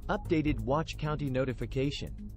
Updated Watch County notification.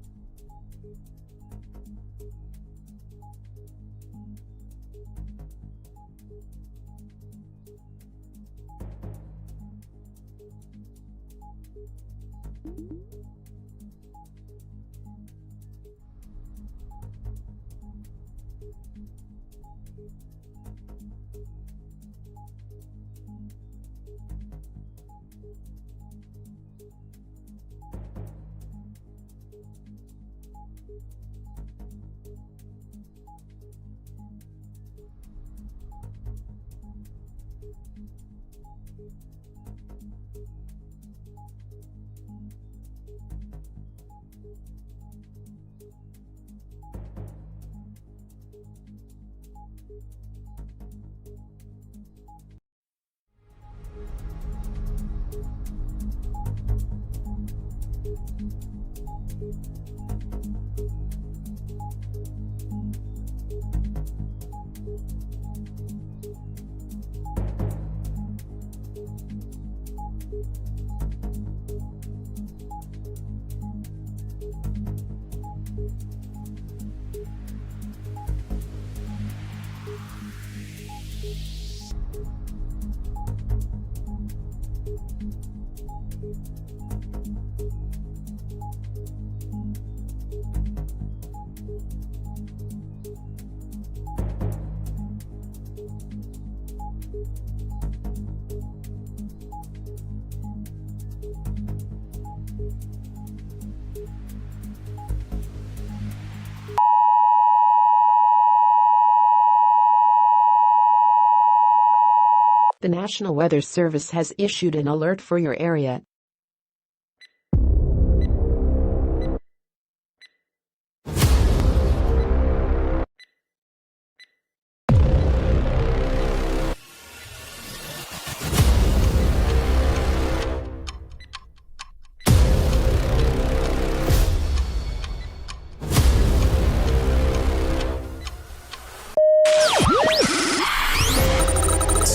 The National Weather Service has issued an alert for your area.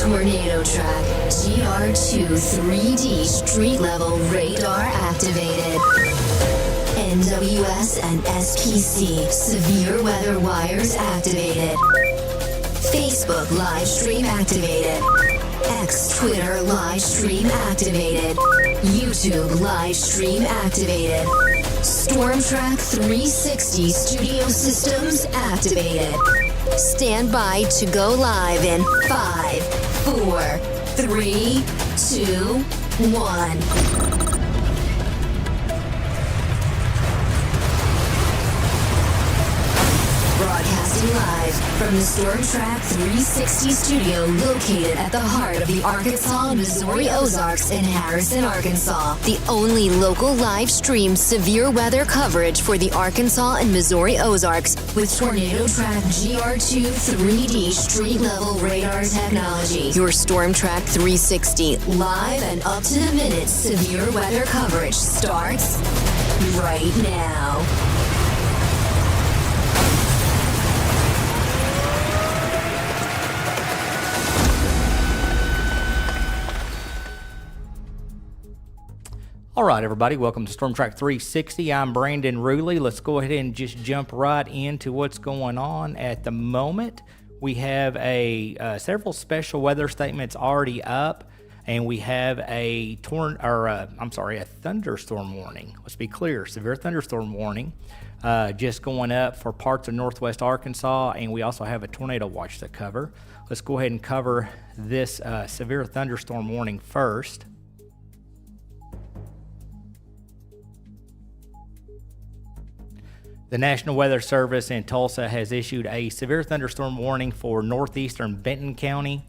Tornado track, GR2 3D street level radar activated. NWS and SPC severe weather wires activated. Facebook live stream activated. X Twitter live stream activated. YouTube live stream activated. Storm Track 360 studio systems activated. Stand by to go live in 5, 4, 3, 2, 1. Broadcasting live from the Storm Track 360 studio located at the heart of the Arkansas and Missouri Ozarks in Harrison, Arkansas. The only local live stream severe weather coverage for the Arkansas and Missouri Ozarks with Tornado Track GR2 3D street level radar technology. Your Storm Track 360 live and up to the minute severe weather coverage starts right now. All right, everybody, welcome to Storm Track 360. I'm Brandon Ruley. Let's go ahead and just jump right into what's going on at the moment. We have several special weather statements already up. and we have a thunderstorm warning. Let's be clear, severe thunderstorm warning, just going up for parts of northwest Arkansas, and we also have a tornado watch to cover. Let's go ahead and cover this severe thunderstorm warning first. The National Weather Service in Tulsa has issued a severe thunderstorm warning for northeastern Benton County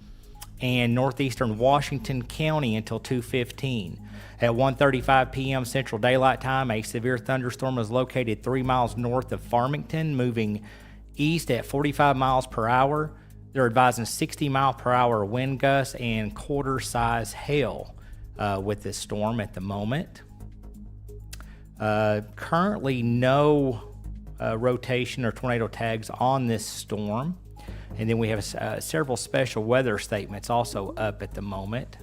and northeastern Washington County until 2:15. At 1:35 p.m. Central Daylight Time, a severe thunderstorm is located 3 miles north of Farmington, moving east at 45 miles per hour. They're advising 60-mile-per-hour wind gusts and quarter-size hail with this storm at the moment. Currently, no rotation or tornado tags on this storm. And then we have several special weather statements also up at the moment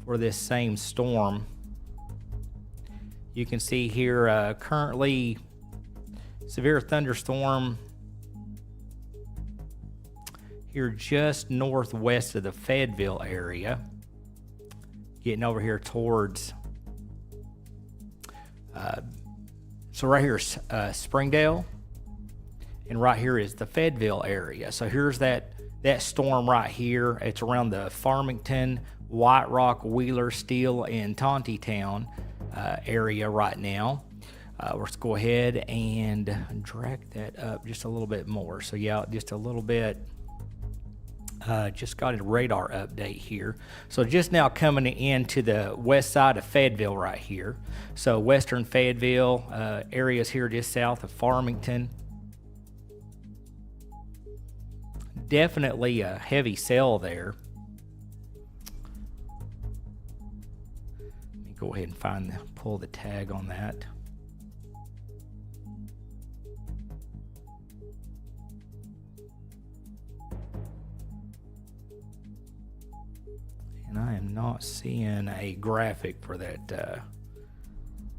for this same storm. You can see here currently severe thunderstorm here just northwest of the Fayetteville area, getting over here towards so right here is Springdale, and right here is the Fayetteville area. So here's that storm right here. It's around the Farmington, White Rock, Wheeler, Steele, and Tontitown area right now. Let's go ahead and drag that up just a little bit more. So yeah, just a little bit. Just got a radar update here. So just now coming into the west side of Fayetteville right here. So western Fayetteville, areas here just south of Farmington. Definitely a heavy cell there. Let me go ahead and pull the tag on that. And I am not seeing a graphic for that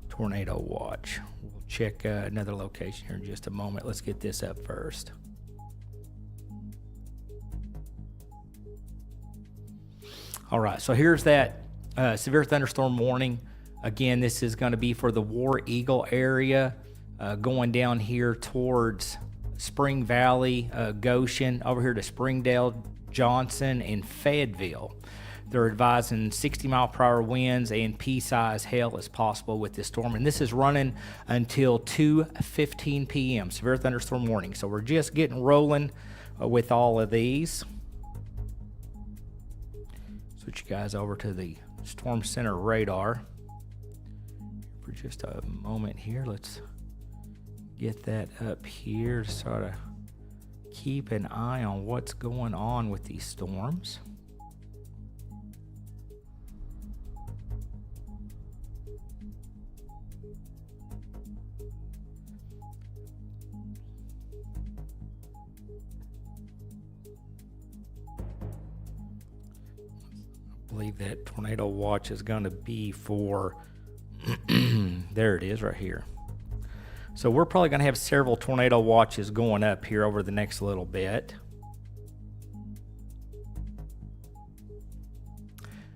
tornado watch. We'll check another location here in just a moment. Let's get this up first. All right, so here's that severe thunderstorm warning. Again, this is going to be for the War Eagle area, going down here towards Spring Valley, Goshen, over here to Springdale, Johnson, and Fayetteville. They're advising 60-mile-per-hour winds and pea-size hail is possible with this storm. And this is running until 2:15 p.m., severe thunderstorm warning. So we're just getting rolling with all of these. Switch you guys over to the Storm Center radar for just a moment here. Let's get that up here to sort of keep an eye on what's going on with these storms. I believe that tornado watch is going to be for there it is right here. So we're probably going to have several tornado watches going up here over the next little bit.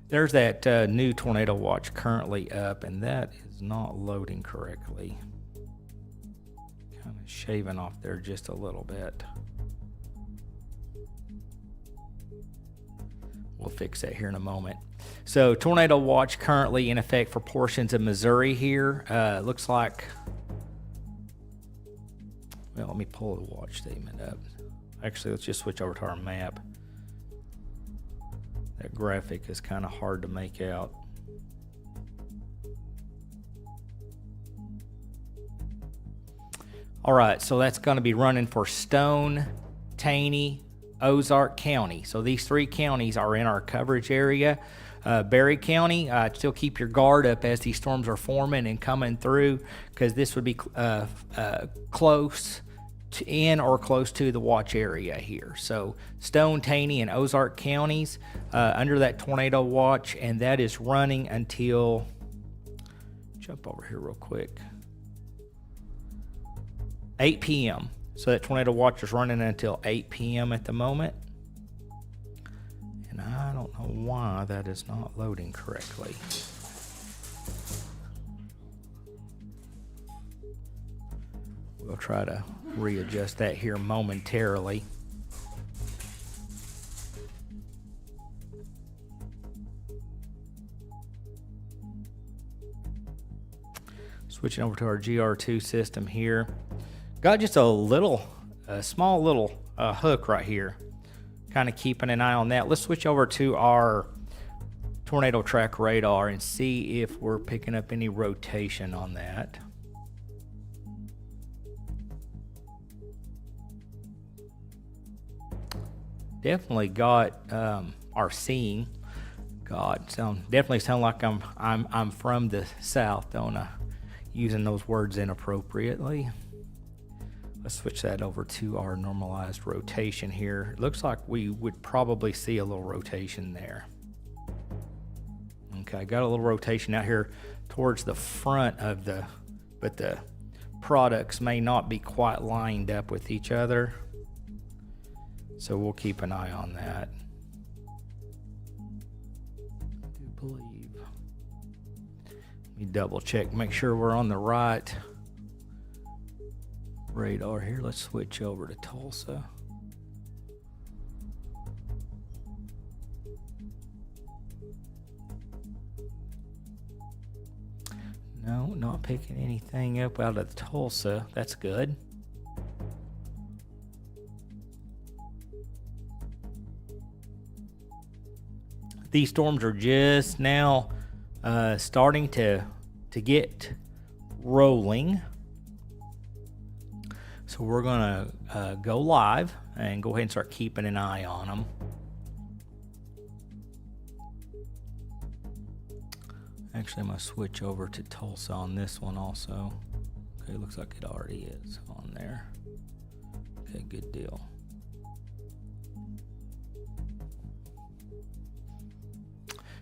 There's that new tornado watch currently up, and that is not loading correctly. Kind of shaving off there just a little bit. We'll fix that here in a moment. So tornado watch currently in effect for portions of Missouri here. Looks like, well, let me pull the watch statement up. Actually, let's just switch over to our map. That graphic is kind of hard to make out. All right, so that's going to be running for Stone, Taney, Ozark County. So these three counties are in our coverage area. Berry County, still keep your guard up as these storms are forming and coming through, because this would be close to in or close to the watch area here. So Stone, Taney, and Ozark counties under that tornado watch, and that is running until, jump over here real quick, 8 p.m. So that tornado watch is running until 8 p.m. at the moment. And And I don't know why that is not loading correctly. We'll try to readjust that here momentarily. Switching over to our GR2 system here. Got just a small little hook right here. Kind of keeping an eye on that. Let's switch over to our tornado track radar and see if we're picking up any rotation on that. Definitely got our seeing. Definitely sound like I'm from the South, don't I? Using those words inappropriately. Let's switch that over to our normalized rotation here. Looks like we would probably see a little rotation there. Okay, got a little rotation out here towards the front of but the products may not be quite lined up with each other. So we'll keep an eye on that. I do believe. Let me double check, make sure we're on the right radar here. Let's switch over to Tulsa. No, not picking anything up out of Tulsa. That's good. These storms are just now starting to get rolling. So we're going to go live and go ahead and start keeping an eye on them. Actually, I'm going to switch over to Tulsa on this one also. Okay, looks like it already is on there. Okay, good deal.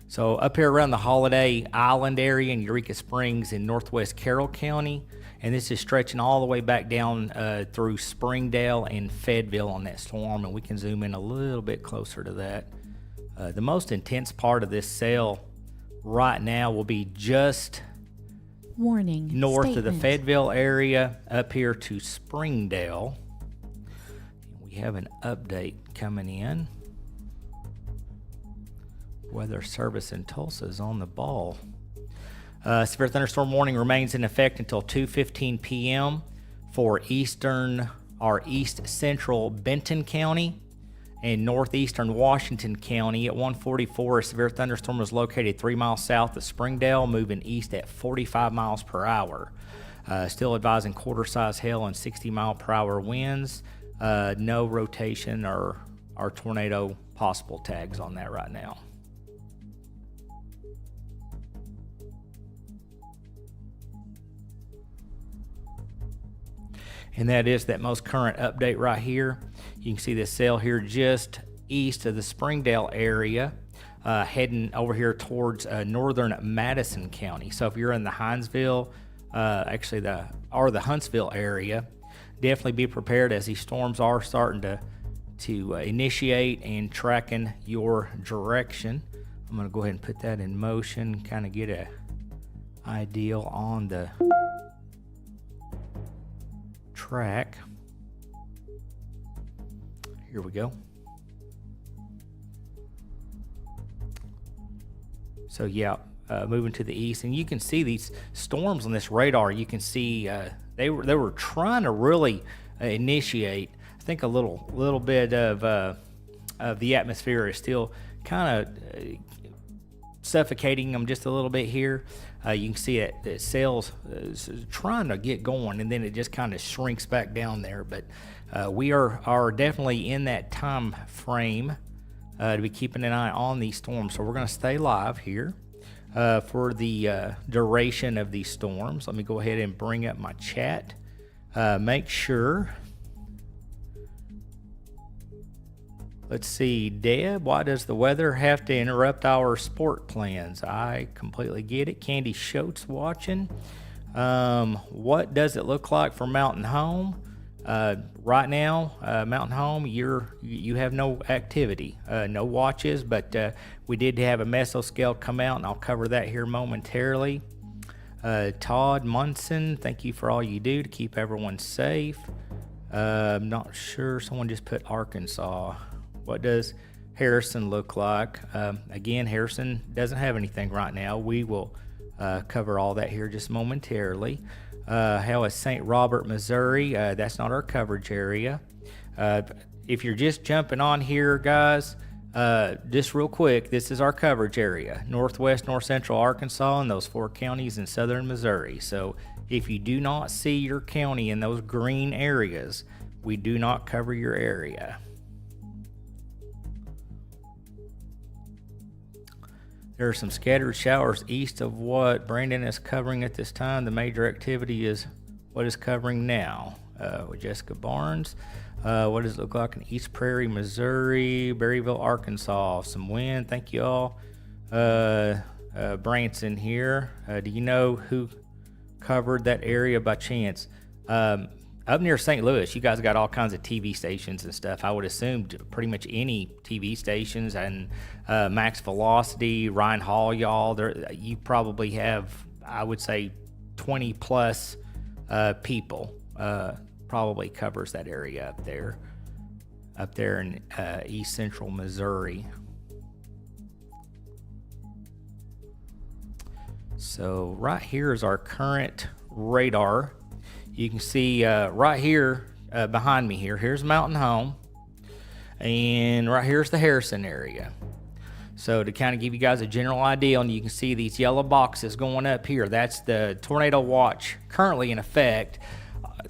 So up here around the Holiday Island area in Eureka Springs in northwest Carroll County, and this is stretching all the way back down through Springdale and Fayetteville on that storm, and we can zoom in a little bit closer to that. The most intense part of this cell right now will be just north of the Fayetteville area up here to Springdale. We have an update coming in. Weather Service in Tulsa is on the ball. Severe thunderstorm warning remains in effect until 2:15 p.m. for east central Benton County and northeastern Washington County. At 1:44, a severe thunderstorm was located 3 miles south of Springdale, moving east at 45 miles per hour. Still advising quarter-size hail and 60-mile-per-hour winds. No rotation or tornado possible tags on that right now. And that is that most current update right here. You can see this cell here just east of the Springdale area, heading over here towards northern Madison County. So if you're in the Hinesville, the Huntsville area, definitely be prepared as these storms are starting to initiate and tracking your direction. I'm going to go ahead and put that in motion, kind of get a idea on the track. Here we go. So yeah, moving to the east, and you can see these storms on this radar. You can see they were trying to really initiate. I think a little bit of the atmosphere is still kind of suffocating them just a little bit here. You can see it sails trying to get going, and then it just kind of shrinks back down there. But we are definitely in that time frame to be keeping an eye on these storms. So we're going to stay live here for the duration of these storms. Let me go ahead and bring up my chat. Make sure. Let's see, Deb, why does the weather have to interrupt our sport plans? I completely get it. Candy Schultz watching. What does it look like for Mountain Home? Right now, Mountain Home, you have no activity, no watches, but we did have a mesoscale come out, and I'll cover that here momentarily. Todd Munson, thank you for all you do to keep everyone safe. I'm not sure. Someone just put Arkansas. What does Harrison look like? Again, Harrison doesn't have anything right now. We will cover all that here just momentarily. How is St. Robert, Missouri? That's not our coverage area. If you're just jumping on here, guys, just real quick, this is our coverage area. Northwest, north central Arkansas, and those 4 counties in southern Missouri. So if you do not see your county in those green areas, we do not cover your area. There are some scattered showers east of what Brandon is covering at this time. The major activity is what is covering now. With Jessica Barnes. What does it look like in East Prairie, Missouri, Berryville, Arkansas? Some wind. Thank you all. Branson here. Do you know who covered that area by chance? Up near St. Louis, you guys got all kinds of TV stations and stuff. I would assume pretty much any TV stations, and Max Velocity, Ryan Hall, y'all. You probably have, I would say, 20 plus people. Probably covers that area up there in east central Missouri. So right here is our current radar. You can see right here behind me here's Mountain Home, and right here's the Harrison area. So to kind of give you guys a general idea, and you can see these yellow boxes going up here, that's the tornado watch currently in effect.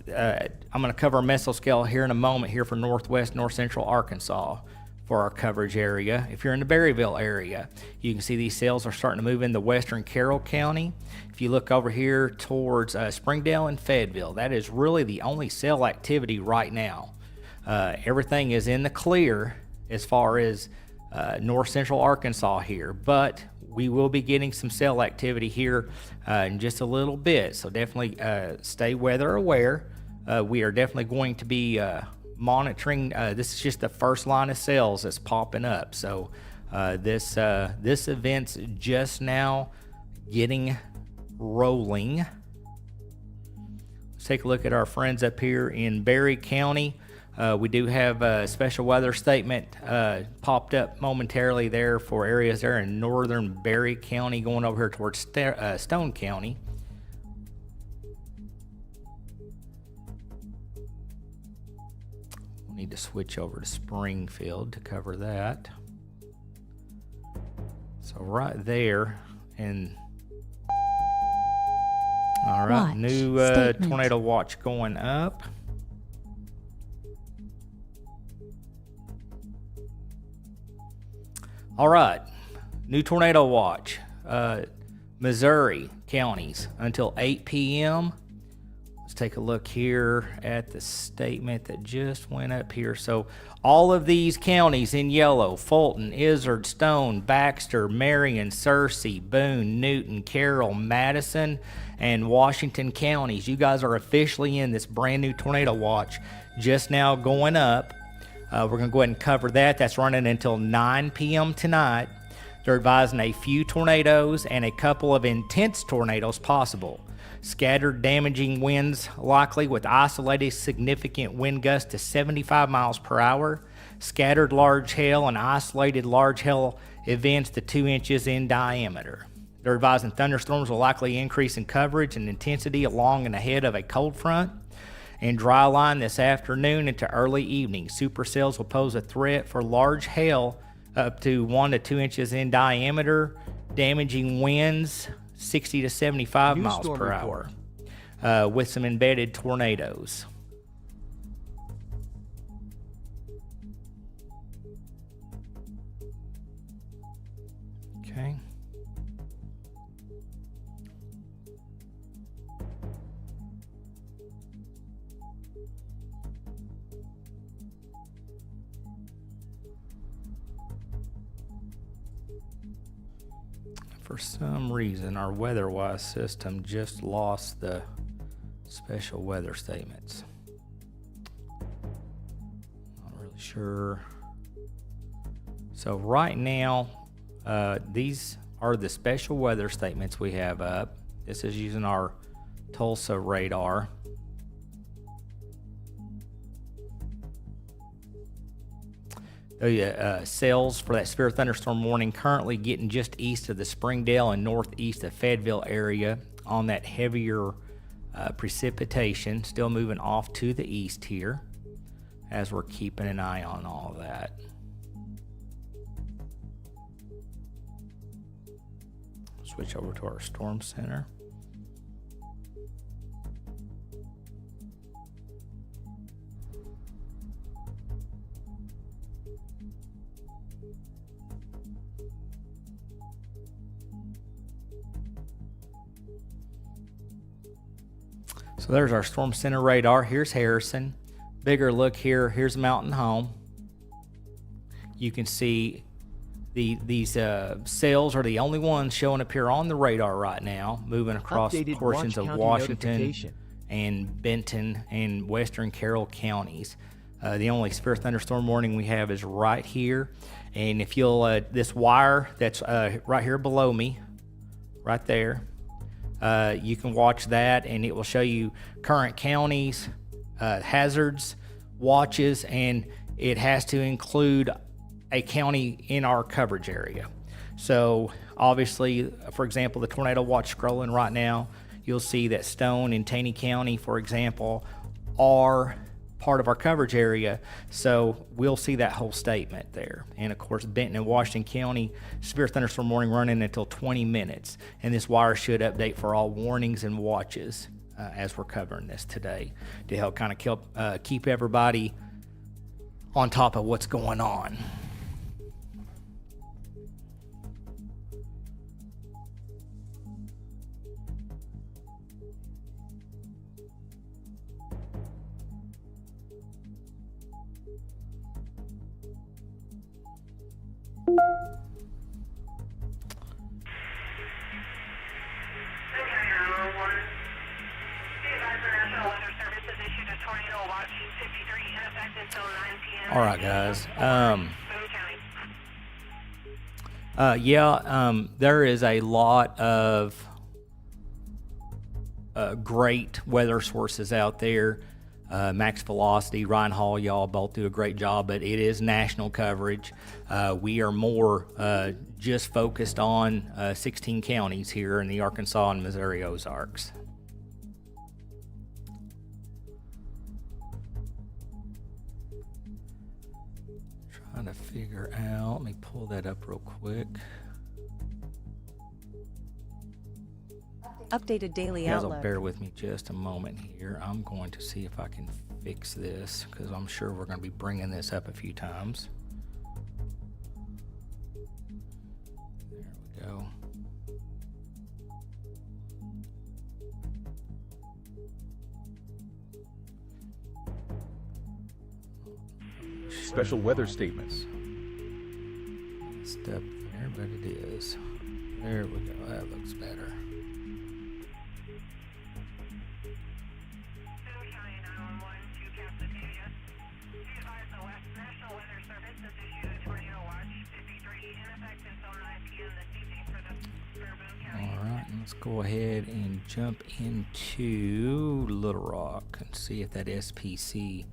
I'm going to cover a mesoscale here in a moment here for northwest, north central Arkansas for our coverage area. If you're in the Berryville area, you can see these cells are starting to move into western Carroll County. If you look over here towards Springdale and Fayetteville, that is really the only cell activity right now. Everything is in the clear as far as north central Arkansas here, but we will be getting some cell activity here in just a little bit, so definitely stay weather aware. We are definitely going to be monitoring. This is just the first line of cells that's popping up, so this event's just now getting rolling. Let's take a look at our friends up here in Berry County. We do have a special weather statement popped up momentarily there for areas there in northern Berry County going over here towards Stone County. We'll need to switch over to Springfield to cover that. So right there, and all right, Watch new statement. tornado watch going up. All right, new tornado watch, Missouri counties until 8 p.m. Let's take a look here at the statement that just went up here. So all of these counties in yellow: Fulton, Izard, Stone, Baxter, Marion, Searcy, Boone, Newton, Carroll, Madison, and Washington counties. You guys are officially in this brand new tornado watch just now going up. We're going to go ahead and cover that. That's running until 9 p.m. tonight. They're advising a few tornadoes and a couple of intense tornadoes possible. Scattered damaging winds likely with isolated significant wind gusts to 75 miles per hour. Scattered large hail and isolated large hail events to 2 inches in diameter. They're advising thunderstorms will likely increase in coverage and intensity along and ahead of a cold front. And dry line this afternoon into early evening. Supercells will pose a threat for large hail up to 1 to 2 inches in diameter, damaging winds 60 to 75 miles per hour, with some embedded tornadoes. Okay. For some reason, our WeatherWise system just lost the special weather statements. sure. So right now, these are the special weather statements we have up. This is using our Tulsa radar. Cells for that severe thunderstorm warning currently getting just east of the Springdale and northeast of Fayetteville area on that heavier precipitation, still moving off to the east here as we're keeping an eye on all of that. Switch over to our storm center. So there's our storm center radar. Here's Harrison. Bigger look here. Here's Mountain Home. You can see these cells are the only ones showing up here on the radar right now, moving across Updated portions Watch of County Washington notification. and Benton and western Carroll counties. The only severe thunderstorm warning we have is right here. And if you'll, this wire that's right here below me, right there, you can watch that and it will show you current counties, hazards, watches, and it has to include a county in our coverage area. So obviously, for example, the tornado watch scrolling right now, you'll see that Stone and Taney County, for example, are part of our coverage area. So we'll see that whole statement there. And of course, Benton and Washington County, severe thunderstorm warning running until 20 minutes. And this wire should update for all warnings and watches as we're covering this today to help kind of keep everybody on top of what's going on. All right, guys. There is a lot of great weather sources out there. Max Velocity, Ryan Hall, y'all both do a great job, but it is national coverage. We are more just focused on 16 counties here in the Arkansas and Missouri Ozarks. Trying to figure out, let me pull that up real quick. Updated daily You guys will outlook. bear with me just a moment here. I'm going to see if I can fix this because I'm sure we're going to be bringing this up a few times. There we go. Special weather statements. Step there, but it is. There we go. That looks better. Let's go ahead and jump into Little Rock and see if that SPC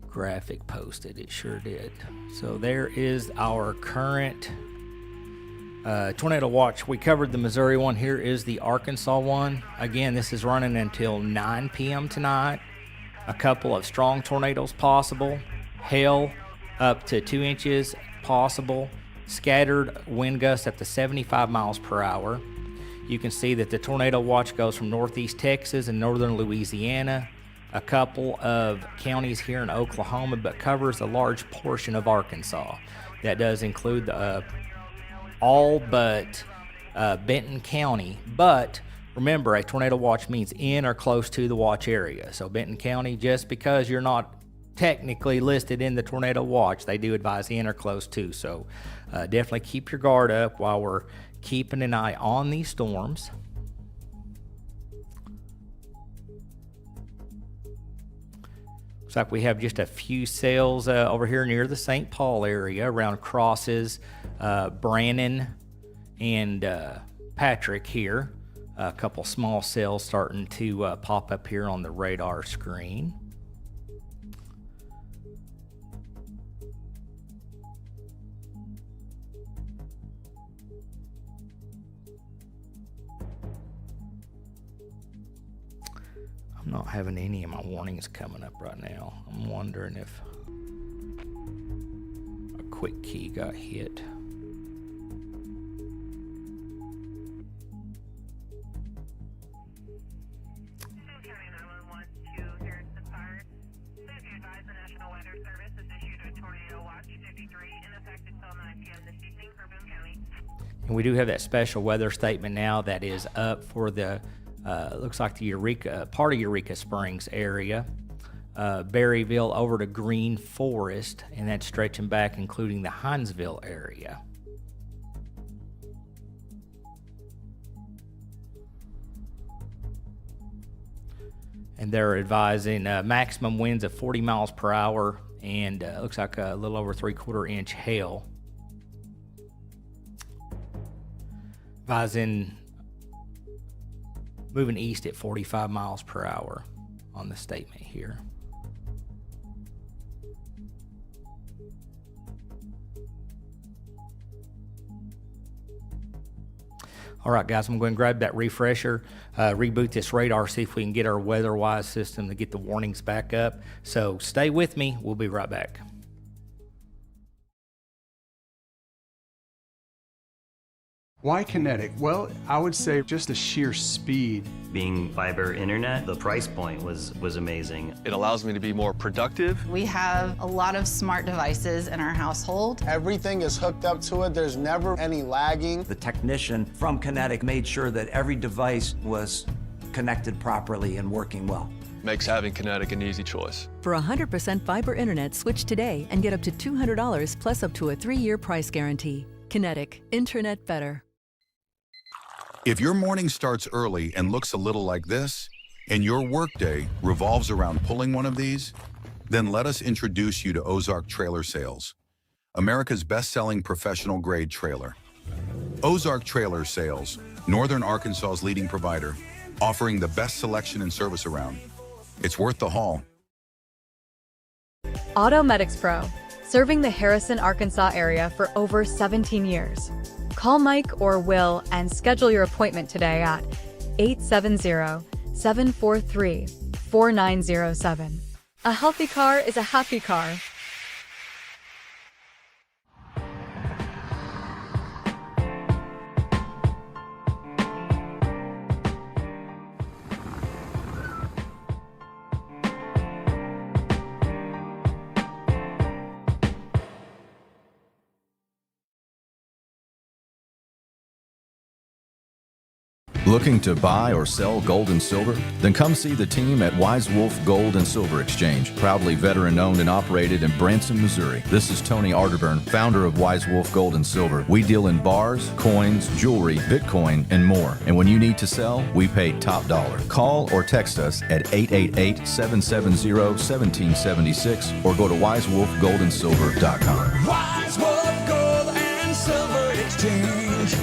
graphic posted. It sure did. So there is our current tornado watch. We covered the Missouri one. Here is the Arkansas one. Again, this is running until 9 p.m. tonight. A couple of strong tornadoes possible. Hail up to 2 inches possible. Scattered wind gusts up to 75 miles per hour. You can see that the tornado watch goes from northeast Texas and northern Louisiana, a couple of counties here in Oklahoma, but covers a large portion of Arkansas. That does include all but Benton County. But remember, a tornado watch means in or close to the watch area. So Benton County, just because you're not technically listed in the tornado watch, they do advise in or close to. So definitely keep your guard up while we're keeping an eye on these storms. Looks like we have just a few sales over here near the St. Paul area, around Crosses, Brannon, and Patrick here. A couple small sales starting to pop up here on the radar screen. I'm not having any of my warnings coming up right now. I'm wondering if a quick key got hit. And we do have that special weather statement now that is up for the looks like the Eureka, part of Eureka Springs area, Berryville over to Green Forest, and that's stretching back, including the Hinesville area. And they're advising maximum winds of 40 miles per hour, and looks like a little over 3/4 inch hail. Advising moving east at 45 miles per hour on the statement here. All right, guys, I'm going to grab that refresher, reboot this radar, see if we can get our weather-wise system to get the warnings back up. So stay with me. We'll be right back. Why kinetic? Well, I would say just the sheer speed. Being fiber internet, the price point was amazing. It allows me to be more productive. We have a lot of smart devices in our household. Everything is hooked up to it. There's never any lagging. The technician from Kinetic made sure that every device was connected properly and working well. Makes having Kinetic an easy choice. For 100% fiber internet, switch today and get up to $200 plus up to a 3-year price guarantee. Kinetic, internet better. If your morning starts early and looks a little like this, and your workday revolves around pulling one of these, then let us introduce you to Ozark Trailer Sales, America's best-selling professional-grade trailer. Ozark Trailer Sales, Northern Arkansas's leading provider, offering the best selection and service around. It's worth the haul. Automedics Pro, serving the Harrison, Arkansas area for over 17 years. Call Mike or Will and schedule your appointment today at 870-743-4907. A healthy car is a happy car. Looking to buy or sell gold and silver? Then come see the team at Wise Wolf Gold and Silver Exchange, proudly veteran-owned and operated in Branson, Missouri. This is Tony Arterburn, founder of Wise Wolf Gold and Silver. We deal in bars, coins, jewelry, Bitcoin, and more. And when you need to sell, we pay top dollar. Call or text us at 888-770-1776 or go to wisewolfgoldandsilver.com. Wise Wolf Gold and Silver Exchange.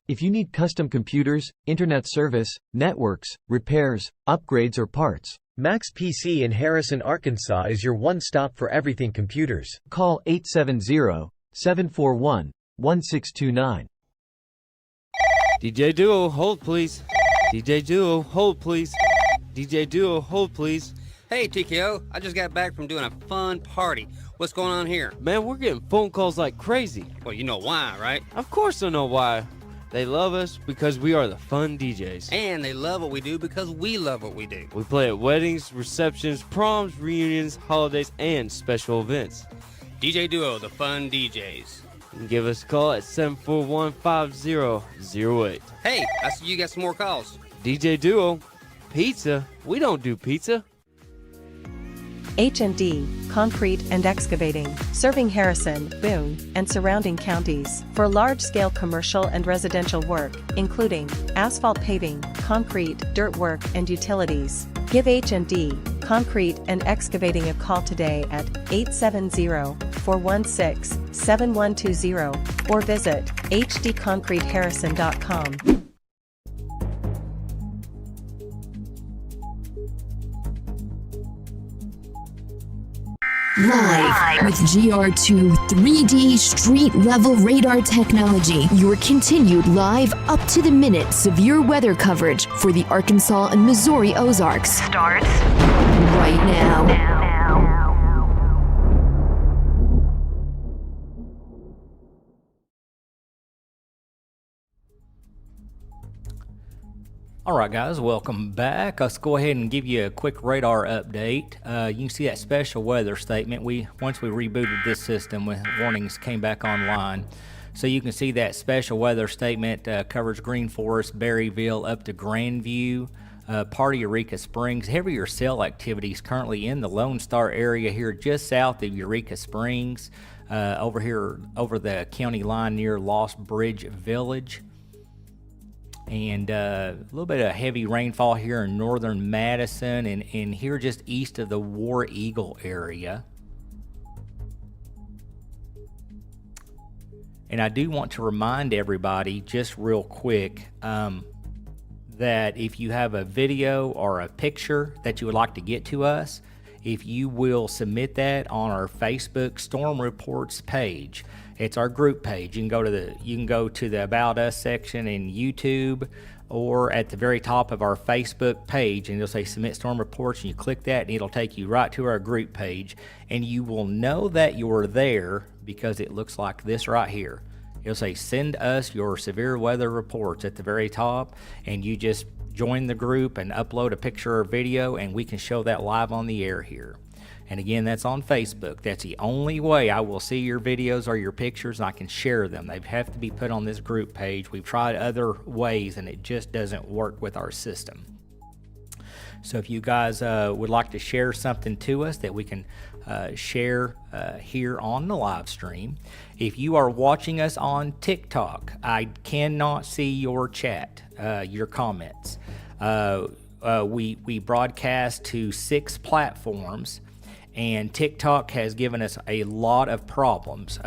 If you need custom computers, internet service, networks, repairs, upgrades or parts, Max PC in Harrison, Arkansas is your one-stop for everything computers. Call 870-741-1629. DJ Duo, hold please. DJ Duo, hold please. DJ Duo, hold please. Hey TKO, I just got back from doing a fun party. What's going on here? Man, we're getting phone calls like crazy. Well, you know why, right? Of course I know why. They love us because we are the fun DJs. And they love what we do because we love what we do. We play at weddings, receptions, proms, reunions, holidays, and special events. DJ Duo, the fun DJs. You can give us a call at 741-5008. Hey, I see you got some more calls. DJ Duo, pizza? We don't do pizza. H&D, Concrete and Excavating, serving Harrison, Boone, and surrounding counties for large-scale commercial and residential work, including asphalt paving, concrete, dirt work, and utilities. Give H&D, Concrete and Excavating a call today at 870-416-7120 or visit hdconcreteharrison.com. Live with GR2 3D street level radar technology, your continued live up to the minute severe weather coverage for the Arkansas and Missouri Ozarks starts right now. All right, guys, welcome back. Let's go ahead and give you a quick radar update. You can see that special weather statement. Once we rebooted this system, when warnings came back online. So you can see that special weather statement covers Green Forest, Berryville, up to Grandview, part of Eureka Springs. Heavier cell activities currently in the Lone Star area here just south of Eureka Springs, over here over the county line near Lost Bridge Village. And a little bit of heavy rainfall here in northern Madison and here just east of the War Eagle area. And I do want to remind everybody just real quick that if you have a video or a picture that you would like to get to us, if you will submit that on our Facebook Storm Reports page. It's our group page. You can go to the About Us section in YouTube or at the very top of our Facebook page, and it'll say Submit Storm Reports, and you click that and it'll take you right to our group page, and you will know that you're there because it looks like this right here. It'll say send us your severe weather reports at the very top, and you just join the group and upload a picture or video, and we can show that live on the air here. And again, that's on Facebook. That's the only way I will see your videos or your pictures, and I can share them. They have to be put on this group page. We've tried other ways, and it just doesn't work with our system. So if you guys would like to share something to us that we can share here on the live stream. If you are watching us on TikTok, I cannot see your chat, your comments. We broadcast to 6 platforms, and TikTok has given us a lot of problems.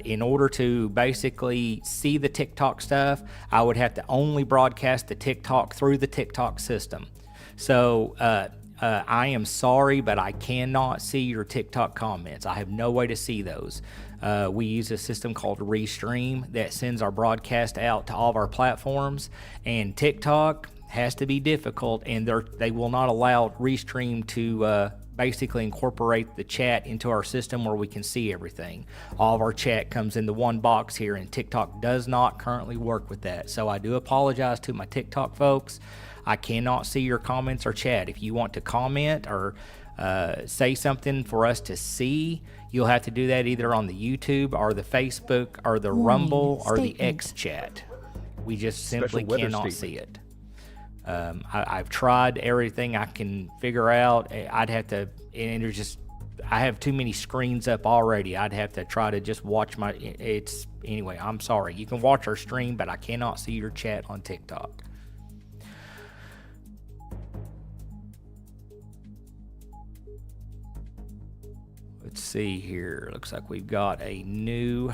In order to basically see the TikTok stuff, I would have to only broadcast the TikTok through the TikTok system. So I am sorry, but I cannot see your TikTok comments. I have no way to see those. We use a system called Restream that sends our broadcast out to all of our platforms, and TikTok has to be difficult, and they will not allow Restream to basically incorporate the chat into our system where we can see everything. All of our chat comes into one box here, and TikTok does not currently work with that. So I do apologize to my TikTok folks. I cannot see your comments or chat. If you want to comment or say something for us to see, you'll have to do that either on the YouTube or the Facebook or the Rumble or the X chat. We just simply cannot see it. I've tried everything I can figure out. I'd have to, and I have too many screens up already. I'd have to try to just watch anyway, I'm sorry. You can watch our stream, but I cannot see your chat on TikTok. Let's see here. Looks like we've got a new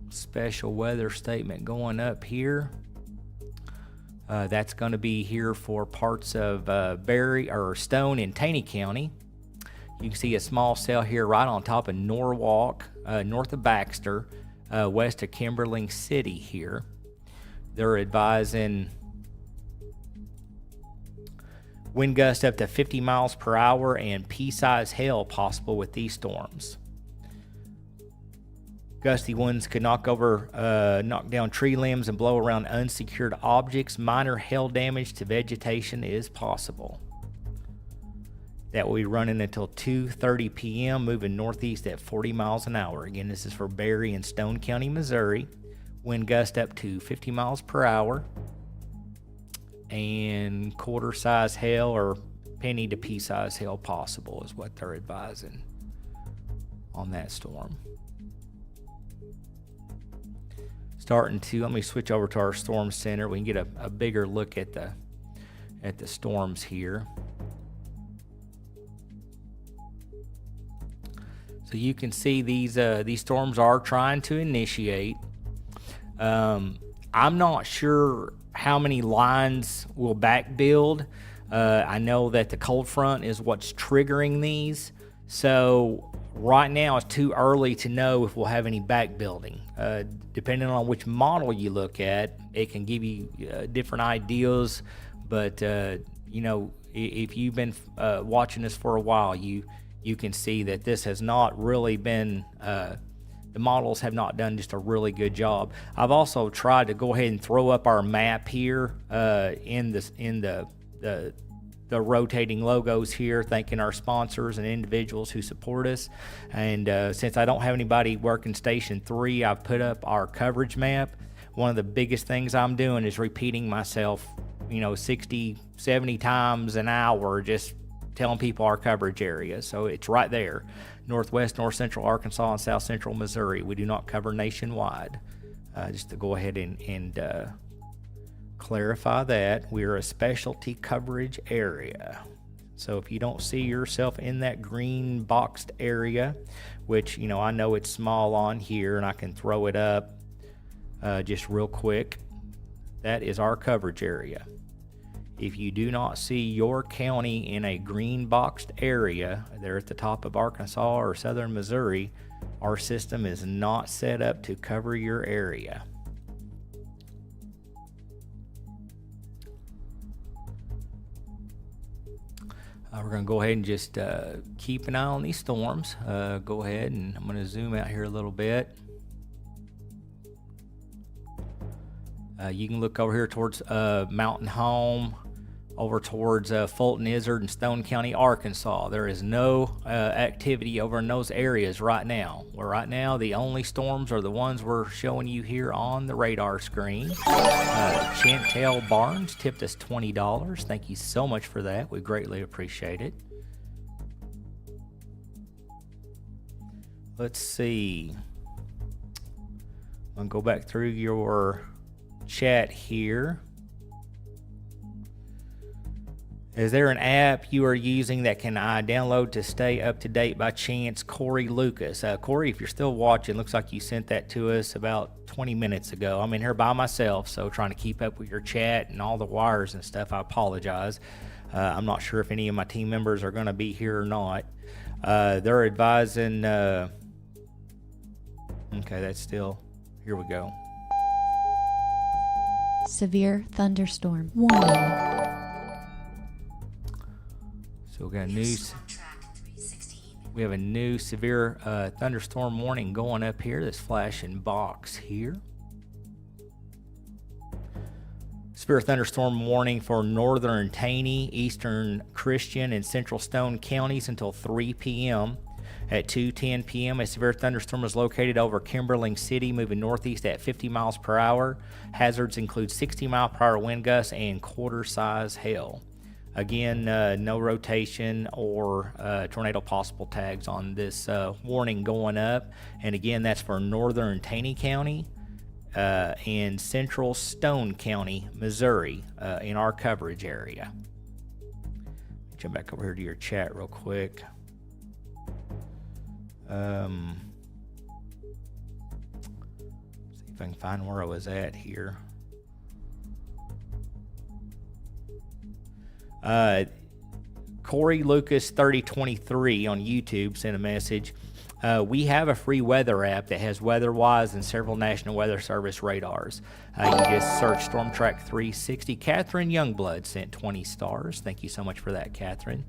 special weather statement going up here. That's going to be here for parts of Stone and Taney County. You can see a small cell here right on top of Norwalk, north of Baxter, west of Kimberling City here. They're advising wind gusts up to 50 miles per hour and pea-sized hail possible with these storms. Gusty winds could knock down tree limbs and blow around unsecured objects. Minor hail damage to vegetation is possible. That will be running until 2:30 p.m., moving northeast at 40 miles an hour. Again, this is for Berry and Stone County, Missouri. Wind gust up to 50 miles per hour. And quarter-size hail or penny to pea-sized hail possible is what they're advising on that storm. Let me switch over to our storm center. We can get a bigger look at the storms here. So you can see these storms are trying to initiate. I'm not sure how many lines will back build. I know that the cold front is what's triggering these. So right now it's too early to know if we'll have any back building. Depending on which model you look at, it can give you different ideas. But if you've been watching this for a while, you can see that this has not really been. The models have not done just a really good job. I've also tried to go ahead and throw up our map here in the rotating logos here, thanking our sponsors and individuals who support us. And since I don't have anybody working Station 3, I've put up our coverage map. One of the biggest things I'm doing is repeating myself, 60, 70 times an hour, just telling people our coverage area. So it's right there. Northwest, North Central Arkansas, and South Central Missouri. We do not cover nationwide. Just to go ahead and clarify that, we're a specialty coverage area. So if you don't see yourself in that green boxed area, which I know it's small on here and I can throw it up just real quick, that is our coverage area. If you do not see your county in a green boxed area there at the top of Arkansas or southern Missouri, our system is not set up to cover your area. We're going to go ahead and just keep an eye on these storms. Go ahead, and I'm going to zoom out here a little bit. You can look over here towards Mountain Home, over towards Fulton, Izard, and Stone County, Arkansas. There is no activity over in those areas right now. Right now, the only storms are the ones we're showing you here on the radar screen. Chantel Barnes tipped us $20. Thank you so much for that. We greatly appreciate it. Let's see. I'm going to go back through your chat here. Is there an app you are using that can I download to stay up to date by chance? Corey Lucas. Corey, if you're still watching, looks like you sent that to us about 20 minutes ago. I'm in here by myself, so trying to keep up with your chat and all the wires and stuff. I apologize. I'm not sure if any of my team members are going to be here or not. They're advising... okay, that's still... Here we go. Severe thunderstorm warning. So we got we have a new severe thunderstorm warning going up here. This flashing box here. Severe thunderstorm warning for northern Taney, eastern Christian, and central Stone counties until 3 p.m. At 2:10 p.m., a severe thunderstorm is located over Kimberling City, moving northeast at 50 miles per hour. Hazards include 60-mile-per-hour wind gusts and quarter-size hail. Again, no rotation or tornado possible tags on this warning going up. And again, that's for northern Taney County and central Stone County, Missouri, in our coverage area. Jump back over here to your chat real quick. See if I can find where I was at here. Corey Lucas 3023 on YouTube sent a message. We have a free weather app that has WeatherWise and several National Weather Service radars. You just search Storm Track 360. Catherine Youngblood sent 20 stars. Thank you so much for that, Catherine.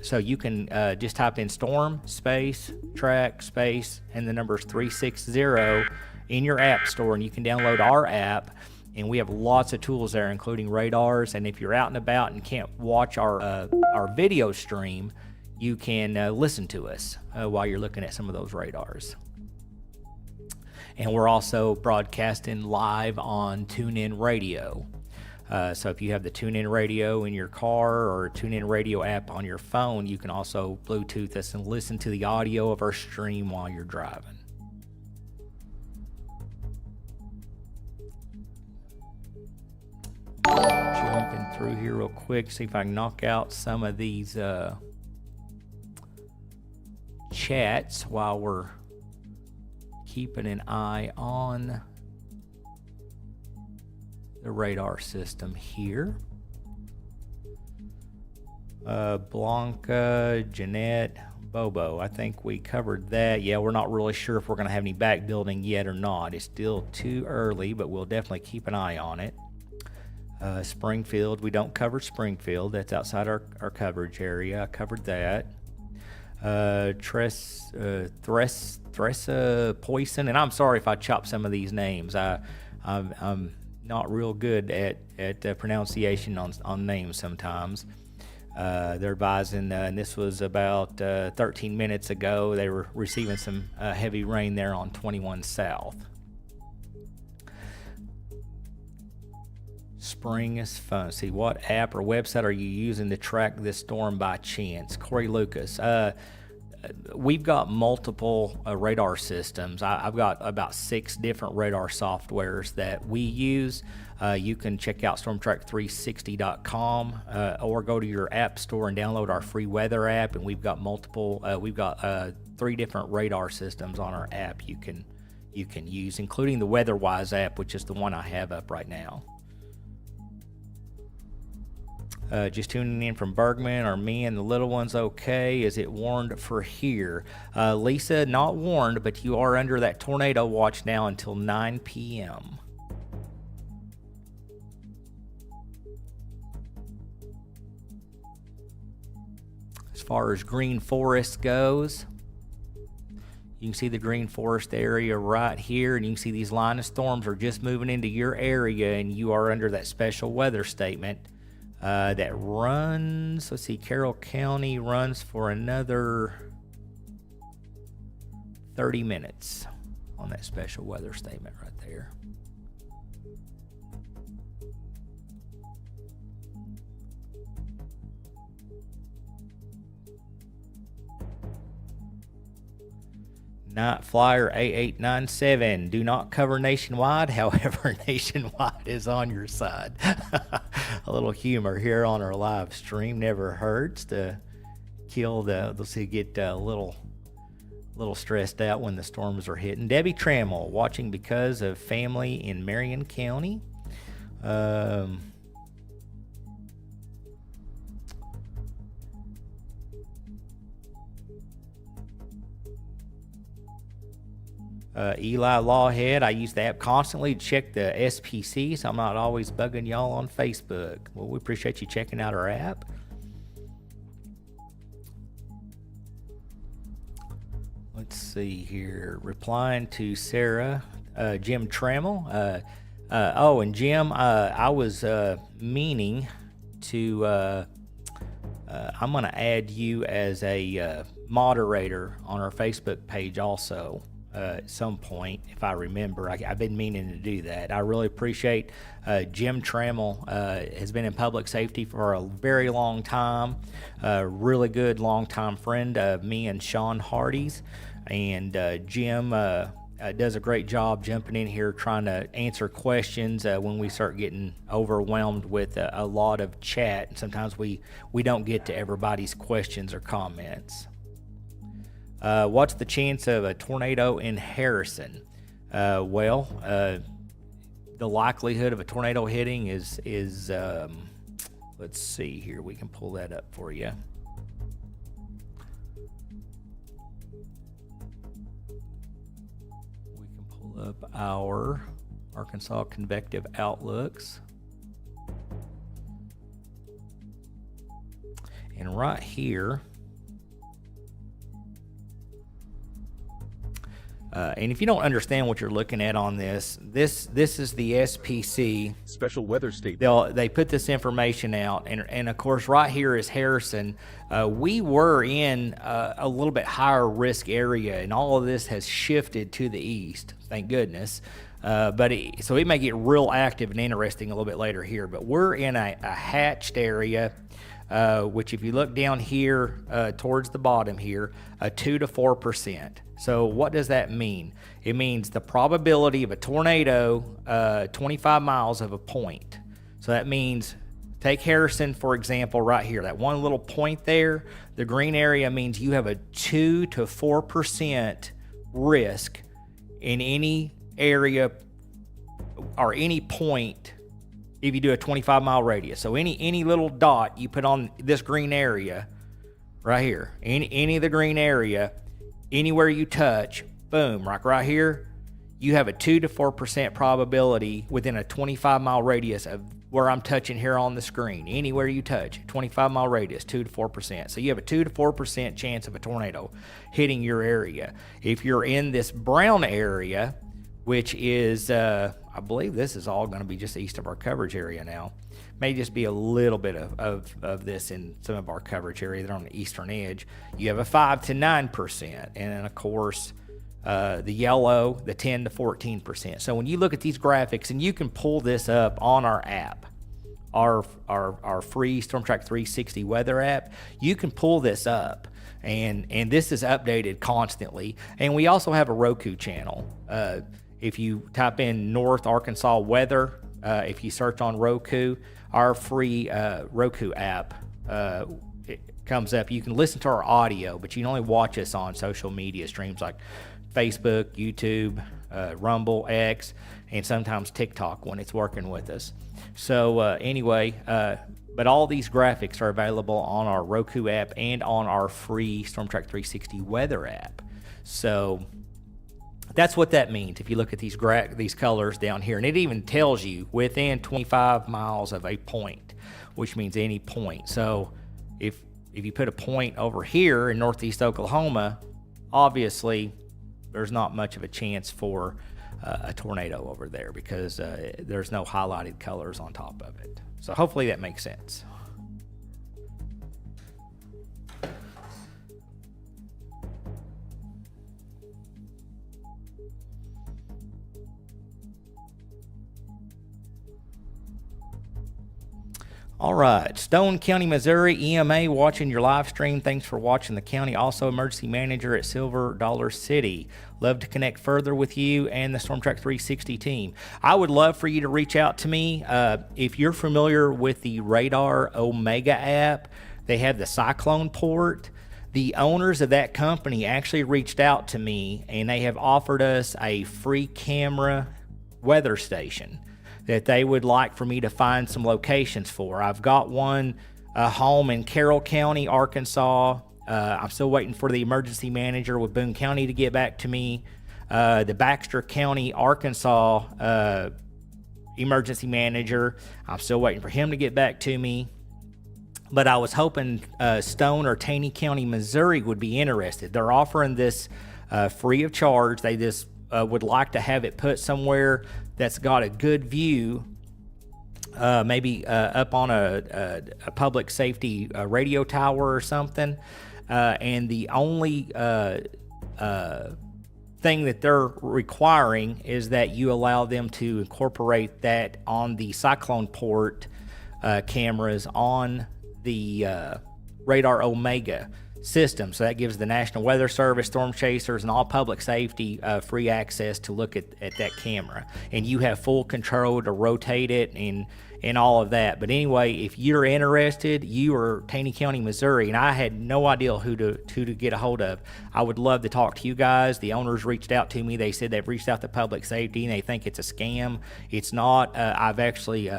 So you can just type in storm, space, track, space, and the numbers 360 in your app store, and you can download our app. And we have lots of tools there, including radars. And if you're out and about and can't watch our video stream, you can listen to us while you're looking at some of those radars. And we're also broadcasting live on TuneIn Radio. So if you have the TuneIn Radio in your car or TuneIn Radio app on your phone, you can also Bluetooth us and listen to the audio of our stream while you're driving. Jumping through here real quick, see if I can knock out some of these chats while we're keeping an eye on the radar system here. Blanca, Jeanette, Bobo, I think we covered that. Yeah, we're not really sure if we're going to have any back building yet or not. It's still too early, but we'll definitely keep an eye on it. Springfield, we don't cover Springfield. That's outside our coverage area. I covered that. Thressa Poison, and I'm sorry if I chop some of these names. I'm not real good at pronunciation on names sometimes. They're advising, and this was about 13 minutes ago, they were receiving some heavy rain there on 21 South. Spring is fun. See, what app or website are you using to track this storm by chance? Corey Lucas. We've got multiple radar systems. I've got about 6 different radar softwares that we use. You can check out stormtrack360.com or go to your app store and download our free weather app. And we've got multiple. We've got 3 different radar systems on our app you can use, including the WeatherWise app, which is the one I have up right now. Just tuning in from Bergman. Are me and the little ones okay? Is it warned for here? Lisa, not warned, but you are under that tornado watch now until 9 p.m. As far as Green Forest goes, you can see the Green Forest area right here, and you can see these line of storms are just moving into your area, and you are under that special weather statement. That runs, let's see, Carroll County runs for another 30 minutes on that special weather statement right there. Night Flyer A897, do not cover nationwide, however, nationwide is on your side. A little humor here on our live stream never hurts to kill let's see, get a little stressed out when the storms are hitting. Debbie Trammell, watching because of family in Marion County. Eli Lawhead, I use the app constantly to check the SPC, so I'm not always bugging y'all on Facebook. Well, we appreciate you checking out our app. Let's see here. Replying to Sarah, Jim Trammell. And Jim, I was meaning to, I'm going to add you as a moderator on our Facebook page also. At some point, if I remember. I've been meaning to do that. I really appreciate Jim Trammell. Has been in public safety for a very long time. Really good longtime friend of me and Sean Hardy's. And Jim does a great job jumping in here trying to answer questions when we start getting overwhelmed with a lot of chat. And sometimes we don't get to everybody's questions or comments. What's the chance of a tornado in Harrison? The likelihood of a tornado hitting is let's see here. We can pull that up for you. We can pull up our Arkansas convective outlooks. And right here, And if you don't understand what you're looking at on this is the SPC special weather statement. They put this information out, and of course right here is Harrison. We were in a little bit higher risk area, and all of this has shifted to the east, thank goodness. So it may get real active and interesting a little bit later here, but we're in a hatched area, which if you look down here towards the bottom here, 2 to 4%. So what does that mean? It means the probability of a tornado, 25 miles of a point. So that means, take Harrison, for example, right here, that one little point there, the green area means you have a 2 to 4% risk in any area or any point if you do a 25-mile radius. So any little dot you put on this green area right here, any of the green area, anywhere you touch, boom, like right here, you have a 2 to 4% probability within a 25-mile radius of where I'm touching here on the screen. Anywhere you touch, 25-mile radius, 2 to 4%. So you have a 2 to 4% chance of a tornado hitting your area. If you're in this brown area, which is, I believe this is all going to be just east of our coverage area now. May just be a little bit of this in some of our coverage area. They're on the eastern edge. You have a 5 to 9%. And then, of course, the yellow, the 10 to 14%. So when you look at these graphics, and you can pull this up on our app, our free StormTrack 360 weather app, you can pull this up. And this is updated constantly. And we also have a Roku channel. If you type in North Arkansas weather, if you search on Roku, our free Roku app, it comes up. You can listen to our audio, but you can only watch us on social media streams like Facebook, YouTube, Rumble, X, and sometimes TikTok when it's working with us. So anyway, but all these graphics are available on our Roku app and on our free StormTrack 360 weather app. So that's what that means if you look at these colors down here. And it even tells you within 25 miles of a point, which means any point. So if you put a point over here in northeast Oklahoma, obviously there's not much of a chance for a tornado over there because there's no highlighted colors on top of it. So hopefully that makes sense. All right, Stone County, Missouri, EMA watching your live stream. Thanks for watching the county. Also, emergency manager at Silver Dollar City. Love to connect further with you and the StormTrack 360 team. I would love for you to reach out to me. If you're familiar with the Radar Omega app, they have the Cyclone port. The owners of that company actually reached out to me, and they have offered us a free camera weather station that they would like for me to find some locations for. I've got one home in Carroll County, Arkansas. I'm still waiting for the emergency manager with Boone County to get back to me. The Baxter County, Arkansas emergency manager, I'm still waiting for him to get back to me. But I was hoping Stone or Taney County, Missouri would be interested. They're offering this free of charge. They just would like to have it put somewhere that's got a good view, maybe up on a public safety radio tower or something. And the only thing that they're requiring is that you allow them to incorporate that on the Cyclone port cameras on the Radar Omega system. So that gives the National Weather Service, storm chasers, and all public safety free access to look at that camera. And you have full control to rotate it and all of that. But anyway, if you're interested, you are Taney County, Missouri, and I had no idea who to get a hold of. I would love to talk to you guys. The owners reached out to me. They said they've reached out to public safety and they think it's a scam. It's not. I've actually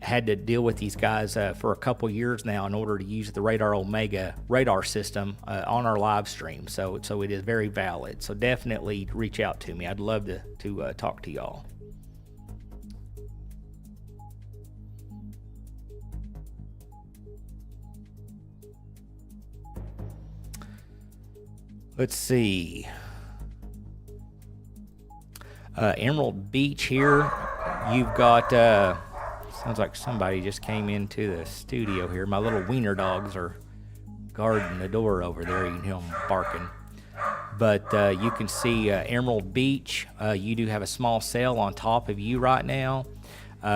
had to deal with these guys for a couple years now in order to use the Radar Omega radar system on our live stream. So it is very valid. So definitely reach out to me. I'd love to talk to y'all. Let's see. Emerald Beach here, you've got, sounds like somebody just came into the studio here. My little wiener dogs are guarding the door over there. You can hear them barking. But you can see Emerald Beach. You do have a small sail on top of you right now.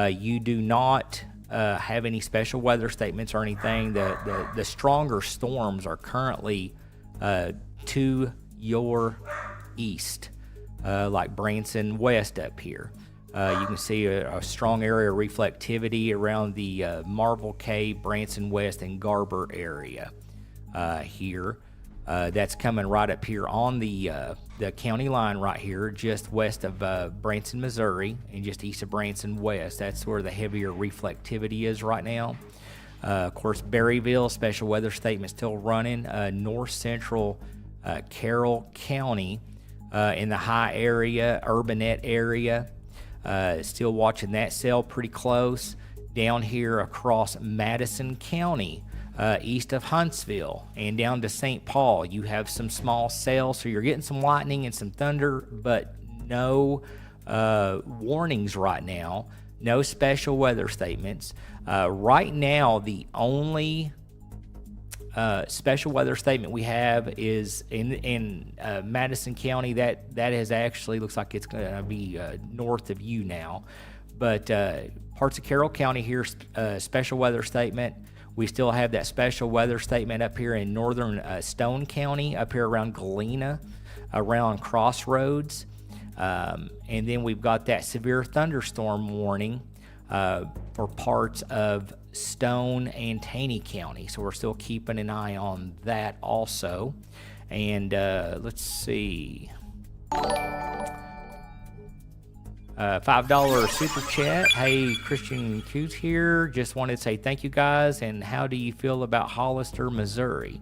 You do not have any special weather statements or anything. The stronger storms are currently to your east, like Branson West up here. You can see a strong area of reflectivity around the Marvel Cave, Branson West, and Garber area here. That's coming right up here on the county line right here, just west of Branson, Missouri, and just east of Branson West. That's where the heavier reflectivity is right now. Of course, Berryville, special weather statement still running. North central Carroll County in the high area, urbanette area. Still watching that cell pretty close. Down here across Madison County, east of Huntsville, and down to St. Paul, you have some small cells, so you're getting some lightning and some thunder, but no warnings right now, no special weather statements. Right now, the only special weather statement we have is in Madison County. That has actually looks like it's going to be north of you now, but parts of Carroll County here, special weather statement. We still have that special weather statement up here in northern Stone County, up here around Galena, around Crossroads. And then we've got that severe thunderstorm warning for parts of Stone and Taney County. So we're still keeping an eye on that also. And let's see. $5 super chat. Hey, Christian Coots here. Just wanted to say thank you guys. And how do you feel about Hollister, Missouri?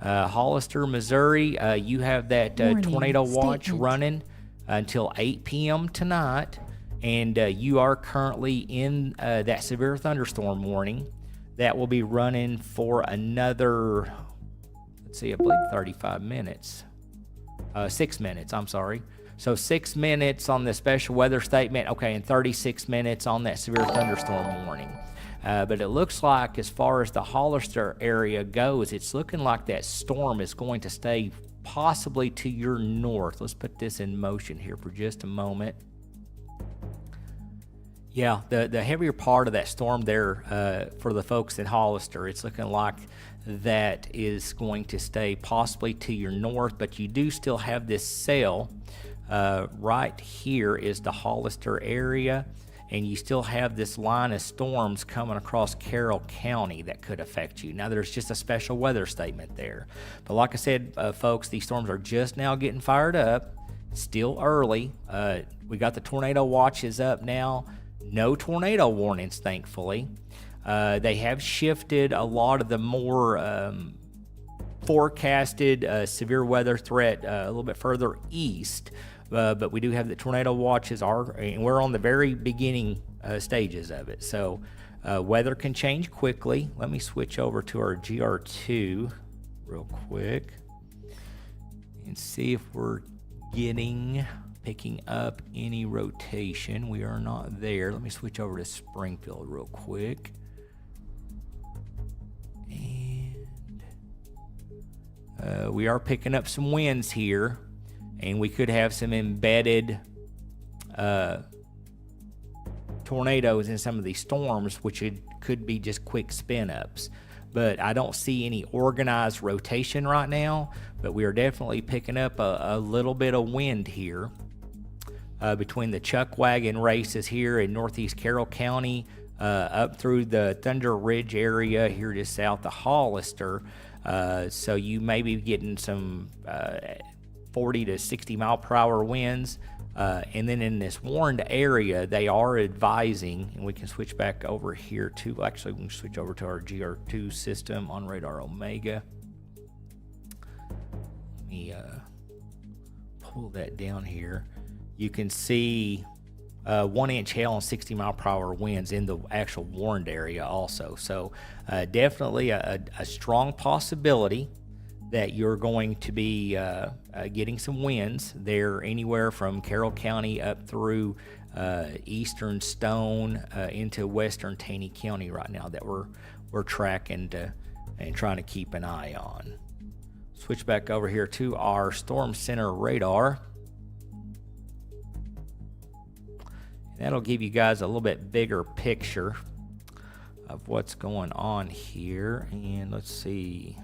Hollister, Missouri, you have that tornado watch running until 8 p.m. tonight. And you are currently in that severe thunderstorm warning. That will be running for another, let's see, I believe 35 minutes. 6 minutes, I'm sorry. So 6 minutes on the special weather statement, okay, and 36 minutes on that severe thunderstorm warning. But it looks like as far as the Hollister area goes, it's looking like that storm is going to stay possibly to your north. Let's put this in motion here for just a moment. Yeah, the heavier part of that storm there for the folks in Hollister, it's looking like that is going to stay possibly to your north, but you do still have this cell. Right here is the Hollister area, and you still have this line of storms coming across Carroll County that could affect you. Now, there's just a special weather statement there. But like I said, folks, these storms are just now getting fired up. Still early. We got the tornado watches up now. No tornado warnings, thankfully. They have shifted a lot of the more forecasted severe weather threat a little bit further east. But we do have the tornado watches, and we're on the very beginning stages of it. So weather can change quickly. Let me switch over to our GR2 real quick and see if we're picking up any rotation. We are not there. Let me switch over to Springfield real quick. And we are picking up some winds here. And we could have some embedded tornadoes in some of these storms, which could be just quick spin-ups. But I don't see any organized rotation right now, but we are definitely picking up a little bit of wind here between the chuck wagon races here in northeast Carroll County up through the Thunder Ridge area here just south of Hollister. So you may be getting some 40 to 60 mile per hour winds. And then in this warned area, they are advising, and we can switch back over here to, actually we can switch over to our GR2 system on radar Omega. Let me pull that down here. You can see 1 inch hail and 60 mile per hour winds in the actual warned area also. So definitely a strong possibility that you're going to be getting some winds. They're anywhere from Carroll County up through eastern Stone into western Taney County right now that we're tracking and trying to keep an eye on. Switch back over here to our Storm Center radar. That'll give you guys a little bit bigger picture of what's going on here. And let's see.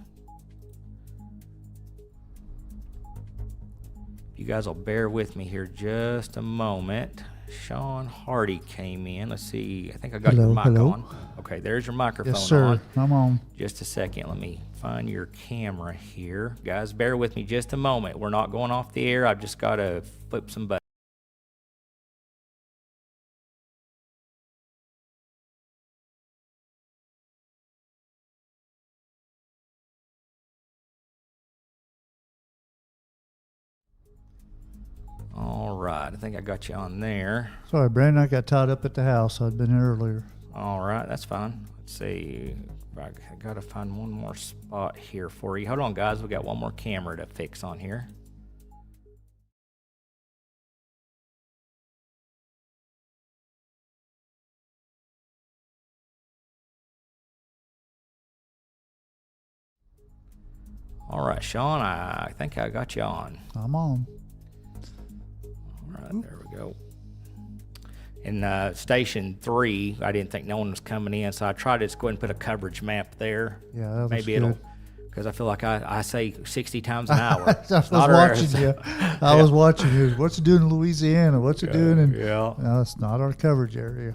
You guys will bear with me here just a moment. Sean Hardy came in. Let's see. I think I got your mic on. Okay, there's your microphone on. Yes, sir. I'm on. Just a second. Let me find your camera here. Guys, bear with me just a moment. We're not going off the air. I've just got to flip some buttons. All right, I think I got you on there. Sorry, Brandon, I got tied up at the house. I'd been here earlier. All right, that's fine. Let's see. I got to find one more spot here for you. Hold on, guys. We got one more camera to fix on here. All right, Sean, I think I got you on. I'm on. All right, there we go. In Station 3, I didn't think no one was coming in, so I tried to just go ahead and put a coverage map there. Yeah, that was Maybe good. It'll, because I feel like I say 60 times an hour. I was watching you. I was watching you. What's it doing in Louisiana? What's it doing in? Yeah. No, it's not our coverage area.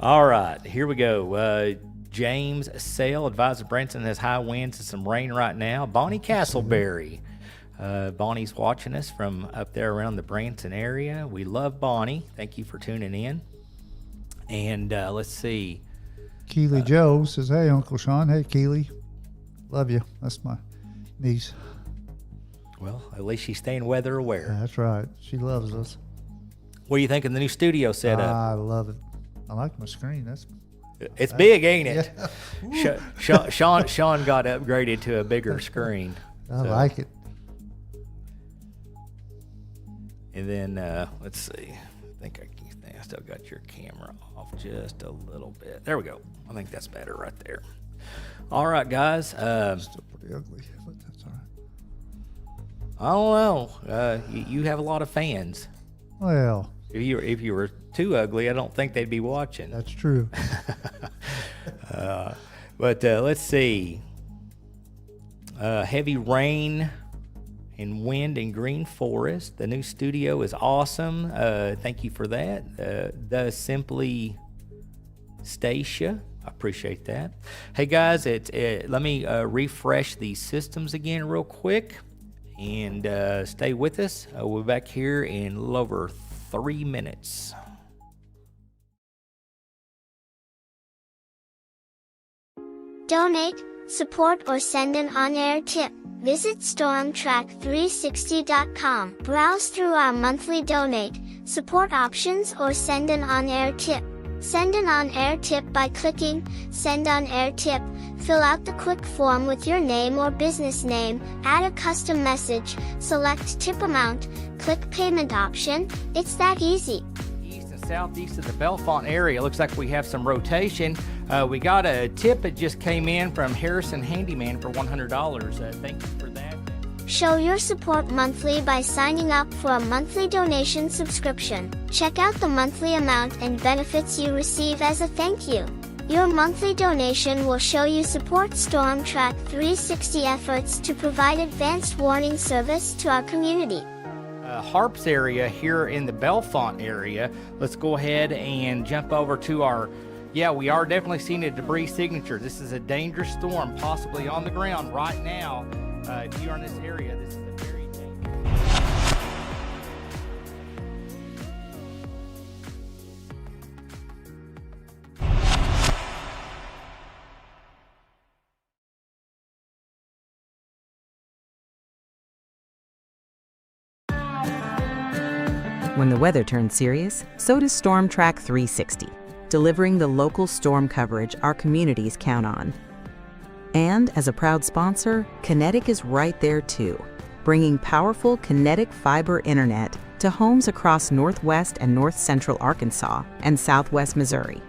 All right, here we go. James Sale advises Benton has high winds and some rain right now. Bonnie Castleberry. Bonnie's watching us from up there around the Branson area. We love Bonnie. Thank you for tuning in. And let's see. Keely Joe says, "Hey, Uncle Sean. Hey, Keely. Love you." That's my niece. Well, at least she's staying weather aware. That's right. She loves us. What do you think of the new studio setup? I love it. I like my screen. It's big, ain't it? Yeah. Sean got upgraded to a bigger screen. I like it. And then let's see. I think I still got your camera off just a little bit. There we go. I think that's better right there. All right, guys. Still pretty ugly, but that's all right. I don't know. You have a lot of fans. Well, if you were too ugly, I don't think they'd be watching. That's true. But let's see. Heavy rain and wind in Green Forest. The new studio is awesome. Thank you for that. The Simply Stacia. I appreciate that. Hey guys, let me refresh these systems again real quick, and stay with us. We'll be back here in a little over 3 minutes. Donate, support, or send an on-air tip. Visit stormtrack360.com. Browse through our monthly donate, support options, or send an on-air tip. Send an on-air tip by clicking Send on-air tip. Fill out the quick form with your name or business name, add a custom message, select tip amount, click payment option. It's that easy. East and southeast of the Bellefonte area, looks like we have some rotation. We got a tip that just came in from Harrison Handyman for $100. Thank you for that. Show your support monthly by signing up for a monthly donation subscription. Check out the monthly amount and benefits you receive as a thank you. Your monthly donation will show you support StormTrack 360 efforts to provide advanced warning service to our community. Harps area here in the Bellefonte area. Let's go ahead and jump over to our, we are definitely seeing a debris signature. This is a dangerous storm, possibly on the ground right now. If you're in this area, this is a very dangerous. When the weather turns serious, so does StormTrack 360, delivering the local storm coverage our communities count on. And as a proud sponsor, Kinetic is right there too, bringing powerful kinetic fiber internet to homes across northwest and north central Arkansas and southwest Missouri.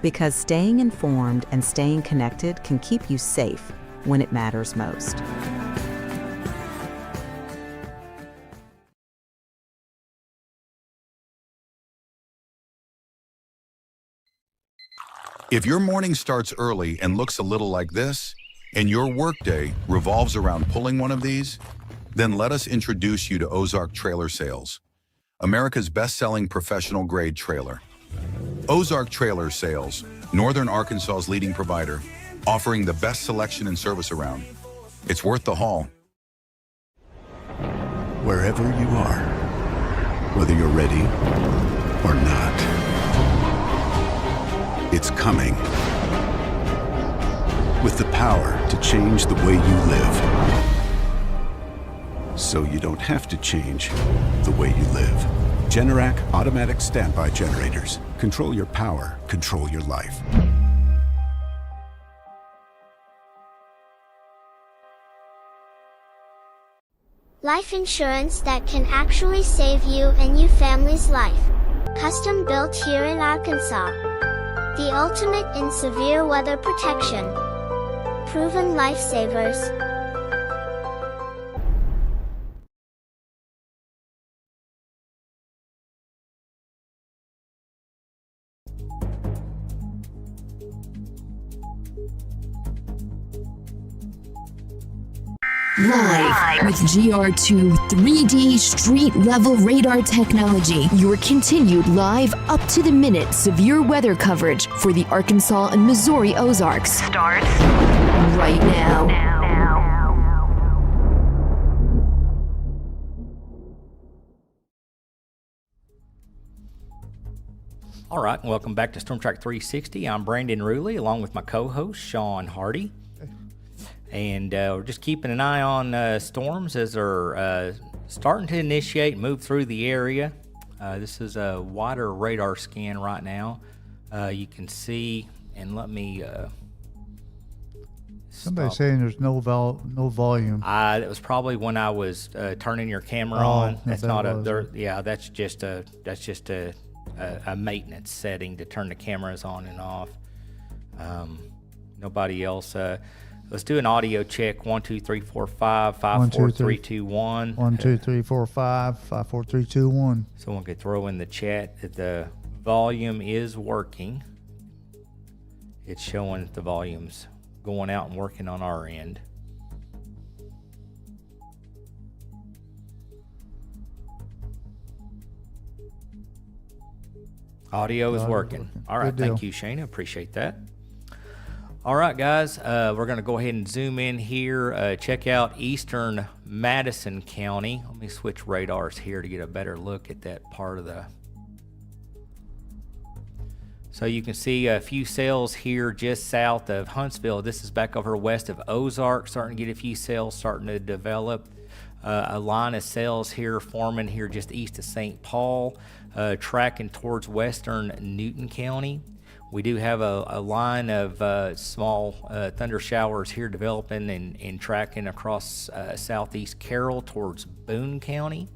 Because staying informed and staying connected can keep you safe when it matters most. If your morning starts early and looks a little like this, and your workday revolves around pulling one of these, then let us introduce you to Ozark Trailer Sales, America's best-selling professional-grade trailer. Ozark Trailer Sales, Northern Arkansas's leading provider, offering the best selection and service around. It's worth the haul. Wherever you are, whether you're ready or not, it's coming. With the power to change the way you live. So you don't have to change the way you live. Generac automatic standby generators. Control your power, control your life. Life insurance that can actually save you and your family's life. Custom built here in Arkansas. The ultimate in severe weather protection. Proven lifesavers. Live with GR2 3D street level radar technology. Your continued live up to the minute severe weather coverage for the Arkansas and Missouri Ozarks starts right now. All right, welcome back to Storm Track 360. I'm Brandon Ruley along with my co-host Sean Hardy. And we're just keeping an eye on storms as they're starting to initiate and move through the area. This is a wider radar scan right now. You can see, and let me. Somebody's saying there's no volume. That was probably when I was turning your camera on. That's not a. That's just a maintenance setting to turn the cameras on and off. Nobody else. Let's do an audio check. 1, 2, 3, 4, 5, 5, 4, 3, 2, 1. 1, 2, 3, 4, 5, 5, 4, 3, 2, 1. Someone could throw in the chat that the volume is working. It's showing that the volume's going out and working on our end. Audio is working. All right, thank you, Shana. Appreciate that. All right, guys, we're going to go ahead and zoom in here. Check out eastern Madison County. Let me switch radars here to get a better look at that part of the... So you can see a few cells here just south of Huntsville. This is back over west of Ozark, starting to get a few cells starting to develop. A line of cells here forming here just east of St. Paul, tracking towards western Newton County. We do have a line of small thunder showers here developing and tracking across southeast Carroll towards Boone County.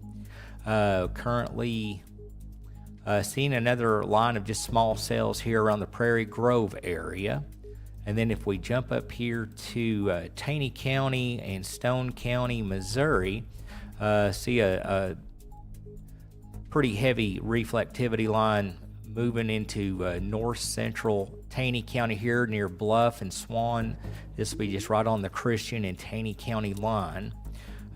Currently seeing another line of just small cells here around the Prairie Grove area. And then if we jump up here to Taney County and Stone County, Missouri, see a pretty heavy reflectivity line moving into north central Taney County here near Bluff and Swan. This will be just right on the Christian and Taney County line.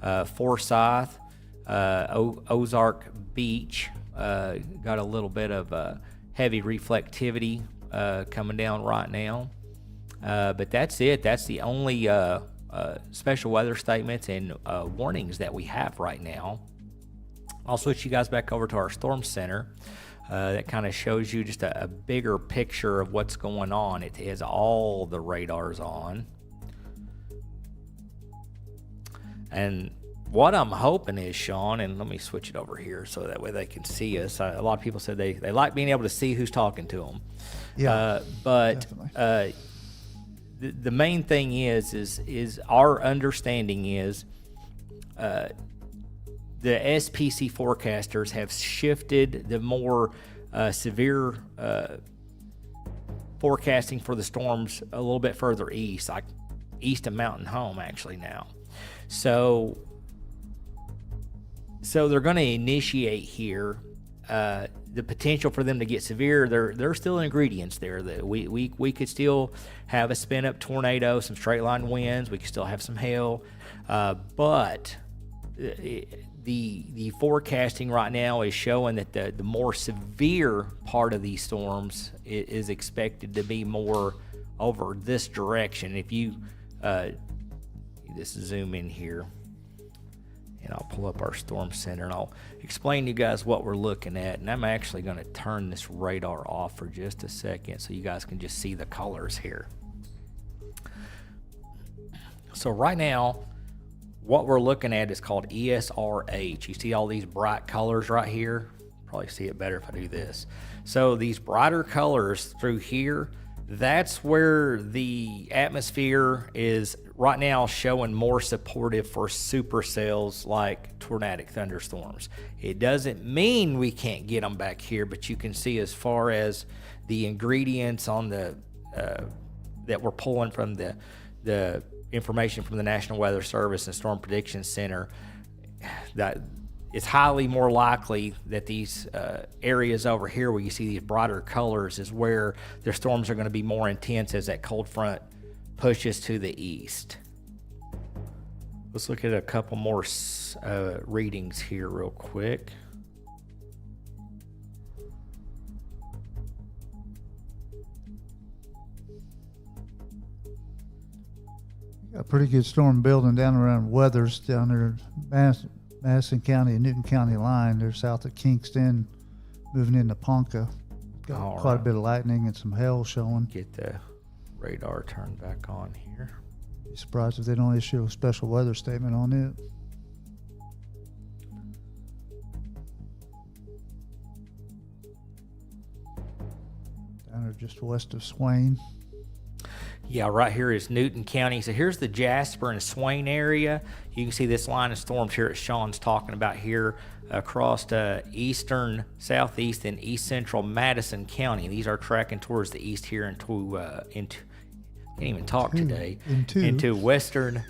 Forsyth, Ozark Beach, got a little bit of heavy reflectivity coming down right now. But that's it. That's the only special weather statements and warnings that we have right now. I'll switch you guys back over to our storm center. That kind of shows you just a bigger picture of what's going on. It has all the radars on. And what I'm hoping is, Sean, and let me switch it over here so that way they can see us. A lot of people said they like being able to see who's talking to them. Yeah, but the main thing is our understanding is the SPC forecasters have shifted the more severe forecasting for the storms a little bit further east, like east of Mountain Home actually now. So they're going to initiate here. The potential for them to get severe, there's still ingredients there. That we could still have a spin-up tornado, some straight-line winds. We could still have some hail, but the forecasting right now is showing that the more severe part of these storms is expected to be more over this direction. If you just zoom in here, and I'll pull up our storm center and I'll explain to you guys what we're looking at. And I'm actually going to turn this radar off for just a second so you guys can just see the colors here. So right now, what we're looking at is called ESRH. You see all these bright colors right here? Probably see it better if I do this. So these brighter colors through here, that's where the atmosphere is right now showing more supportive for supercells like tornadic thunderstorms. It doesn't mean we can't get them back here, but you can see as far as the ingredients on the that we're pulling from the information from the National Weather Service and Storm Prediction Center, that it's highly more likely that these areas over here where you see these brighter colors is where the storms are going to be more intense as that cold front pushes to the east. Let's look at a couple more readings here real quick. Got a pretty good storm building down around Weathers down there, Madison County and Newton County line. They're south of Kingston, moving into Ponca. Got quite a bit of lightning and some hail showing. Get the radar turned back on here. Be surprised if they don't issue a special weather statement on it. Down there just west of Swain. Yeah, right here is Newton County. So here's the Jasper and Swain area. You can see this line of storms here that Sean's talking about here across eastern, southeast, and east central Madison County. These are tracking towards the east here into can't even talk today, into western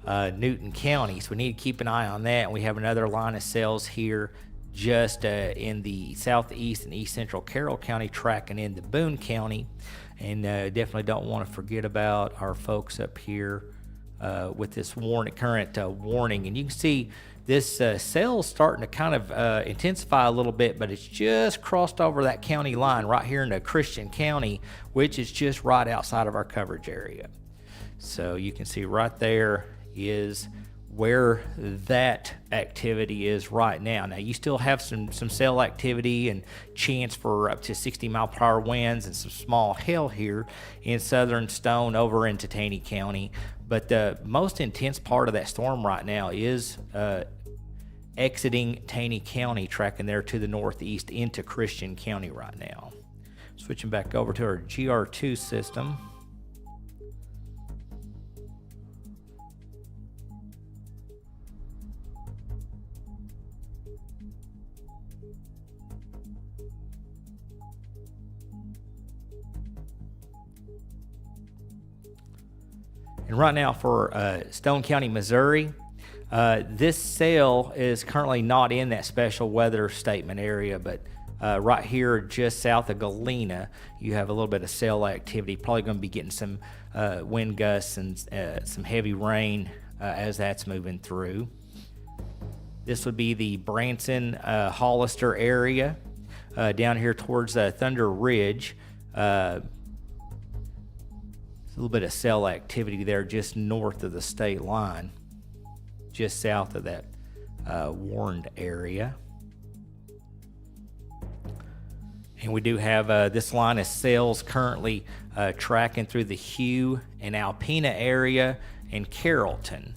Newton County. So we need to keep an eye on that. And we have another line of cells here just in the southeast and east central Carroll County tracking into Boone County. And definitely don't want to forget about our folks up here with this current warning. And you can see this cell's starting to kind of intensify a little bit, but it's just crossed over that county line right here into Christian County, which is just right outside of our coverage area. So you can see right there is where that activity is right now. Now you still have some cell activity and chance for up to 60-mile-per-hour winds and some small hail here in southern Stone over into Taney County. But the most intense part of that storm right now is exiting Taney County, tracking there to the northeast into Christian County right now. Switching back over to our GR2 system. And right now for Stone County, Missouri, this cell is currently not in that special weather statement area, but right here just south of Galena, you have a little bit of cell activity. Probably going to be getting some wind gusts and some heavy rain as that's moving through. This would be the Branson, Hollister area down here towards Thunder Ridge. A little bit of cell activity there just north of the state line, just south of that warned area. And we do have this line of cells currently tracking through the Hugh and Alpena area and Carrollton,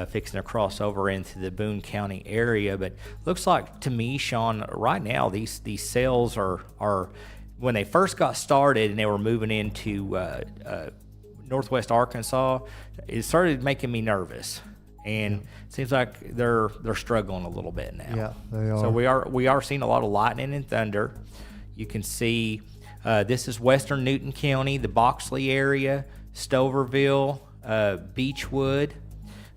fixing to cross over into the Boone County area. But looks like to me, Sean, right now these cells are when they first got started and they were moving into northwest Arkansas, it started making me nervous. And it seems like they're struggling a little bit now. Yeah, they are. So we are seeing a lot of lightning and thunder. You can see this is western Newton County, the Boxley area, Stoverville, Beechwood.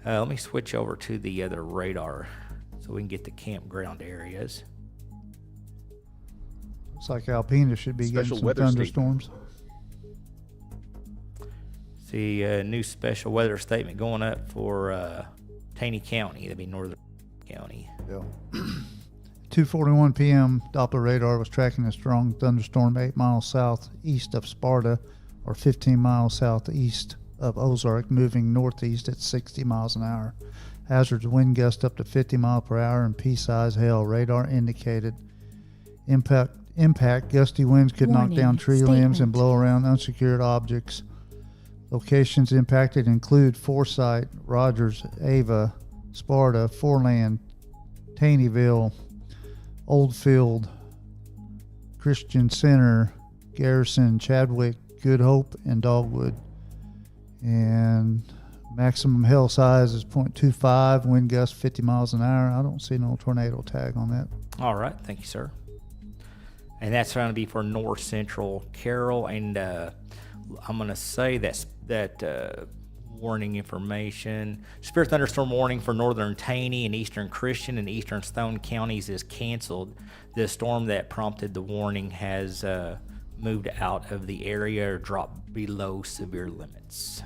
Let me switch over to the other radar so we can get the campground areas. Looks like Alpena should be getting some thunderstorms. See a new special weather statement going up for Taney County. That'd be northern county. Yeah. 2:41 p.m. Doppler radar was tracking a strong thunderstorm 8 miles southeast of Sparta, or 15 miles southeast of Ozark, moving northeast at 60 miles an hour. Hazards wind gust up to 50 miles per hour and pea-sized hail. Radar indicated impact gusty winds could knock down tree limbs and blow around unsecured objects. Locations impacted include Forsyth, Rogers, Ava, Sparta, Foreland, Taneyville, Oldfield, Christian Center, Garrison, Chadwick, Good Hope, and Dogwood. And maximum hail size is 0.25, wind gust 50 miles an hour. I don't see no tornado tag on that. All right, thank you, sir. And that's going to be for north central Carroll, and I'm going to say that warning information. Severe thunderstorm warning for northern Taney and eastern Christian and eastern Stone counties is canceled. The storm that prompted the warning has moved out of the area or dropped below severe limits.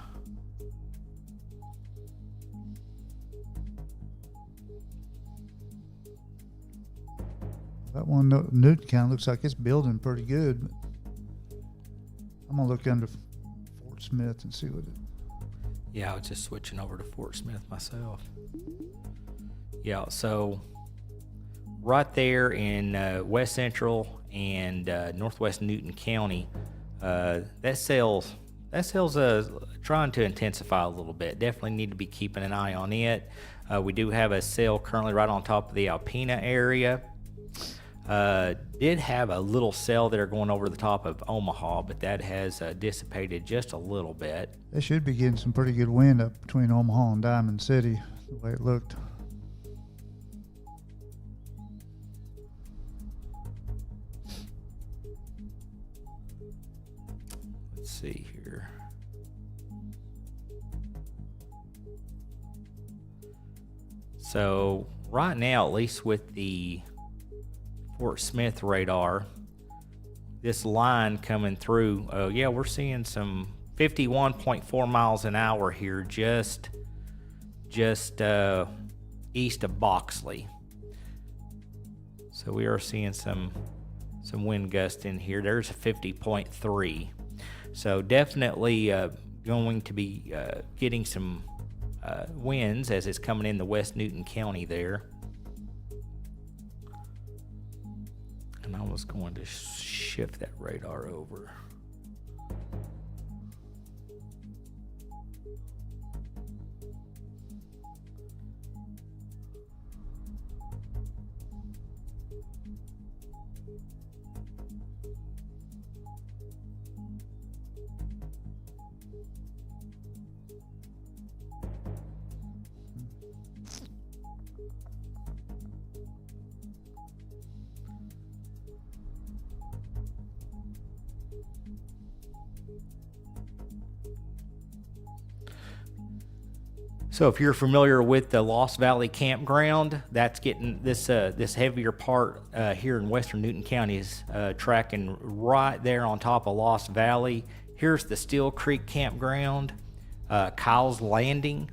That one, Newton County, looks like it's building pretty good. But I'm going to look under Fort Smith and see what it... Yeah, I was just switching over to Fort Smith myself. Yeah, so right there in west central and northwest Newton County, that cell's trying to intensify a little bit. Definitely need to be keeping an eye on it. We do have a cell currently right on top of the Alpena area. Did have a little cell there going over the top of Omaha, but that has dissipated just a little bit. They should be getting some pretty good wind up between Omaha and Diamond City, the way it looked. Let's see here. So right now, at least with the Fort Smith radar, this line coming through, yeah, we're seeing some 51.4 miles an hour here just east of Boxley. So we are seeing some wind gust in here. There's a 50.3. So definitely going to be getting some winds as it's coming into West Newton County there. And I was going to shift that radar over. So if you're familiar with the Lost Valley Campground, that's getting this heavier part here in western Newton County is tracking right there on top of Lost Valley. Here's the Steel Creek Campground, Kyle's Landing,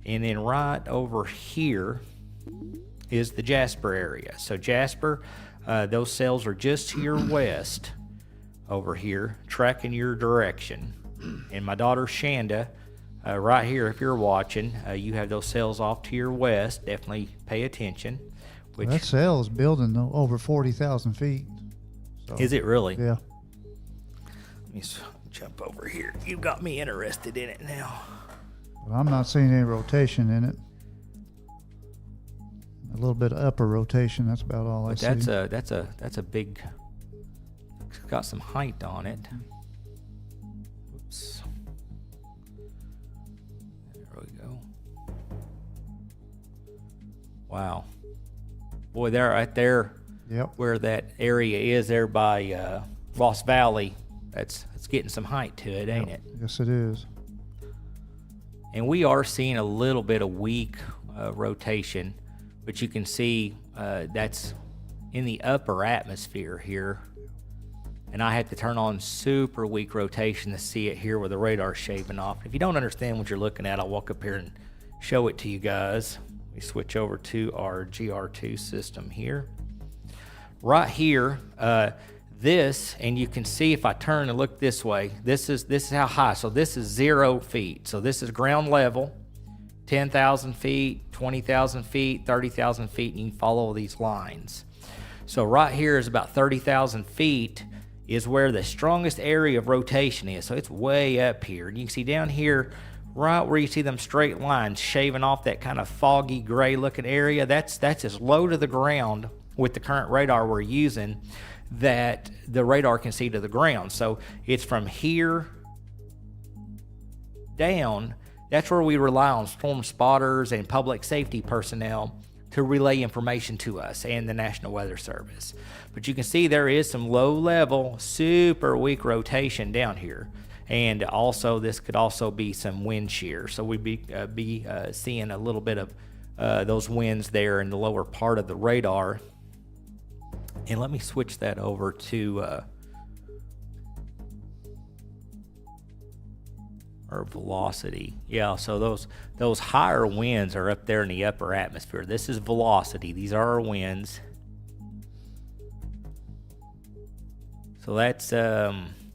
and then right over here is the Jasper area. So Jasper, those cells are just to your west over here, tracking your direction. And my daughter Shanda, right here, if you're watching, you have those cells off to your west. Definitely pay attention. That cell is building over 40,000 feet. So, is it really? Yeah. Let me jump over here. You got me interested in it now. Well, I'm not seeing any rotation in it. A little bit of upper rotation. That's about all I see. That's a big. It's got some height on it. Oops. Wow. Boy, they're right there. Yep. Where that area is there by Ross Valley. It's getting some height to it, ain't it? Yes, it is. And we are seeing a little bit of weak rotation, but you can see that's in the upper atmosphere here. And I had to turn on super weak rotation to see it here where the radar's shaving off. If you don't understand what you're looking at, I'll walk up here and show it to you guys. We switch over to our GR2 system here. Right here, this, and you can see if I turn and look this way, this is how high. So this is 0 feet. So this is ground level, 10,000 feet, 20,000 feet, 30,000 feet, and you can follow these lines. So right here is about 30,000 feet is where the strongest area of rotation is. So it's way up here. And you can see down here, right where you see them straight lines shaving off that kind of foggy gray looking area, that's as low to the ground with the current radar we're using that the radar can see to the ground. So it's from here down. That's where we rely on storm spotters and public safety personnel to relay information to us and the National Weather Service. But you can see there is some low level, super weak rotation down here. And also this could also be some wind shear. So we'd be seeing a little bit of those winds there in the lower part of the radar. And let me switch that over to our velocity. Yeah, so those higher winds are up there in the upper atmosphere. This is velocity. These are our winds. So that's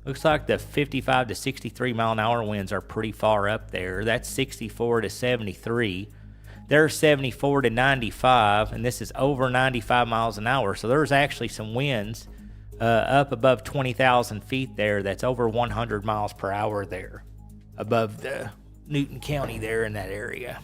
looks like the 55 to 63 mile an hour winds are pretty far up there. That's 64 to 73. They're 74 to 95, and this is over 95 miles an hour. So there's actually some winds up above 20,000 feet there. That's over 100 miles per hour there, above the Newton County there in that area.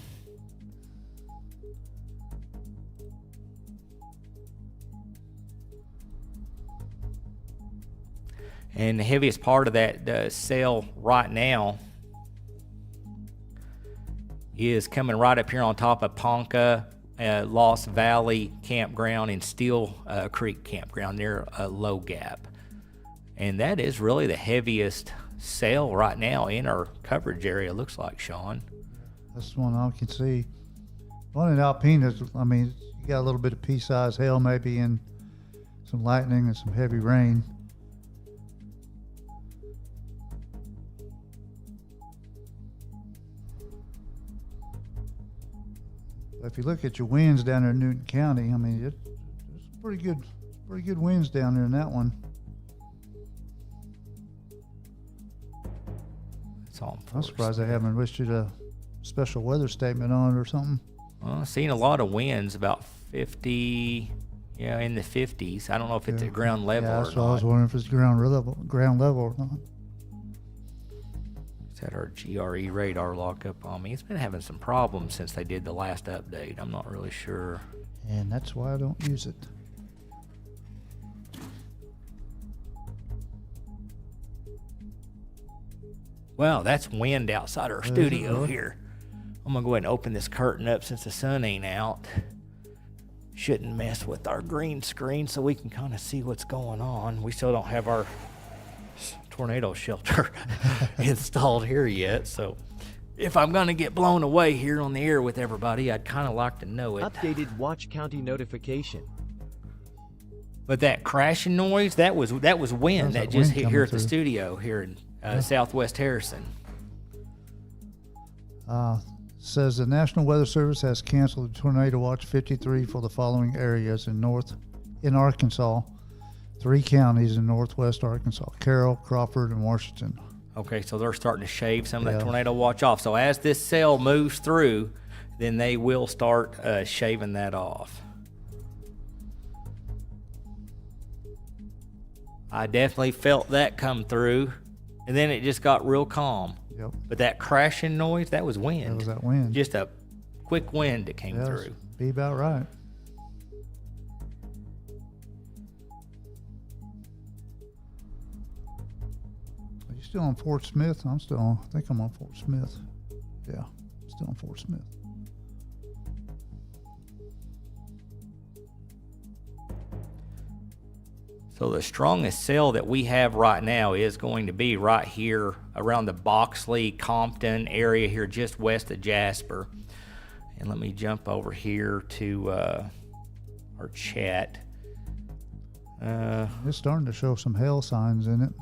And the heaviest part of that cell right now is coming right up here on top of Ponca, Lost Valley Campground, and Steel Creek Campground near Low Gap. And that is really the heaviest cell right now in our coverage area, looks like, Sean. That's the one I can see. One in Alpena, I mean, you got a little bit of pea-sized hail maybe and some lightning and some heavy rain. If you look at your winds down there in Newton County, I mean, it's pretty good winds down there in that one. I'm surprised they haven't issued a special weather statement on it or something. Well, I've seen a lot of winds, about 50, in the 50s. I don't know if it's at ground level or not. That's what I was wondering if it's ground level or not. Had our GRE radar lock up on me. It's been having some problems since they did the last update. I'm not really sure. And that's why I don't use it. Well, that's wind outside our studio here. I'm gonna go ahead and open this curtain up since the sun ain't out. Shouldn't mess with our green screen so we can kind of see what's going on. We still don't have our tornado shelter installed here yet, so if I'm gonna get blown away here on the air with everybody, I'd kind of like to know it. Updated Watch County notification. But that crashing noise, that was wind that just hit here at the studio here in Southwest Harrison. Says the National Weather Service has canceled Tornado Watch 53 for the following areas in Arkansas. 3 counties in northwest Arkansas: Carroll, Crawford, and Washington. Okay, so they're starting to shave some of that tornado watch off. So as this cell moves through, then they will start shaving that off. I definitely felt that come through, and then it just got real calm. Yep. But that crashing noise, that was wind. That was that wind. Just a quick wind that came through. Be about right. Still on Fort Smith? I think I'm on Fort Smith. Yeah, still on Fort Smith. So the strongest cell that we have right now is going to be right here around the Boxley, Compton area here just west of Jasper. And let me jump over here to our chat. It's starting to show some hail signs in it.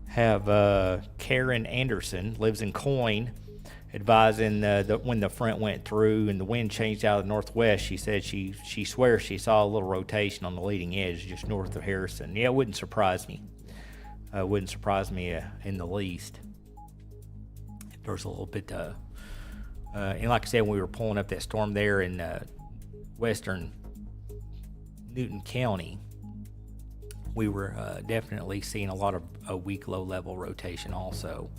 Have Karen Anderson, lives in Coyne, advising when the front went through and the wind changed out of the northwest, she said she swears she saw a little rotation on the leading edge just north of Harrison. Yeah, it wouldn't surprise me. Wouldn't surprise me in the least. There's a little bit, and like I said, when we were pulling up that storm there in western Newton County, we were definitely seeing a lot of a weak low-level rotation also.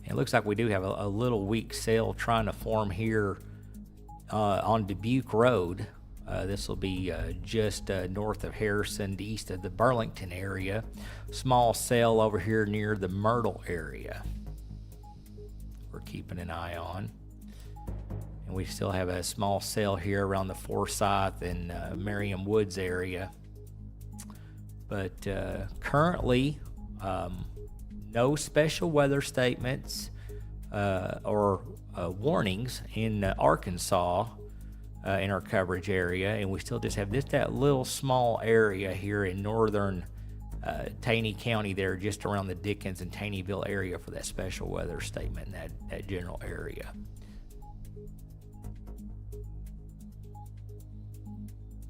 And it looks like we do have a little weak cell trying to form here on Dubuque Road. This will be just north of Harrison, east of the Burlington area. Small cell over here near the Myrtle area we're keeping an eye on. And we still have a small cell here around the Forsyth and Marion Woods area. But currently, no special weather statements or warnings in Arkansas in our coverage area, and we still just have that little small area here in northern Taney County there, just around the Dickens and Taneyville area for that special weather statement in that general area.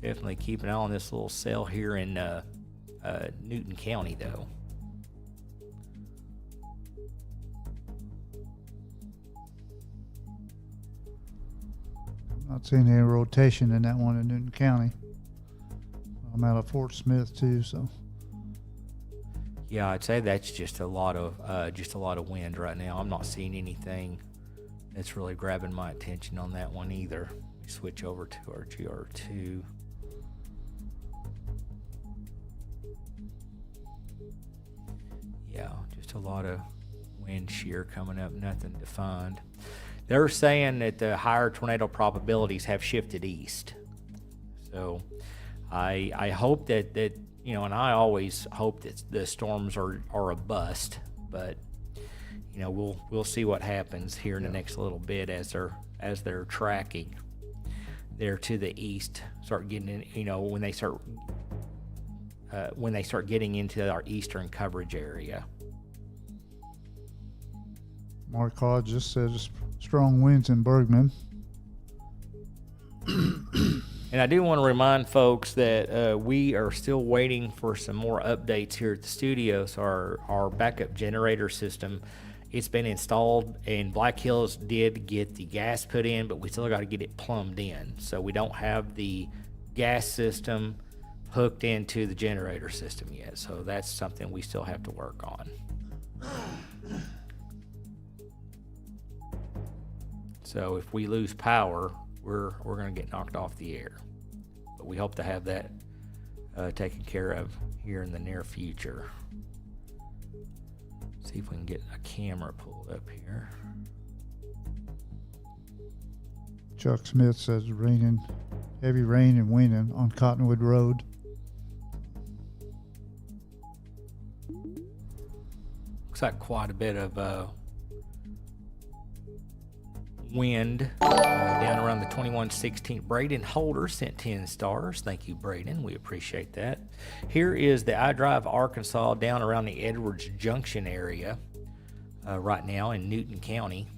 Definitely keep an eye on this little cell here in Newton County, though. Not seeing any rotation in that one in Newton County. I'm out of Fort Smith too, so. Yeah, I'd say that's just a lot of wind right now. I'm not seeing anything that's really grabbing my attention on that one either. Let me switch over to our GR2. Yeah, just a lot of wind shear coming up, nothing defined. They're saying that the higher tornado probabilities have shifted east. So I hope that you know, and I always hope that the storms are a bust, but you know, we'll see what happens here in the next little bit as they're tracking there to the east, start getting in, you know, when they start getting into our eastern coverage area. Mark Hodge just says strong winds in Bergman. And I do want to remind folks that we are still waiting for some more updates here at the studio. So our backup generator system, it's been installed, and Black Hills did get the gas put in, but we still got to get it plumbed in. So we don't have the gas system hooked into the generator system yet. So that's something we still have to work on. So if we lose power, we're going to get knocked off the air. But we hope to have that taken care of here in the near future. See if we can get a camera pulled up here. Chuck Smith says heavy rain and wind on Cottonwood Road. Looks like quite a bit of wind down around the 2116. Braden Holder sent 10 stars. Thank you, Braden. We appreciate that. Here is the I-Drive Arkansas down around the Edwards Junction area right now in Newton County.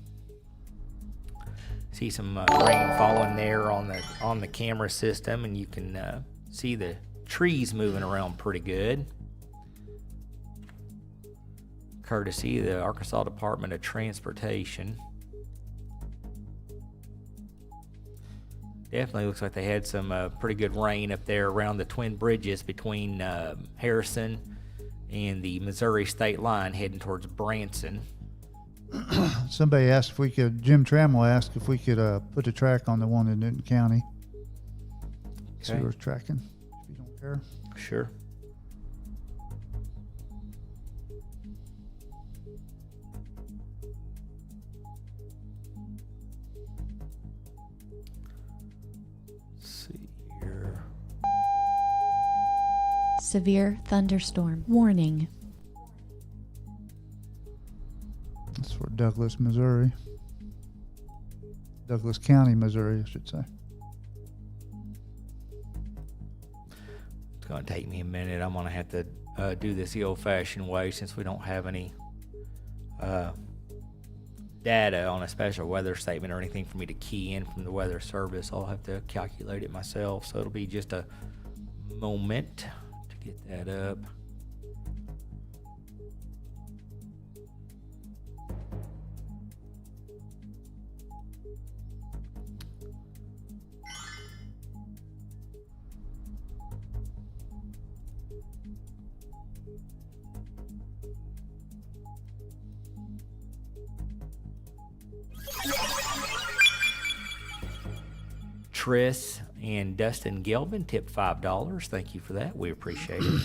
See some rain falling there on the camera system, and you can see the trees moving around pretty good. Courtesy of the Arkansas Department of Transportation. Definitely looks like they had some pretty good rain up there around the Twin Bridges between Harrison and the Missouri state line heading towards Branson. Somebody asked if we could, Jim Trammell asked if we could put a track on the one in Newton County. So we're tracking, if you don't care. Sure. Let's see here. Severe thunderstorm warning. That's for Douglas, Missouri. Douglas County, Missouri, I should say. It's going to take me a minute. I'm going to have to do this the old-fashioned way since we don't have any data on a special weather statement or anything for me to key in from the Weather Service. I'll have to calculate it myself, so it'll be just a moment to get that up. Triss and Dustin Gelvin tipped $5. Thank you for that. We appreciate it.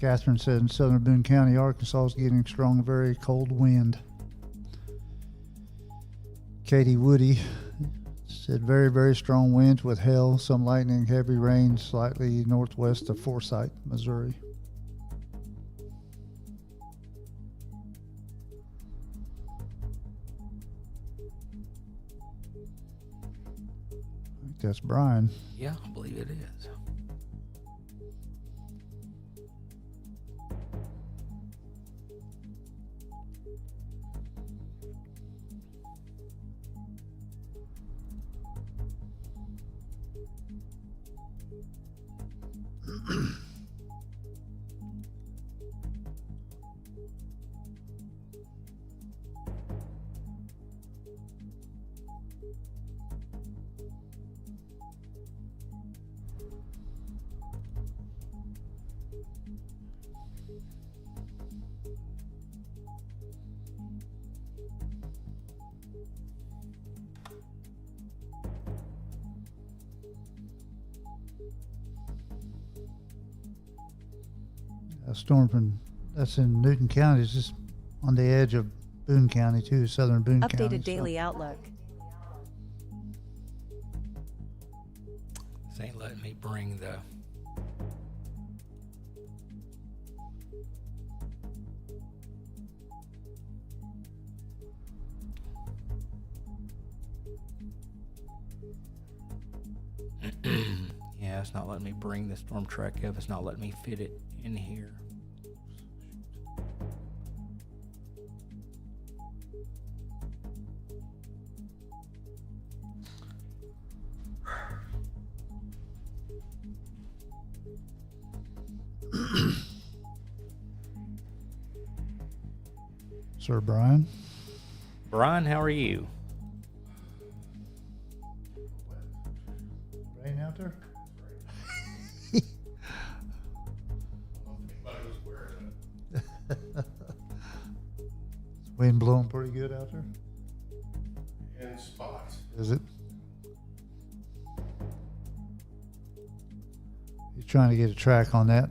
Catherine said in southern Boone County, Arkansas is getting strong, very cold wind. Katie Woody said very, very strong winds with hail, some lightning, heavy rain, slightly northwest of Forsyth, Missouri. That's Brian. Yeah, I believe it is. A storm that's in Newton County is just on the edge of Boone County too, southern Boone County. Updated daily outlook. This ain't letting me bring the... Yeah, it's not letting me bring the storm track up. It's not letting me fit it in here. Sir Brian. Brian, how are you? Rain out there? Wind blowing pretty good out there? In spots. Is it? He's trying to get a track on that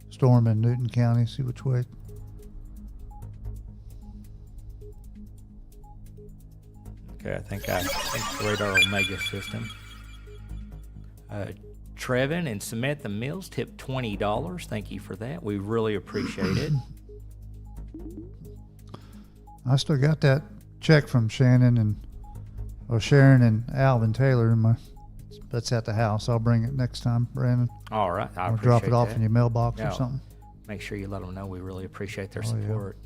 storm in Newton County, see which way. Okay, I think the radar Omega system. Trevin and Samantha Mills tipped $20. Thank you for that. We really appreciate it. I still got that check from Sharon and Alvin Taylor in my. That's at the house. I'll bring it next time, Brandon. All right, I I'll appreciate drop it off that. in your mailbox Yeah, or something. Make sure you let them know we really appreciate their Oh, yeah. support.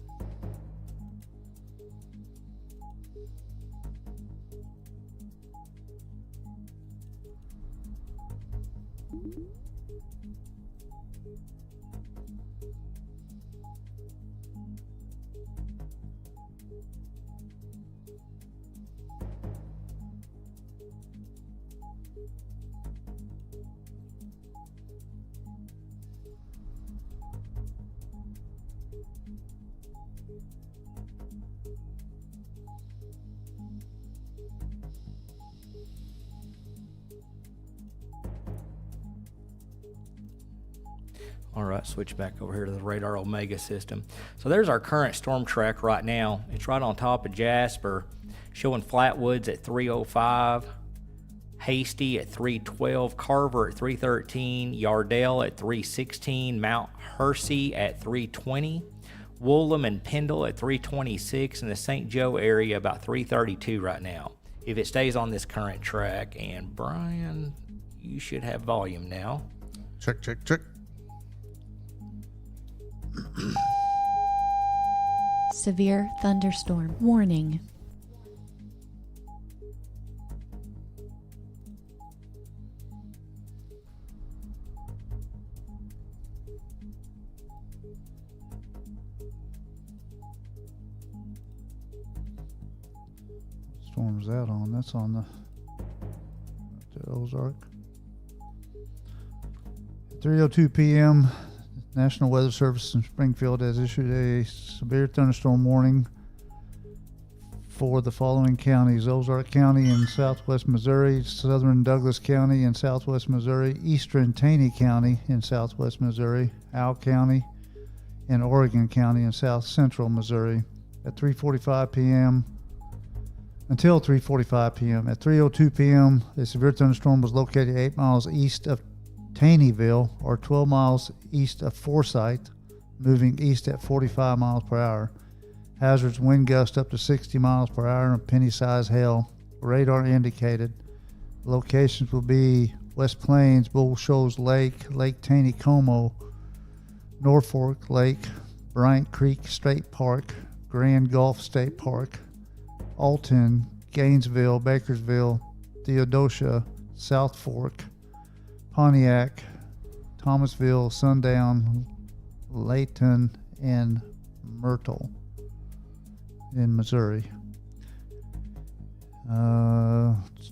All right, switch back over here to the radar Omega system. So there's our current storm track right now. It's right on top of Jasper, showing Flatwoods at 305, Hasty at 312, Carver at 313, Yardell at 316, Mount Hersey at 320, Woolham and Pendle at 326, and the St. Joe area about 332 right now. If it stays on this current track, and Brian, you should have volume now. Check, check, check. Severe thunderstorm warning. Storm's that on? That's on the Ozark. 3:02 p.m. National Weather Service in Springfield has issued a severe thunderstorm warning for the following counties: Ozark County in southwest Missouri, southern Douglas County in southwest Missouri, eastern Taney County in southwest Missouri, Howe County, and Oregon County in south central Missouri. At 3:45 p.m. until 3:45 p.m. At 3:02 p.m., a severe thunderstorm was located 8 miles east of Taneyville, or 12 miles east of Forsyth, moving east at 45 miles per hour. Hazards wind gust up to 60 miles per hour and penny-sized hail. Radar indicated. Locations will be West Plains, Bull Shoals Lake, Lake Taneycomo, Norfolk Lake, Bryant Creek State Park, Grand Gulf State Park, Alton, Gainesville, Bakersville, Theodosia, South Fork, Pontiac, Thomasville, Sundown, Layton, and Myrtle in Missouri.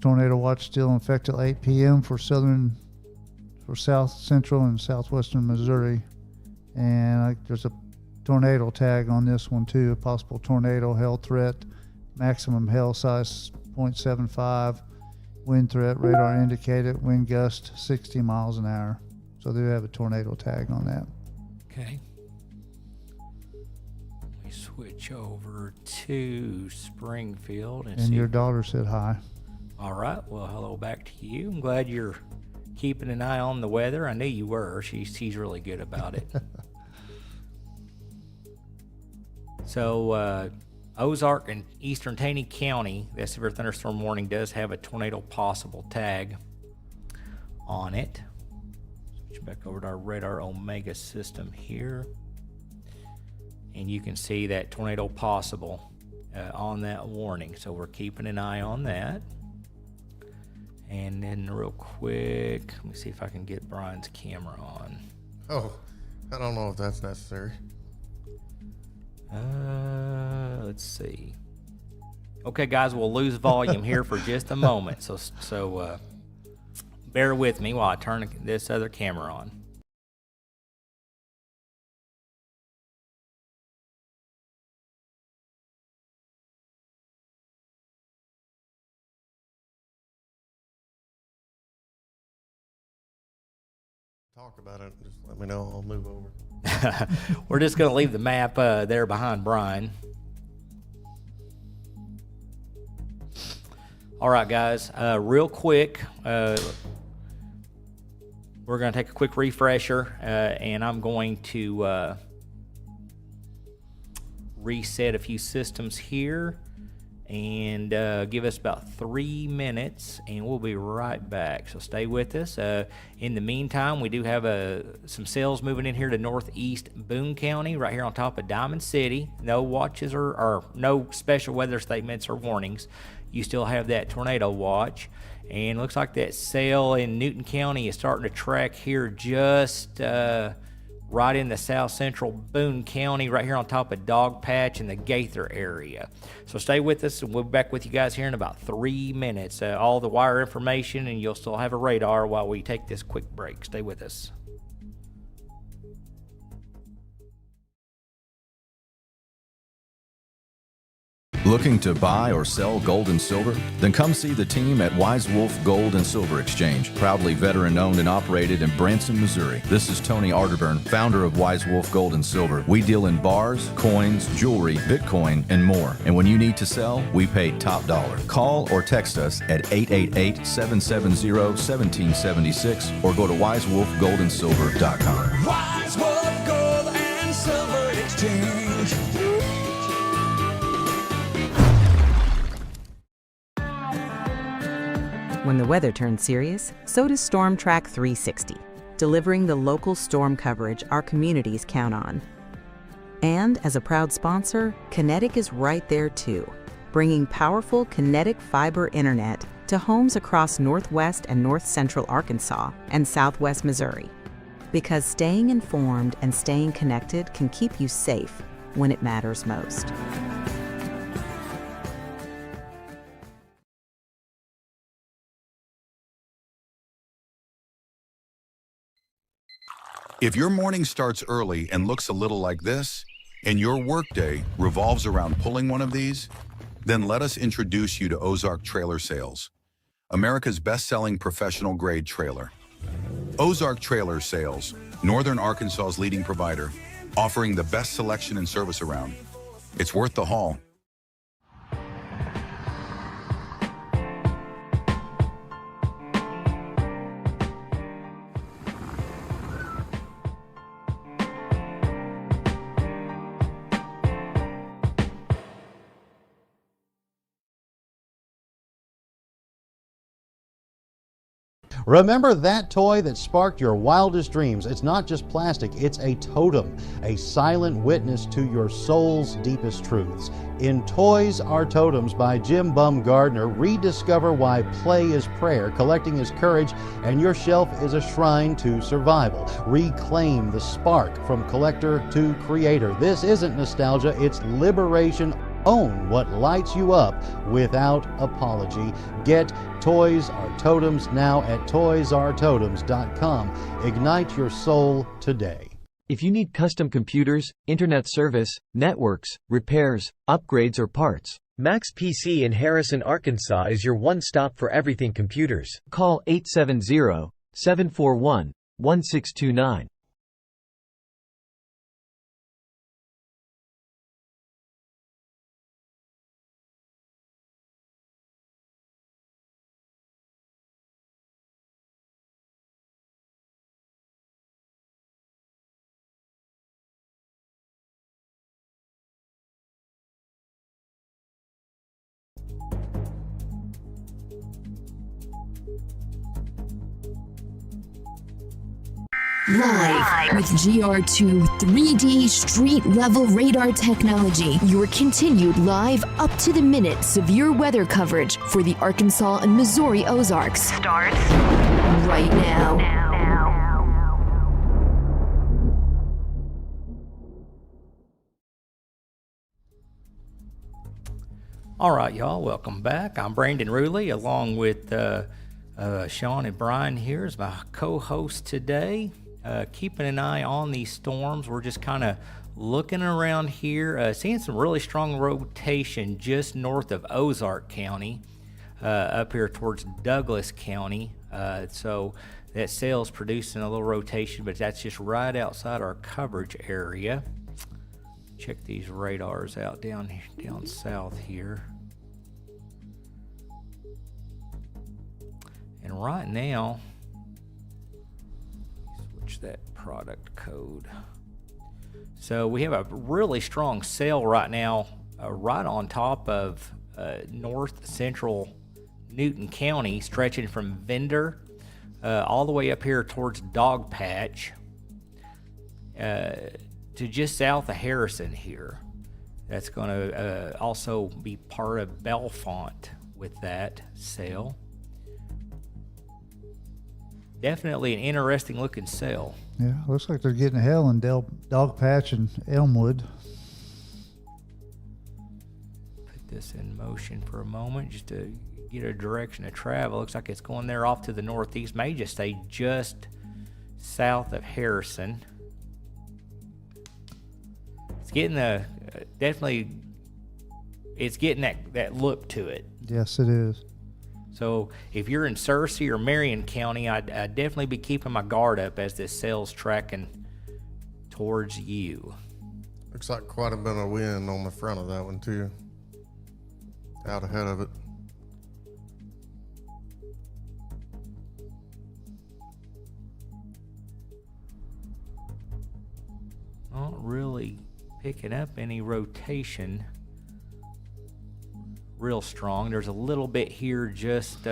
Tornado watch still in effect till 8 p.m. for south central and southwestern Missouri. And there's a tornado tag on this one too, a possible tornado hail threat, maximum hail size 0.75. Wind threat radar indicated, wind gust 60 miles an hour. So they have a tornado tag on that. Okay. We switch over to Springfield and see. Your daughter said hi. All right. Well, hello back to you. I'm glad you're keeping an eye on the weather. I knew you were. She's really good about it. So, Ozark and eastern Taney County, that severe thunderstorm warning does have a tornado possible tag on it. Switch back over to our radar Omega system here. And you can see that tornado possible on that warning. So we're keeping an eye on that. And then real quick, let me see if I can get Brian's camera on. Oh, I don't know if that's necessary. Let's see. Okay, guys, we'll lose volume here for just a moment. So bear with me while I turn this other camera on. Talk about it. Just let me know. I'll move over. We're just going to leave the map there behind Brian. All right, guys, real quick, we're going to take a quick refresher, and I'm going to reset a few systems here and give us about 3 minutes, and we'll be right back. So stay with us. In the meantime, we do have some cells moving in here to northeast Boone County, right here on top of Diamond City. No watches or no special weather statements or warnings. You still have that tornado watch. And looks like that cell in Newton County is starting to track here just right in the south central Boone County, right here on top of Dog Patch in the Gaither area. So stay with us, and we'll be back with you guys here in about 3 minutes. All the wire information, and you'll still have a radar while we take this quick break. Stay with us. Looking to buy or sell gold and silver? Then come see the team at Wise Wolf Gold and Silver Exchange, proudly veteran-owned and operated in Branson, Missouri. This is Tony Arterburn, founder of Wise Wolf Gold and Silver. We deal in bars, coins, jewelry, Bitcoin, and more. And when you need to sell, we pay top dollar. Call or text us at 888-770-1776 or go to wisewolfgoldandsilver.com. Wise Wolf Gold and Silver Exchange. When the weather turns serious, so does Storm Track 360, delivering the local storm coverage our communities count on. And as a proud sponsor, Kinetic is right there too, bringing powerful kinetic fiber internet to homes across northwest and north central Arkansas and southwest Missouri. Because staying informed and staying connected can keep you safe when it matters most. If your morning starts early and looks a little like this, and your workday revolves around pulling one of these, then let us introduce you to Ozark Trailer Sales, America's best-selling professional-grade trailer. Ozark Trailer Sales, Northern Arkansas's leading provider, offering the best selection and service around. It's worth the haul. Remember that toy that sparked your wildest dreams? It's not just plastic, it's a totem, a silent witness to your soul's deepest truths. In Toys Are Totems by Jim Bumgardner, rediscover why play is prayer, collecting is courage, and your shelf is a shrine to survival. Reclaim the spark from collector to creator. This isn't nostalgia, it's liberation. Own what lights you up without apology. Get Toys Are Totems now at toysaretotems.com. Ignite your soul today. If you need custom computers, internet service, networks, repairs, upgrades or parts, Max PC in Harrison, Arkansas is your one-stop for everything computers. Call 870-741-1629. Live with GR2 3D street-level radar technology, your continued live, up-to-the-minute severe weather coverage for the Arkansas and Missouri Ozarks starts right now. All right, y'all, welcome back. I'm Brandon Ruley, along with Sean and Brian here as my co-host today. Keeping an eye on these storms. We're just kind of looking around here, seeing some really strong rotation just north of Ozark County, up here towards Douglas County. So that cell's producing a little rotation, but that's just right outside our coverage area. Check these radars out down south here. And right now, switch that product code. So we have a really strong cell right now, right on top of north central Newton County, stretching from Vendor all the way up here towards Dog Patch to just south of Harrison here. That's going to also be part of Bellefonte with that cell. Definitely an interesting looking cell. Yeah, looks like they're getting hell in Dog Patch and Elmwood. Put this in motion for a moment just to get a direction of travel. Looks like it's going there off to the northeast. May just stay just south of Harrison. It's getting definitely it's getting that look to it. Yes, it is. So if you're in Searcy or Marion County, I'd definitely be keeping my guard up as this sail's tracking towards you. Looks like quite a bit of wind on the front of that one too. Out ahead of it. Not really picking up any rotation real strong. There's a little bit here just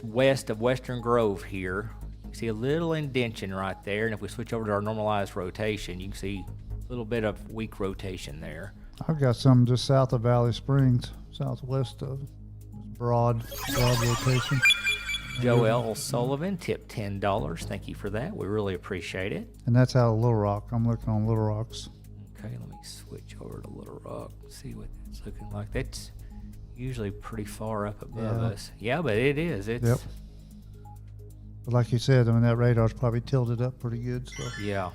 west of Western Grove here. You can see a little indention right there, and if we switch over to our normalized rotation, you can see a little bit of weak rotation there. I've got some just south of Valley Springs, southwest of broad rotation. Joel Sullivan tipped $10. Thank you for that. We really appreciate it. And that's out of Little Rock. I'm looking on Little Rocks. Okay, let me switch over to Little Rock, see what it's looking like. That's usually pretty far up above us. Yeah, but it is. It's Yep. But like you said, I mean, that radar's probably tilted up pretty good. So yeah.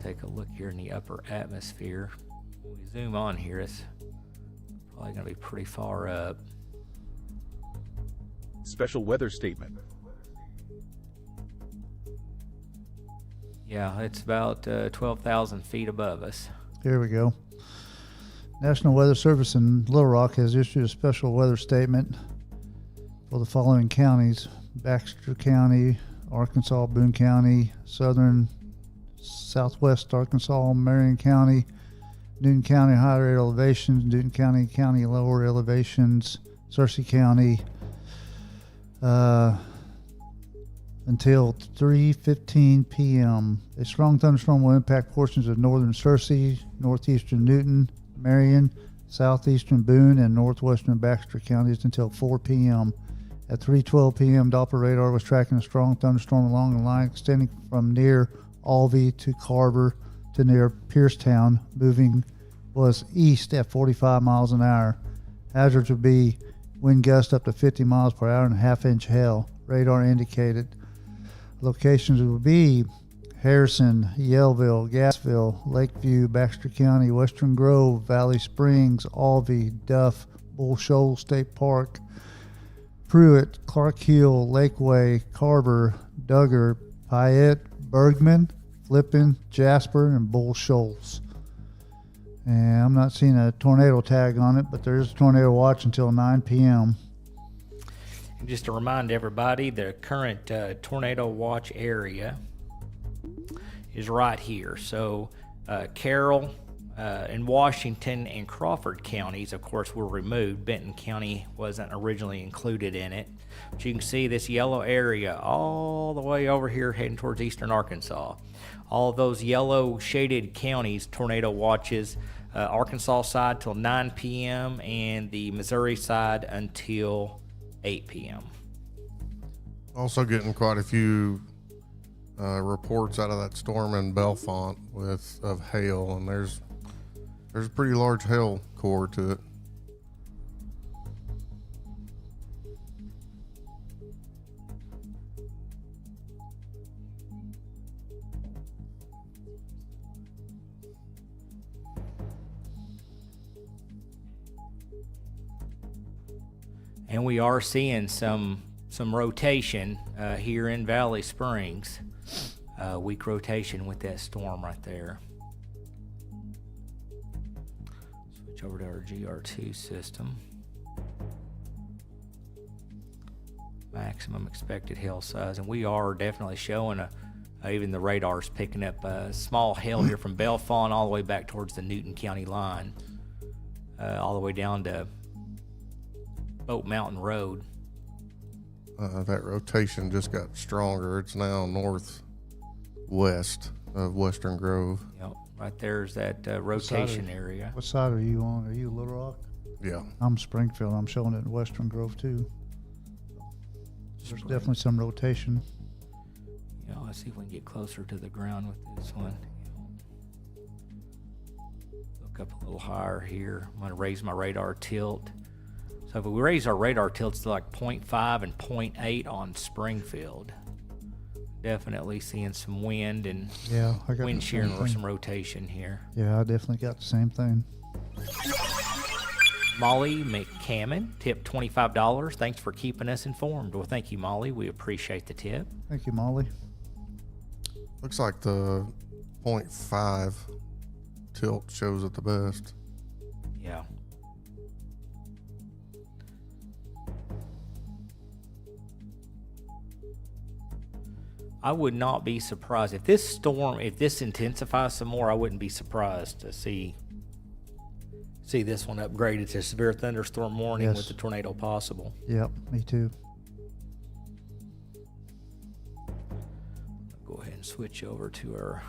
Take a look here in the upper atmosphere. When we zoom on here, it's probably going to be pretty far up. Special weather statement. Yeah, it's about 12,000 feet above us. Here we go. National Weather Service in Little Rock has issued a special weather statement for the following counties: Baxter County, Arkansas, Boone County, southwest Arkansas, Marion County, Newton County higher elevations, Newton County lower elevations, Searcy County, until 3:15 p.m. A strong thunderstorm will impact portions of northern Searcy, northeastern Newton, Marion, southeastern Boone, and northwestern Baxter counties until 4 p.m. At 3:12 p.m., Doppler radar was tracking a strong thunderstorm along the line extending from near Alvey to Carver to near Piercetown. Moving was east at 45 miles an hour. Hazards would be wind gusts up to 50 miles per hour and half-inch hail. Radar indicated. Locations would be Harrison, Yellville, Gassville, Lakeview, Baxter County, Western Grove, Valley Springs, Alvey, Duff, Bull Shoals State Park, Pruitt, Clark Hill, Lakeway, Carver, Duggar, Payette, Bergman, Flippin, Jasper, and Bull Shoals. And I'm not seeing a tornado tag on it, but there is a tornado watch until 9 p.m. And just to remind everybody, the current tornado watch area is right here. So Carroll and Washington and Crawford counties, of course, were removed. Benton County wasn't originally included in it. But you can see this yellow area all the way over here heading towards eastern Arkansas. All of those yellow shaded counties, tornado watches, Arkansas side till 9 p.m. and the Missouri side until 8 p.m. Also getting quite a few reports out of that storm in Bellefonte of hail, and there's a pretty large hail core to it. And we are seeing some rotation here in Valley Springs. Weak rotation with that storm right there. Switch over to our GR2 system. Maximum expected hail size, and we are definitely showing even the radar's picking up small hail here from Bellefonte all the way back towards the Newton County line, all the way down to Oak Mountain Road. That rotation just got stronger. It's now northwest of Western Grove. Yep, right there's that rotation area. What side are you on? Are you Little Rock? Yeah. I'm Springfield. I'm showing it in Western Grove too. There's definitely some rotation. Yeah, let's see if we can get closer to the ground with this one. Look up a little higher here. I'm going to raise my radar tilt. So if we raise our radar tilts to like 0.5 and 0.8 on Springfield, definitely seeing some wind and Yeah, I got wind the shear same or thing. some rotation here. Yeah, I definitely got the same thing. Molly McCammon tipped $25. Thanks for keeping us informed. Well, thank you, Molly. We appreciate the tip. Thank you, Molly. Looks like the 0.5 tilt shows it the best. Yeah. I would not be surprised if this intensifies some more. I wouldn't be surprised to see this one upgraded to severe thunderstorm warning Yes. with the tornado possible. Yep, me too. Go ahead and switch over to our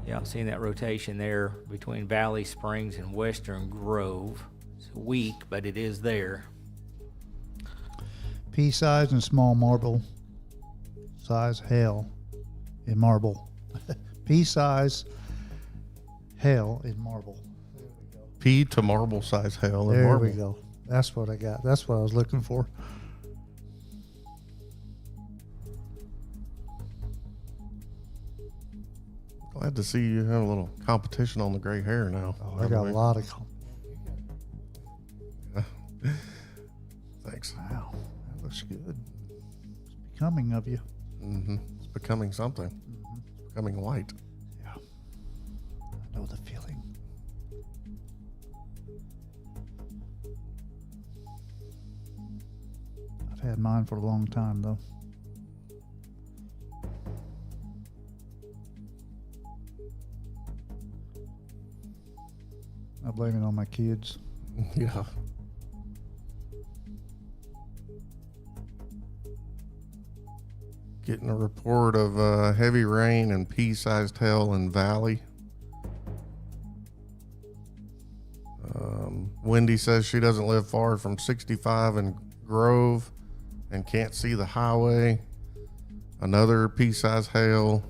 Yeah, I'm seeing that rotation there between Valley Springs and Western Grove. It's weak, but it is there. Pea size and small marble size hail in marble. Pea size hail in marble. Pea to marble size hail in There marble. we go. That's what I got. That's what I was looking for. Glad to see you have a little competition on the gray hair now. Oh, I got a lot of. Thanks. Wow, that looks good. It's becoming of you. Mm-hmm. It's becoming something. It's becoming white. Yeah. I know the feeling. I've had mine for a long time, though. I blame it on my kids. Yeah. Getting a report of heavy rain and pea-sized hail in Valley. Wendy says she doesn't live far from 65 and Grove and can't see the highway. Another pea-sized hail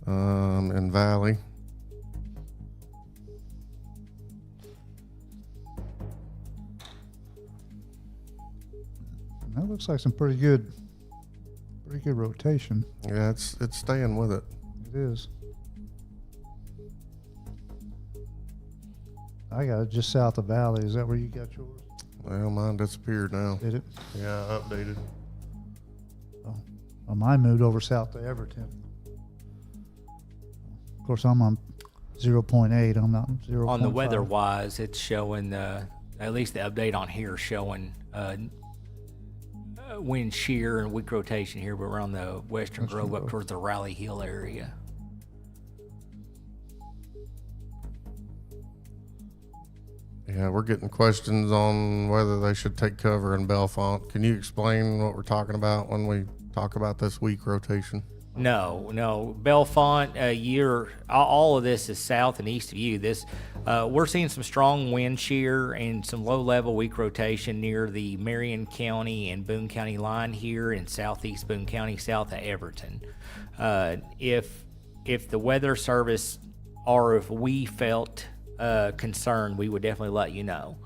in Valley. That looks like some pretty good rotation. Yeah, it's staying with it. It is. I got it just south of Valley. Is that where you got yours? Well, mine disappeared now. Did it? Yeah, updated. Oh, well, mine moved over south to Everton. Of course, I'm on 0.8. I'm not 0.5. On the weather wise, it's showing at least the update on here showing wind shear and weak rotation here, but we're on the Western Grove up towards the Raleigh Hill area. Yeah, we're getting questions on whether they should take cover in Bellefonte. Can you explain what we're talking about when we talk about this weak rotation? No. Bellefonte, all of this is south and east of you. We're seeing some strong wind shear and some low-level weak rotation near the Marion County and Boone County line here in southeast Boone County, south of Everton. If the weather service or if we felt concerned, we would definitely let you know.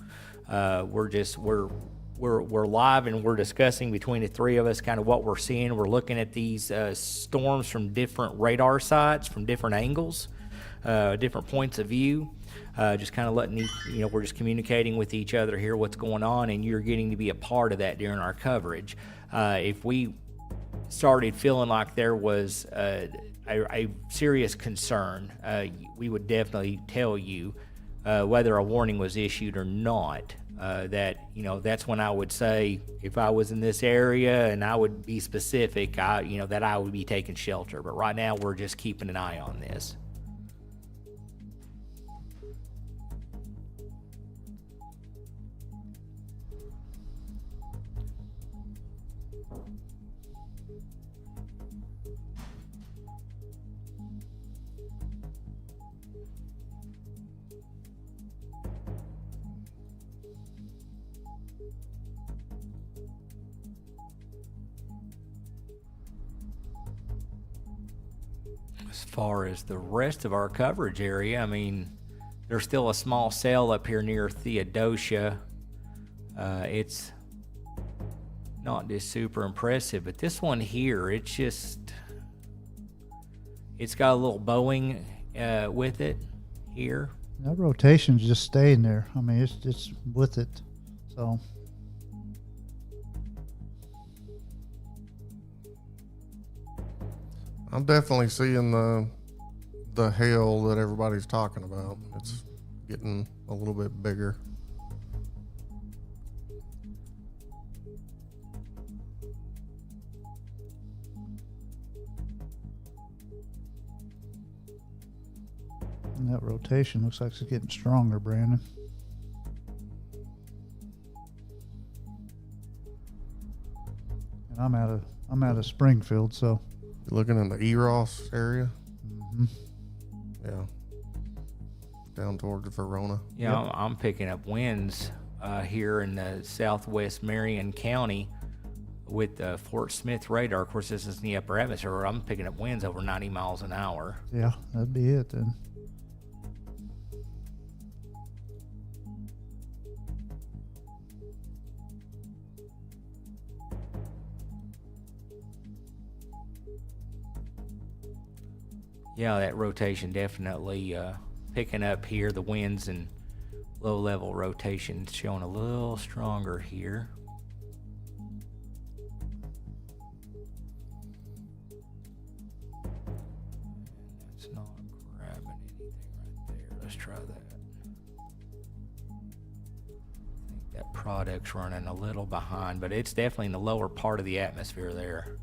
We're live and we're discussing between the three of us kind of what we're seeing. We're looking at these storms from different radar sites, from different angles, different points of view. Just kind of letting we're just communicating with each other here what's going on, and you're getting to be a part of that during our coverage. If we started feeling like there was a serious concern, we would definitely tell you whether a warning was issued or not. That's when I would say, if I was in this area and I would be specific, that I would be taking shelter. But right now we're just keeping an eye on this. As far as the rest of our coverage area, I mean, there's still a small cell up here near Theodosia. It's not just super impressive, but this one here, it's got a little bowing with it here. That rotation's just staying there. I mean, it's with it. So I'm definitely seeing the hail that everybody's talking about. It's getting a little bit bigger. and that rotation looks like it's getting stronger, Brandon. And I'm out of Springfield, so. You're looking in the Eros area? Mm-hmm. Yeah. Down towards Verona. Yeah, yep. I'm picking up winds here in the southwest Marion County with the Fort Smith radar. Of course, this is in the upper atmosphere. I'm picking up winds over 90 miles an hour. Yeah, that'd be it then. Yeah, that rotation definitely picking up here. The winds and low-level rotation showing a little stronger here. It's not grabbing anything right there. Let's try that. I think that product's running a little behind, but it's definitely in the lower part of the atmosphere there.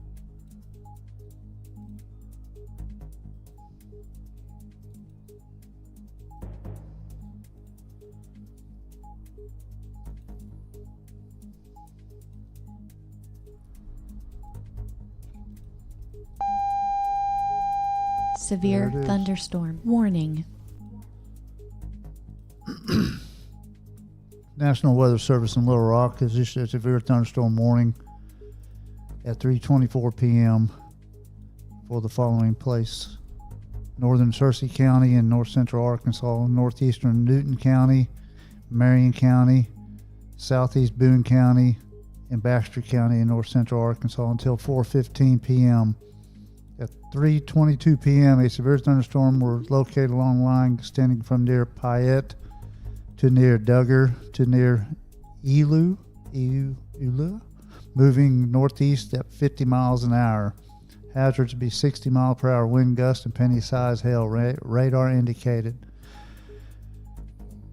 Severe thunderstorm warning. National Weather Service in Little Rock has issued a severe thunderstorm warning at 3:24 p.m. for the following place: northern Searcy County and north central Arkansas, northeastern Newton County, Marion County, southeast Boone County, and Baxter County in north central Arkansas until 4:15 p.m. At 3:22 p.m., a severe thunderstorm was located along the line extending from near Payette to near Duggar to near Elu, moving northeast at 50 miles an hour. Hazards be 60 mile per hour wind gusts and penny-sized hail. Radar indicated.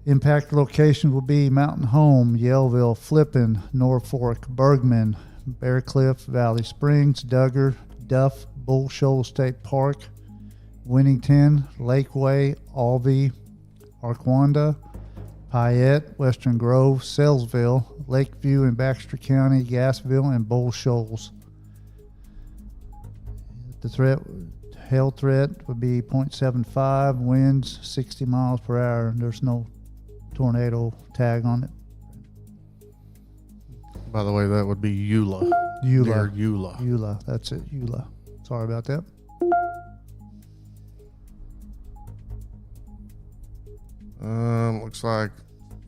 Impact locations will be Mountain Home, Yellville, Flippin, Norfolk, Bergman, Bear Cliff, Valley Springs, Duggar, Duff, Bull Shoals State Park, Winnington, Lakeway, Albee, Arkwanda, Payette, Western Grove, Salesville, Lakeview in Baxter County, Gassville, and Bull Shoals. The hail threat would be 0.75, winds 60 miles per hour. There's no tornado tag on it. By the way, that would be Eula. Eula, that's it, Eula. Sorry about that. Looks like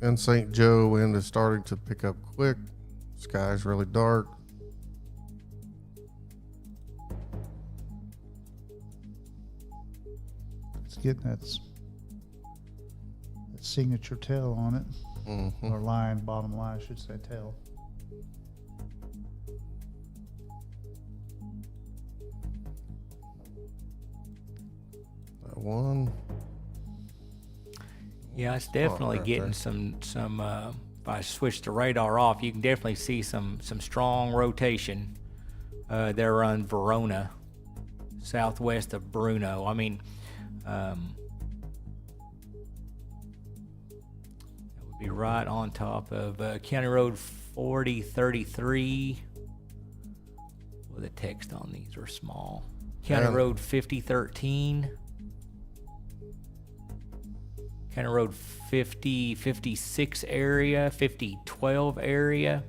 in St. Joe, wind is starting to pick up quick. Sky's really dark. It's getting that signature tail on it. Mm-hmm. Or line, bottom line, I should say tail. One. Yeah, it's definitely getting some. If I switch the radar off, you can definitely see some strong rotation there on Verona, southwest of Bruno. I mean, that would be right on top of County Road 4033. Well, the text on these are small. County Road 5013. County Road 5056 area, 5012 area.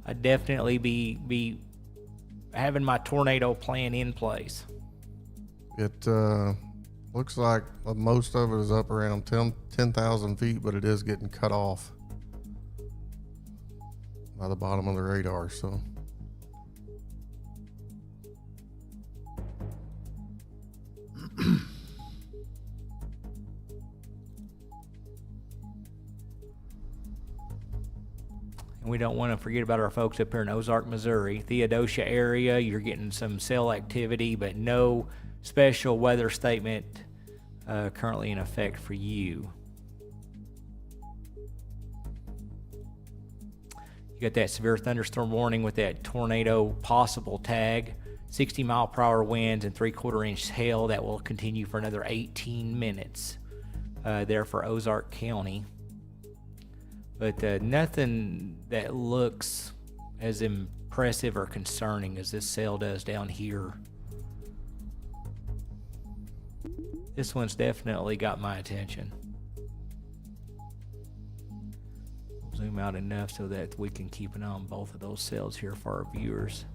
I'd definitely be having my tornado plan in place. It looks like most of it is up around 10,000 feet, but it is getting cut off by the bottom of the radar. So And we don't want to forget about our folks up here in Ozark, Missouri. Theodosia area, you're getting some cell activity, but no special weather statement currently in effect for you. You got that severe thunderstorm warning with that tornado possible tag, 60-mile-per-hour winds and 3/4-inch hail that will continue for another 18 minutes there for Ozark County. But nothing that looks as impressive or concerning as this cell does down here. This one's definitely got my attention. Zoom out enough so that we can keep an eye on both of those cells here for our viewers.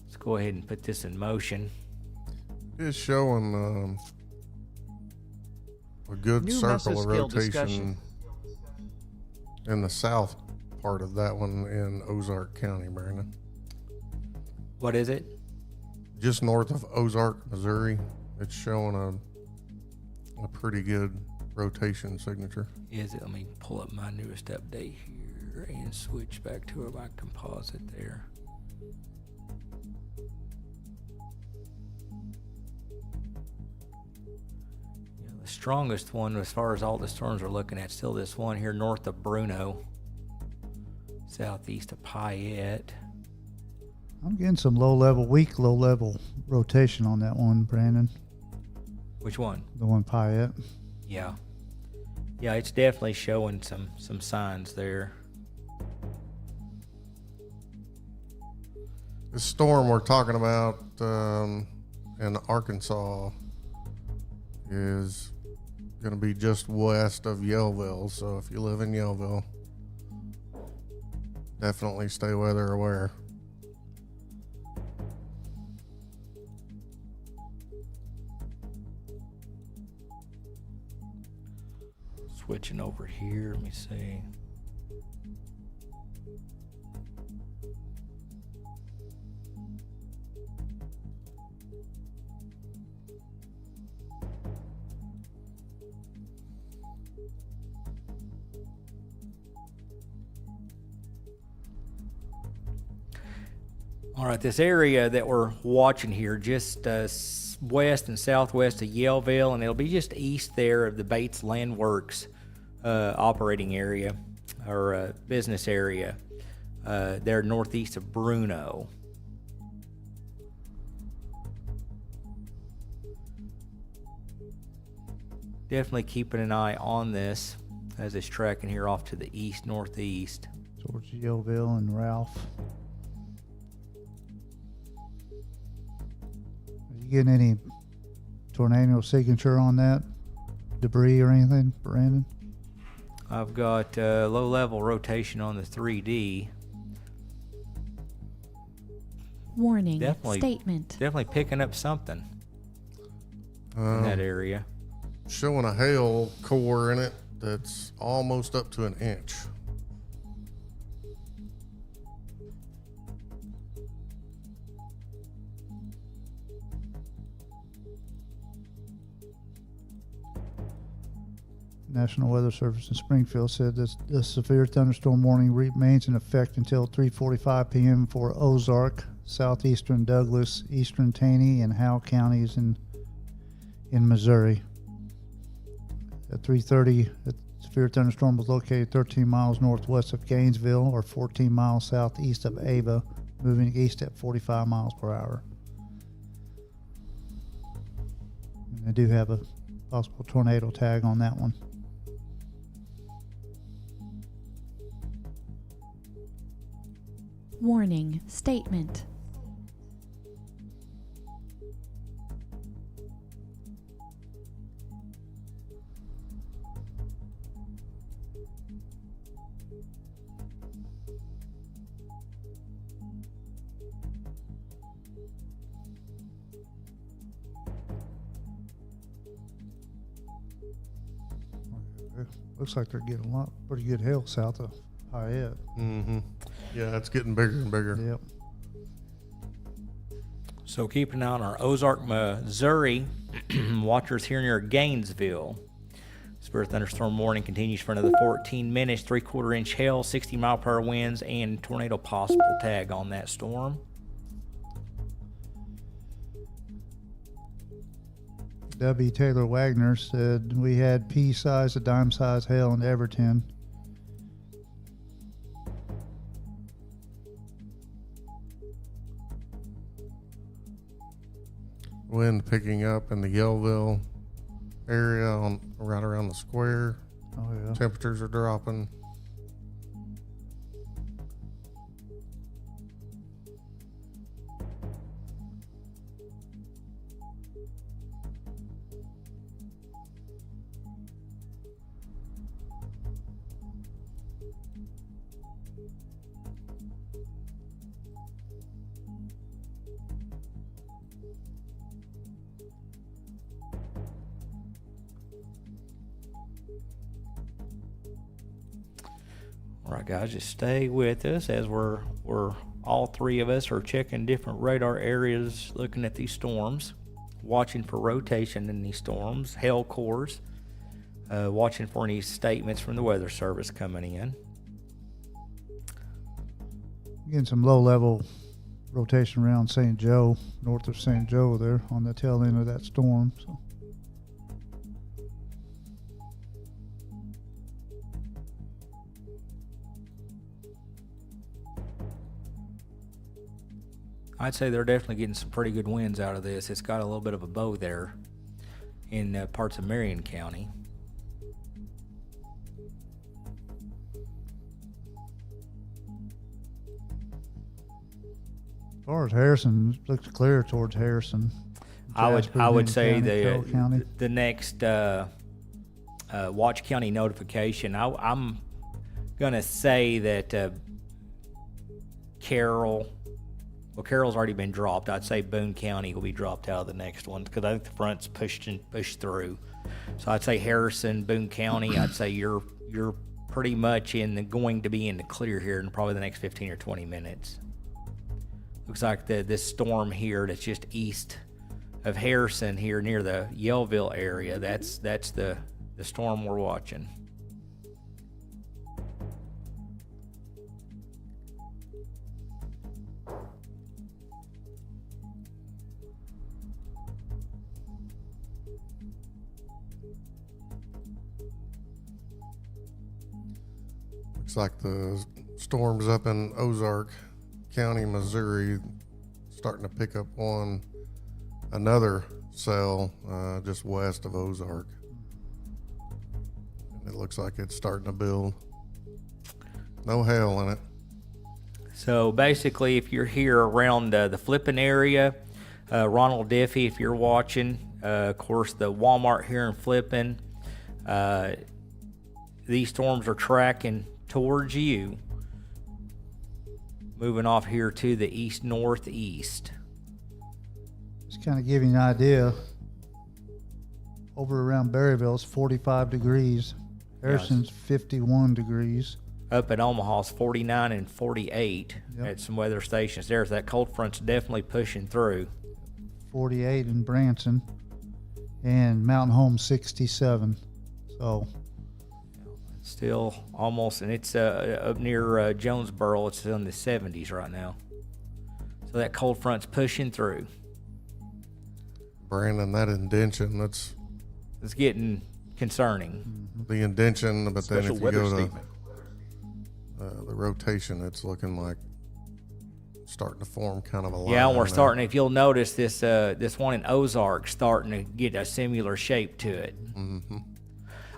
Let's go ahead and put this in motion. It's showing a good New circle of mesoscale rotation discussion. in the south part of that one in Ozark County, Brandon. What is it? Just north of Ozark, Missouri. It's showing a pretty good rotation signature. Is it? Let me pull up my newest update here and switch back to my composite there. The strongest one, as far as all the storms we're looking at, still this one here north of Bruno, southeast of Payette. I'm getting some weak low level rotation on that one, Brandon. Which one? The one Payette. Yeah. Yeah, it's definitely showing some signs there. The storm we're talking about in Arkansas is going to be just west of Yellville. So if you live in Yellville, definitely stay weather aware. Switching over here, let me see. All right, this area that we're watching here, just west and southwest of Yellville, and it'll be just east there of the Bates Land Works operating area or business area. They're northeast of Bruno. Definitely keeping an eye on this as it's tracking here off to the east northeast. Towards Yellville and Ralph. Are you getting any tornado signature on that? Debris or anything, Brandon? I've got low level rotation on the 3D. Warning. Statement. Definitely picking up something in that area. Showing a hail core in it that's almost up to an inch. National Weather Service in Springfield said that the severe thunderstorm warning remains in effect until 3:45 p.m. for Ozark, southeastern Douglas, eastern Taney, and Howe counties in Missouri. At 3:30, the severe thunderstorm was located 13 miles northwest of Gainesville or 14 miles southeast of Ava, moving east at 45 miles per hour. And they do have a possible tornado tag on that one. Warning. Statement. Looks like they're getting pretty good hail south of Hyatt. Mm-hmm. Yeah, it's getting bigger and bigger. Yep. So keep an eye on our Ozark, Missouri watchers here near Gainesville. Severe thunderstorm warning continues for another 14 minutes, 3/4 inch hail, 60-mile-per-hour winds, and tornado possible tag on that storm. W. Taylor Wagner said we had pea-size to dime-size hail in Everton. Wind picking up in the Yellville area right around the square. Oh, yeah. Temperatures are dropping. All right, guys, just stay with us as we're all three of us are checking different radar areas, looking at these storms, watching for rotation in these storms, hail cores, watching for any statements from the Weather Service coming in. Getting some low-level rotation around St. Joe, north of St. Joe there on the tail end of that storm. So. I'd say they're definitely getting some pretty good winds out of this. It's got a little bit of a bow there in parts of Marion County. As far as Harrison, it looks clear towards Harrison. I would say County. the next Watch County notification, I'm going to say that Carroll. Well, Carroll's already been dropped. I'd say Boone County will be dropped out of the next one because I think the front's pushed through. So I'd say Harrison, Boone County. I'd say you're pretty much going to be in the clear here in probably the next 15 or 20 minutes. Looks like this storm here that's just east of Harrison here near the Yellville area. That's the storm we're watching. Looks like the storms up in Ozark County, Missouri, starting to pick up another cell just west of Ozark. It looks like it's starting to build. No hail in it. So basically, if you're here around the Flippin area, Ronald Diffie, if you're watching, of course, the Walmart here in Flippin, these storms are tracking towards you, moving off here to the east-northeast. Just kind of give you an idea. Over around Berryville, it's 45 degrees. Harrison's 51 degrees. Up at Omaha's 49 and 48 at some weather stations. There's that cold front's definitely pushing through. 48 in Branson, and Mountain Home 67. So still almost, and it's up near Jonesboro. It's in the 70s right now. So that cold front's pushing through. Brandon, that indention, it's getting concerning. The indention, but Special then if you weather go to statement. the rotation, it's looking like starting to form kind of a line. Yeah, and we're starting. If you'll notice, this one in Ozark starting to get a similar shape to it. Mm-hmm.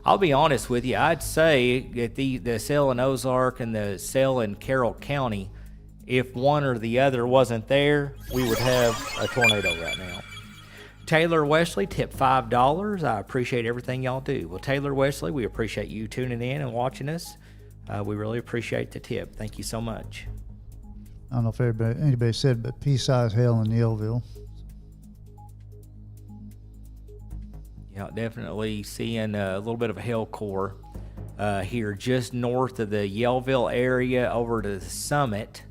I'll be honest with you. I'd say that the cell in Ozark and the cell in Carroll County, if one or the other wasn't there, we would have a tornado right now. Taylor Wesley tipped $5. I appreciate everything y'all do. Well, Taylor Wesley, we appreciate you tuning in and watching us. We really appreciate the tip. Thank you so much. I don't know if anybody said, but pea-size hail in Yellville. Yeah, definitely seeing a little bit of a hail core. here just north of the Yellville area over to the summit.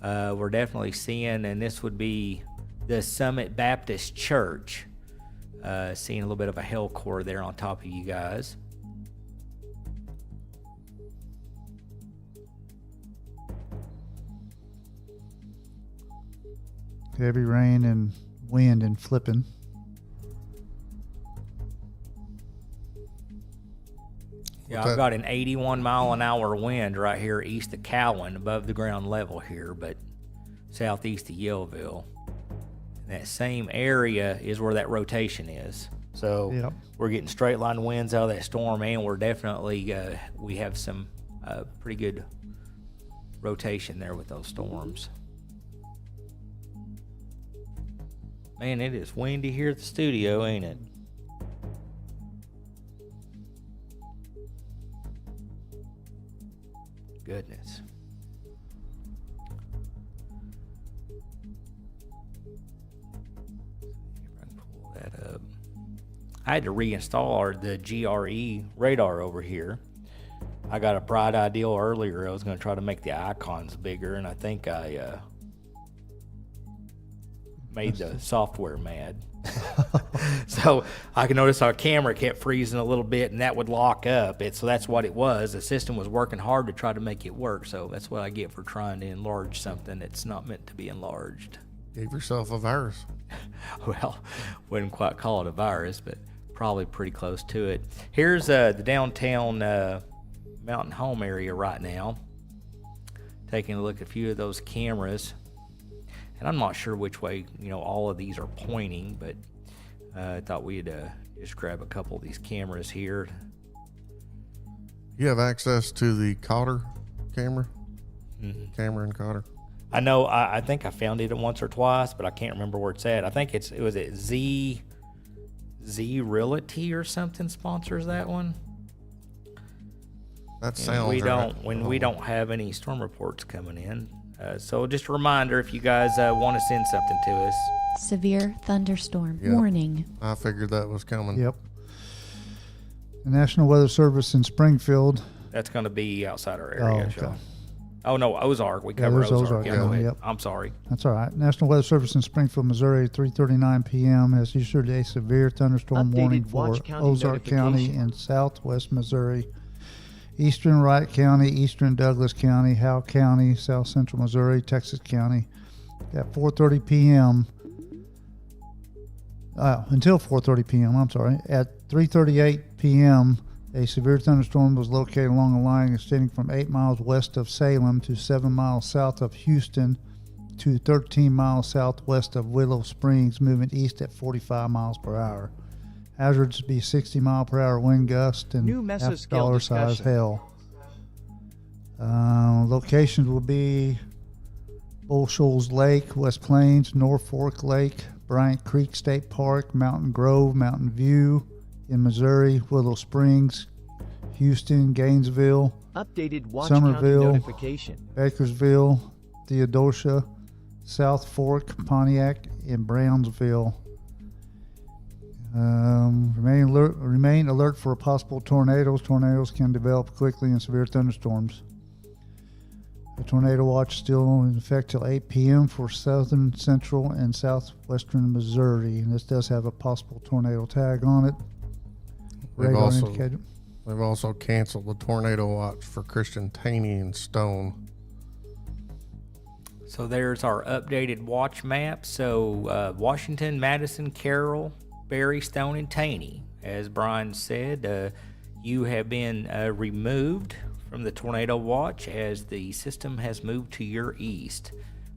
We're definitely seeing, and this would be the Summit Baptist Church. Seeing a little bit of a hell core there on top of you guys. Heavy rain and wind and flipping. Yeah, I've got an 81 mile an hour wind right here east of Cowan, above the ground level here, but southeast of Yellville. And that same area is where that rotation is. So we're getting straight line winds out of that storm, and we're definitely, we have some pretty good rotation there with those storms. Man, it is windy here at the studio, ain't it? Goodness. Pull that up. I had to reinstall the GRE radar over here. I got a bright idea earlier. I was going to try to make the icons bigger, and I think I made the software mad. So I can notice our camera kept freezing a little bit, and that would lock up. So that's what it was. The system was working hard to try to make it work. So that's what I get for trying to enlarge something that's not meant to be enlarged. Gave yourself a virus. Well, wouldn't quite call it a virus, but probably pretty close to it. Here's the downtown Mountain Home area right now. Taking a look at a few of those cameras. And I'm not sure which way, all of these are pointing, but I thought we'd just grab a couple of these cameras here. You have access to the Cotter camera? Mm-hmm. Cameron Cotter? I know, I think I found it once or twice, but I can't remember where it's at. I think it was at Z Realty or something sponsors that one. That sounds right. We don't have any storm reports coming in. So just a reminder, if you guys want to send something to us. Severe thunderstorm warning. I figured that was coming. Yep. The National Weather Service in Springfield. That's going to be outside our area. Oh, no, Ozark. We cover Ozark. Ozark. Yeah, go ahead. Yep. I'm sorry. That's all right. National Weather Service in Springfield, Missouri, 3:39 p.m. has issued a severe thunderstorm warning for Ozark County and southwest Missouri, eastern Wright County, eastern Douglas County, Howe County, south central Missouri, Texas County. At 4:30 p.m. Until 4:30 p.m. I'm sorry. At 3:38 p.m. a severe thunderstorm was located along a line extending from 8 miles west of Salem to 7 miles south of Houston to 13 miles southwest of Willow Springs, moving east at 45 miles per hour. Hazards be 60 mile per hour wind gust and half dollar size hail. Locations will be Bull Shoals Lake, West Plains, North Fork Lake, Bryant Creek State Park, Mountain Grove, Mountain View in Missouri, Willow Springs, Houston, Gainesville, Updated Watch Somerville, County notification. Bakersville, Theodosia, South Fork, Pontiac, and Brownsville. Remain alert for possible tornadoes. Tornadoes can develop quickly in severe thunderstorms. The tornado watch still in effect till 8 p.m. for southern, central, and southwestern Missouri. And this does have a possible tornado tag on it. They've also canceled the tornado watch for Christian, Taney, and Stone. So there's our updated watch map. So Washington, Madison, Carroll, Berry, Stone, and Taney. As Brian said, you have been removed from the tornado watch as the system has moved to your east.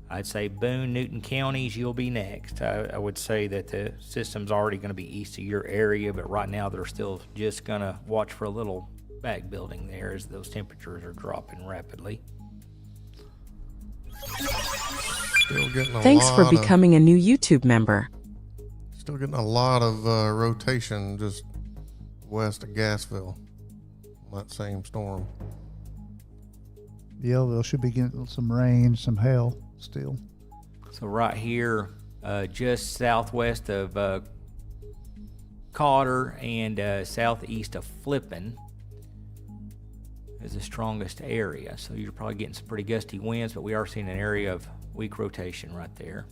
I'd say Boone, Newton counties, you'll be next. I would say that the system's already going to be east of your area, but right now they're still just going to watch for a little back building there as those temperatures are dropping rapidly. Thanks for becoming a new YouTube member. Still getting a lot of rotation just west of Gassville. That same storm. Yeah, they should be getting some rain, some hail still. So right here, just southwest of Cotter and southeast of Flippin, is the strongest area. So you're probably getting some pretty gusty winds, but we are seeing an area of weak rotation right there.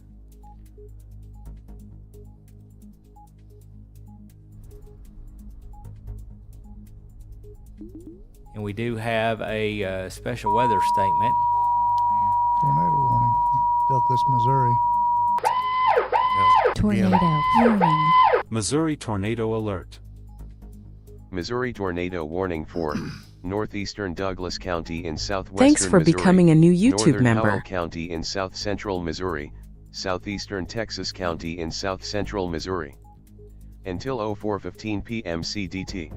And we do have a special weather statement. Tornado warning, Douglas, Missouri. Tornado warning. Missouri tornado alert. Missouri tornado warning for northeastern Douglas County in southwestern Thanks for Missouri, becoming a new YouTube northern member. Howell County in south central Missouri, southeastern Texas County in south central Missouri. Until 04:15 p.m. CDT.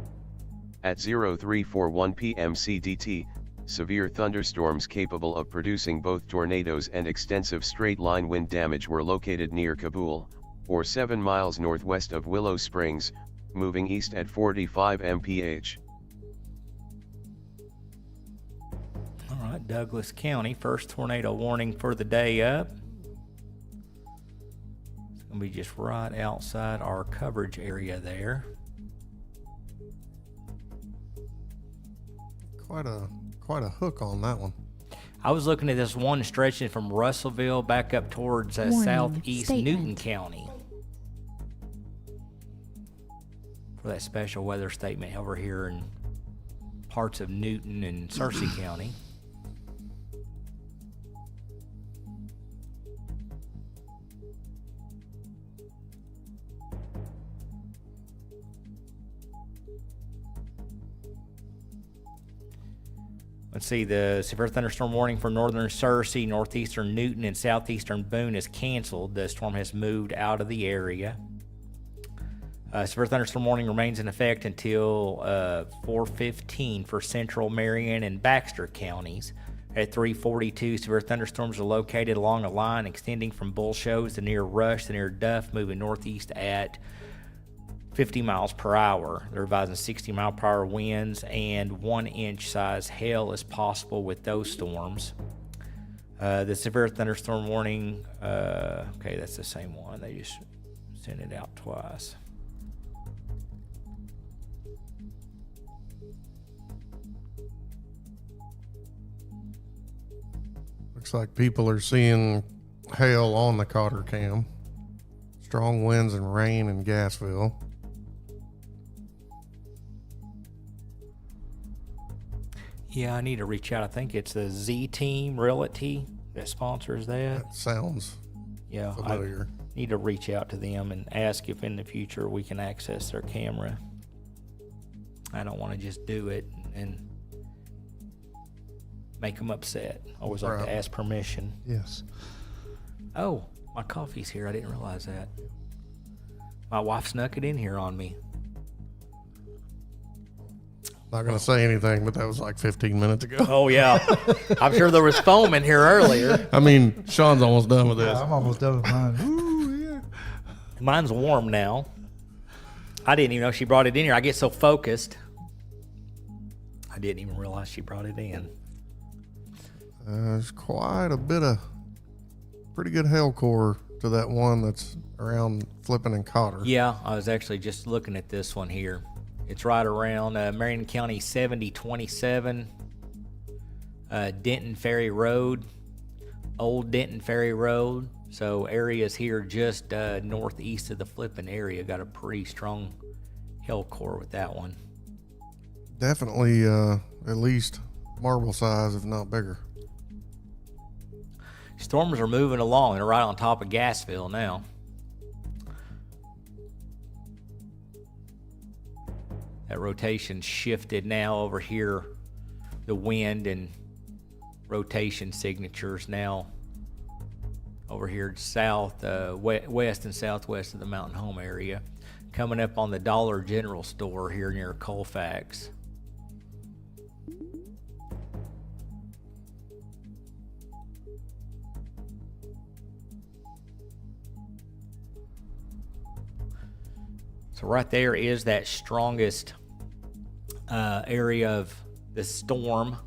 At 0341 p.m. CDT, severe thunderstorms capable of producing both tornadoes and extensive straight-line wind damage were located near Kabul, or 7 miles northwest of Willow Springs, moving east at 45 mph. All right, Douglas County, first tornado warning for the day up. It's going to be just right outside our coverage area there. Quite a hook on that one. I was looking at this one stretching from Russellville back up towards southeast statement. Newton County. For that special weather statement over here in parts of Newton and Searcy County. Let's see, the severe thunderstorm warning for northern Searcy, northeastern Newton, and southeastern Boone is canceled. The storm has moved out of the area. Severe thunderstorm warning remains in effect until 4:15 for central Marion and Baxter counties. At 3:42, severe thunderstorms are located along a line extending from Bull Shows to near Rush to near Duff, moving northeast at 50 miles per hour. They're advising 60 mile per hour winds and 1-inch size hail is possible with those storms. The severe thunderstorm warning, okay, that's the same one. They just sent it out twice. Looks like people are seeing hail on the Cotter cam. Strong winds and rain in Gassville. Yeah, I need to reach out. I think it's the Z Team Realty that sponsors that. That sounds familiar. I need to reach out to them and ask if in the future we can access their camera. I don't want to just do it and make them upset. I always like to ask permission. Yes. Oh, my coffee's here. I didn't realize that. My wife snuck it in here on me. Not going to say anything, but that was like 15 minutes ago. Oh, yeah. I'm sure there was foam in here earlier. I mean, Sean's almost done with this. Yeah, I'm almost done with mine. Ooh, yeah. Mine's warm now. I didn't even know she brought it in here. I get so focused. I didn't even realize she brought it in. There's quite a bit of pretty good hail core to that one that's around Flippin and Cotter. Yeah, I was actually just looking at this one here. It's right around Marion County 7027, Denton Ferry Road, Old Denton Ferry Road. So areas here just northeast of the Flippin area got a pretty strong hail core with that one. Definitely at least marble size, if not bigger. Storms are moving along. They're right on top of Gassville now. That rotation shifted now over here. The wind and rotation signatures now over here south, west and southwest of the Mountain Home area. Coming up on the Dollar General store here near Colfax. So right there is that strongest area of the storm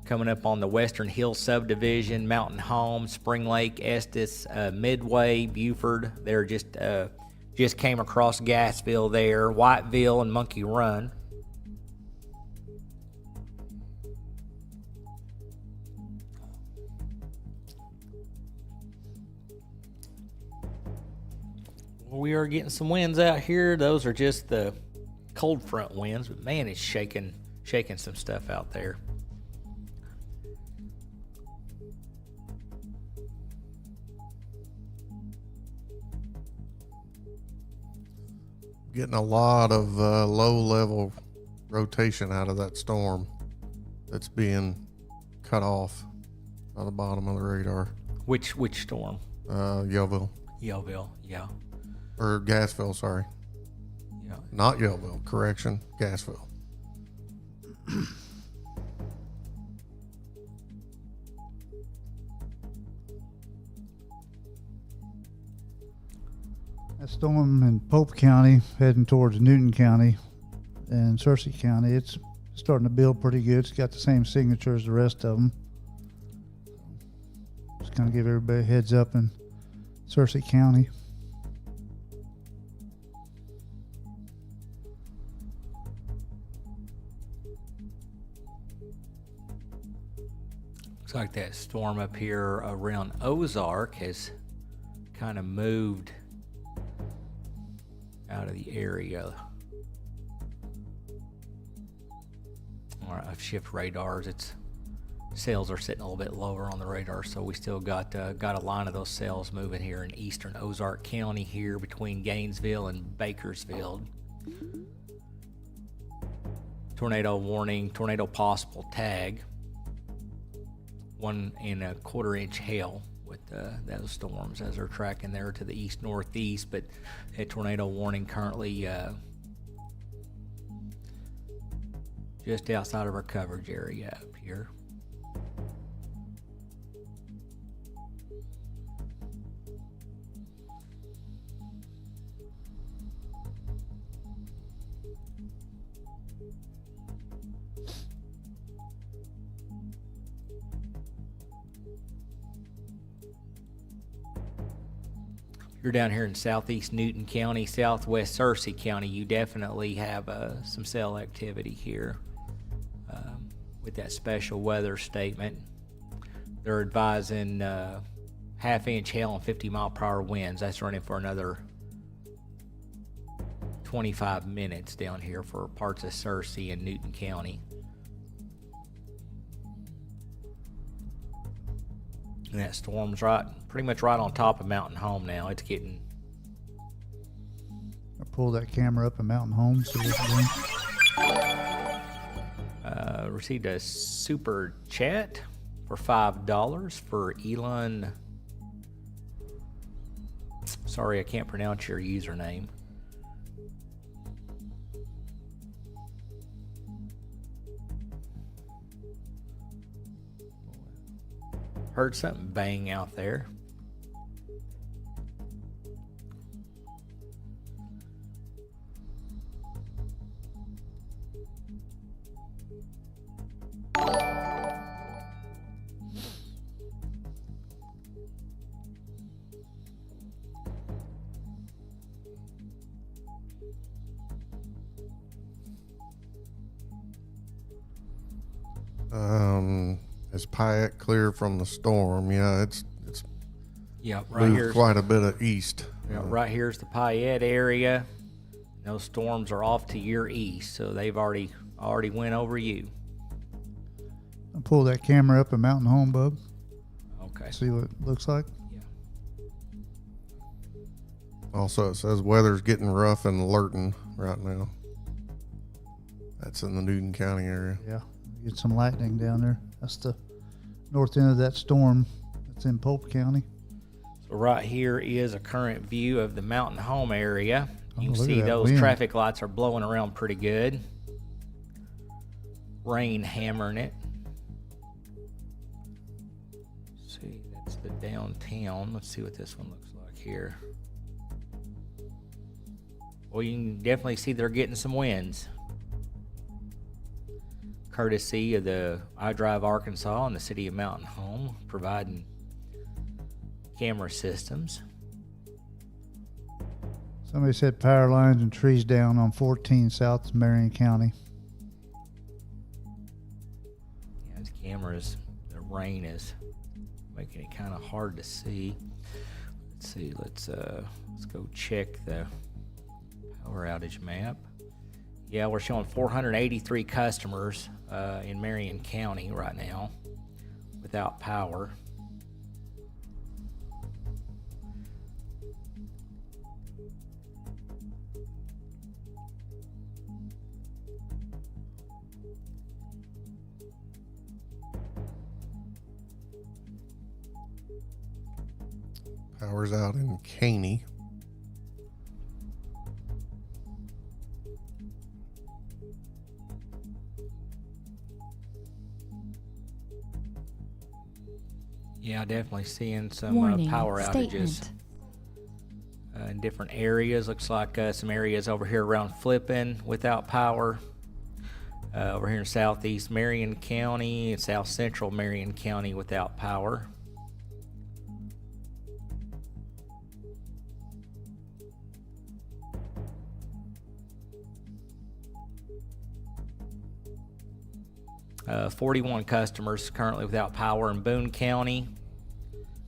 coming up on the Western Hill subdivision, Mountain Home, Spring Lake, Estes, Midway, Buford. They're just came across Gassville there, Whiteville and Monkey Run. We are getting some winds out here. Those are just the cold front winds, but man, it's shaking some stuff out there. Getting a lot of low-level rotation out of that storm that's being cut off by the bottom of the radar. Which storm? Yellville. Yellville, yeah. Or Gassville, sorry. Yeah. Not Yellville, correction, Gassville. That storm in Pope County heading towards Newton County and Searcy County, it's starting to build pretty good. It's got the same signature as the rest of them. Just kind of give everybody a heads up in Searcy County. Looks like that storm up here around Ozark has kind of moved out of the area. All right, I've shifted radars. Its sails are sitting a little bit lower on the radar, so we still got a line of those sails moving here in eastern Ozark County here between Gainesville and Bakersfield. Tornado warning, tornado possible tag. 1 1/4 inch hail with those storms as they're tracking there to the east northeast, but a tornado warning currently just outside of our coverage area up here. You're down here in southeast Newton County, southwest Searcy County. You definitely have some cell activity here with that special weather statement. They're advising half-inch hail and 50-mile-per-hour winds. That's running for another 25 minutes down here for parts of Searcy and Newton County. And that storm's pretty much right on top of Mountain Home now. It's getting... I pull that camera up at Mountain Home. So received a super chat for $5 for Elon. Sorry, I can't pronounce your username. Heard something bang out there. Is Pyatt clear from the storm? Yeah, it's right here. Quite a bit of east. Yeah, right here's the Pyatt area. Those storms are off to your east, so they've already went over you. I pull that camera up at Mountain Home, bub. Okay. See what it looks like. Yeah. Also, it says weather's getting rough and alerting right now. That's in the Newton County area. Yeah, get some lightning down there. That's the north end of that storm. That's in Pope County. So right here is a current view of the Mountain Home area. You can see those wind. Traffic lights are blowing around pretty good. Rain hammering it. Let's see, that's the downtown. Let's see what this one looks like here. Well, you can definitely see they're getting some winds. Courtesy of the iDrive Arkansas and the city of Mountain Home, providing camera systems. Somebody said power lines and trees down on 14 south of Marion County. Yeah, these cameras, the rain is making it kind of hard to see. Let's see. Let's go check the power outage map. Yeah, we're showing 483 customers in Marion County right now without power. Power's out in Taney. Yeah, definitely seeing some Warning, power outages statement. In different areas. Looks like some areas over here around Flippin without power. Over here in southeast Marion County and south central Marion County without power. 41 customers currently without power in Boone County,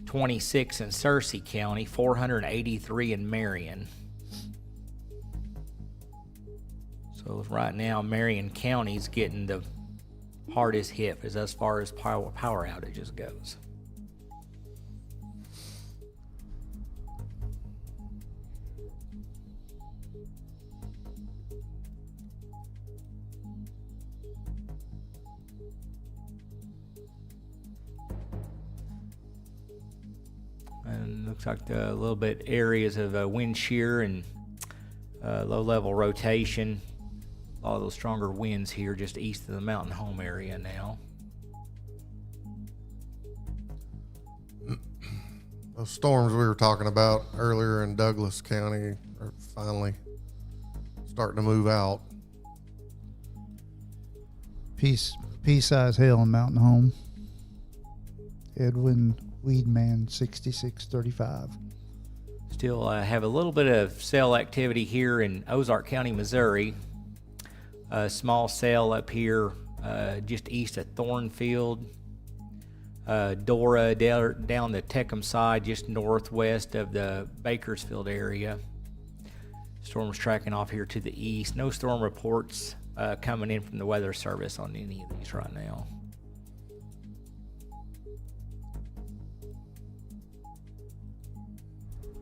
26 in Searcy County, 483 in Marion. So right now, Marion County's getting the hardest hit as far as power outages goes. And looks like a little bit areas of wind shear and low level rotation. A lot of those stronger winds here just east of the Mountain Home area now. Those storms we were talking about earlier in Douglas County are finally starting to move out. Pea-size hail in Mountain Home. Edwin Weedman 6635. Still have a little bit of cell activity here in Ozark County, Missouri. A small cell up here just east of Thornfield. Dora down the Tecum side, just northwest of the Bakersfield area. Storm's tracking off here to the east. No storm reports coming in from the Weather Service on any of these right now.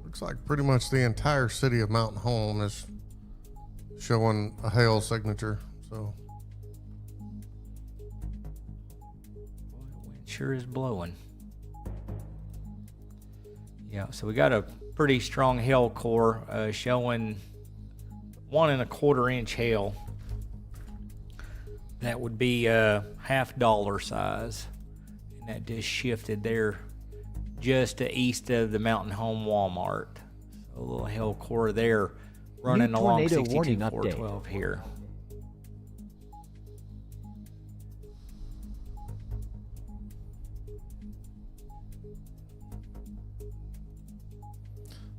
Looks like pretty much the entire city of Mountain Home is showing a hail signature. So Wind sure is blowing. Yeah, so we got a pretty strong hail core showing 1 1/4 inch hail. That would be half dollar size, and that just shifted there just to east of the Mountain Home Walmart. So a little hail core there running along 62412 here.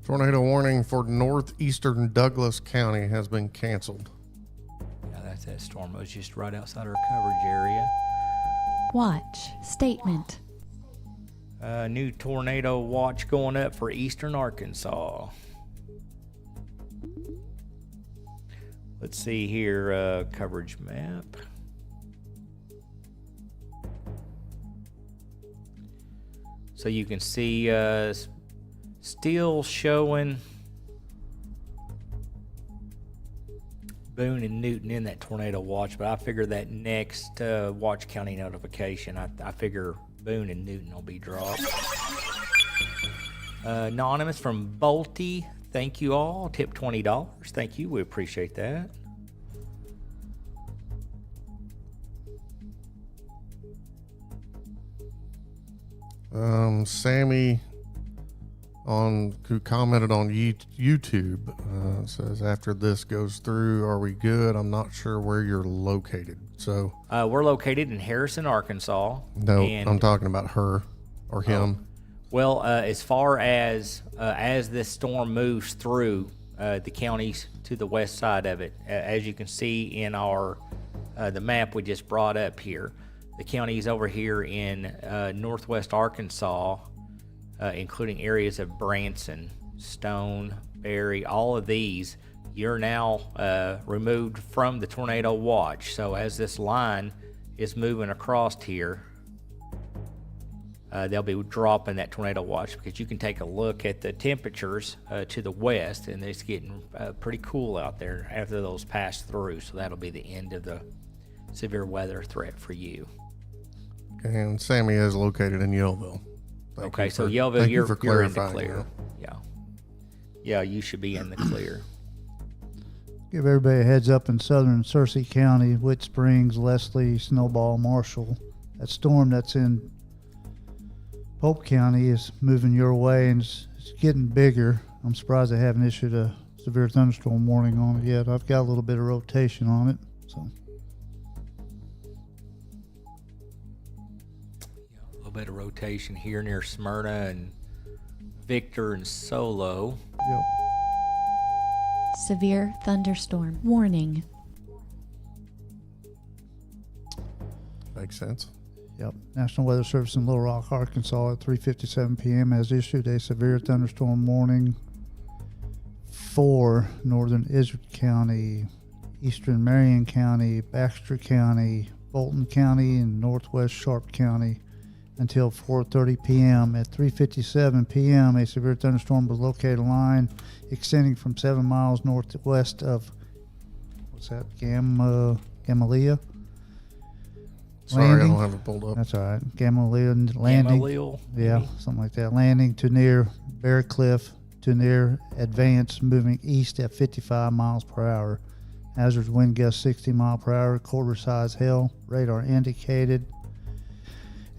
tornado warning for northeastern Douglas County has been canceled. Yeah, that's that storm. It was just right outside our coverage area. Watch statement. New tornado watch going up for eastern Arkansas. Let's see here, coverage map. So you can see still showing Boone and Newton in that tornado watch, but I figure that next watch county notification, I figure Boone and Newton will be dropped. Anonymous from Bolte, thank you all. Tip $20. Thank you. We appreciate that. Sammy who commented on YouTube says, after this goes through, are we good? I'm not sure where you're located. So we're located in Harrison, Arkansas. No, I'm talking about her or him. Well, as far as this storm moves through the counties to the west side of it, as you can see in our the map we just brought up here, the counties over here in northwest Arkansas, including areas of Branson, Stone, Berry, all of these, you're now removed from the tornado watch. So as this line is moving across here, they'll be dropping that tornado watch, because you can take a look at the temperatures to the west, and it's getting pretty cool out there after those pass through. So that'll be the end of the severe weather threat for you. And Sammy is located in Yellville. Okay, so Yellville, you're in the clear. Yeah, you should be in the clear. Give everybody a heads up in southern Searcy County, Whit Springs, Leslie, Snowball, Marshall. That storm that's in Polk County is moving your way, and it's getting bigger. I'm surprised they haven't issued a severe thunderstorm warning on it yet. I've got a little bit of rotation on it, so. A little bit of rotation here near Smyrna and Victor and Solo. Yep. Severe thunderstorm warning. Makes sense. Yep. National Weather Service in Little Rock, Arkansas at 3:57 p.m. has issued a severe thunderstorm warning for northern Izard County, eastern Marion County, Baxter County, Fulton County, and northwest Sharp County until 4:30 p.m. At 3:57 p.m., a severe thunderstorm was located on a line extending from 7 miles northwest of, Gamaliel? Sorry, landing. I don't have it pulled up. That's all right. Gamaliel landing. Gamaliel, yeah, maybe? Something like that. Landing to near Bear Cliff to near Advance, moving east at 55 miles per hour. Hazard wind gust 60 mile per hour, quarter size hail. Radar indicated.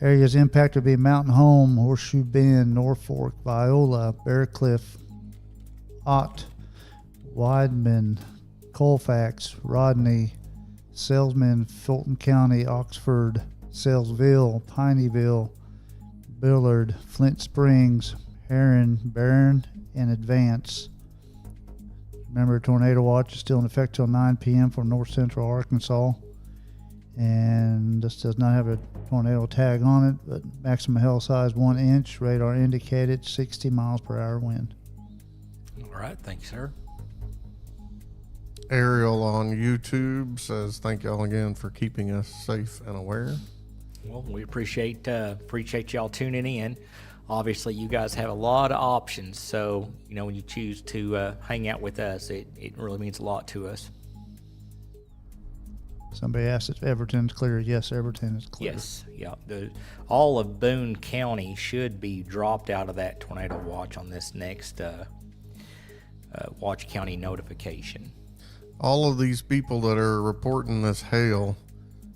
Areas impacted will be Mountain Home, Horseshoe Bend, Norfolk, Viola, Bear Cliff, Ott, Wideman, Colfax, Rodney, Salesman, Fulton County, Oxford, Salesville, Pineyville, Billard, Flint Springs, Heron, Barron, and Advance. Remember, tornado watch is still in effect till 9 p.m. for north central Arkansas. And this does not have a tornado tag on it, but maximum hail size 1 inch. Radar indicated 60 miles per hour wind. All right, thank you, sir. Ariel on YouTube says, thank y'all again for keeping us safe and aware. Well, we appreciate y'all tuning in. Obviously, you guys have a lot of options, so when you choose to hang out with us, it really means a lot to us. Somebody asked if Everton's clear. Yes, Everton is clear. Yes, yeah. All of Boone County should be dropped out of that tornado watch on this next Watch County notification. All of these people that are reporting this hail,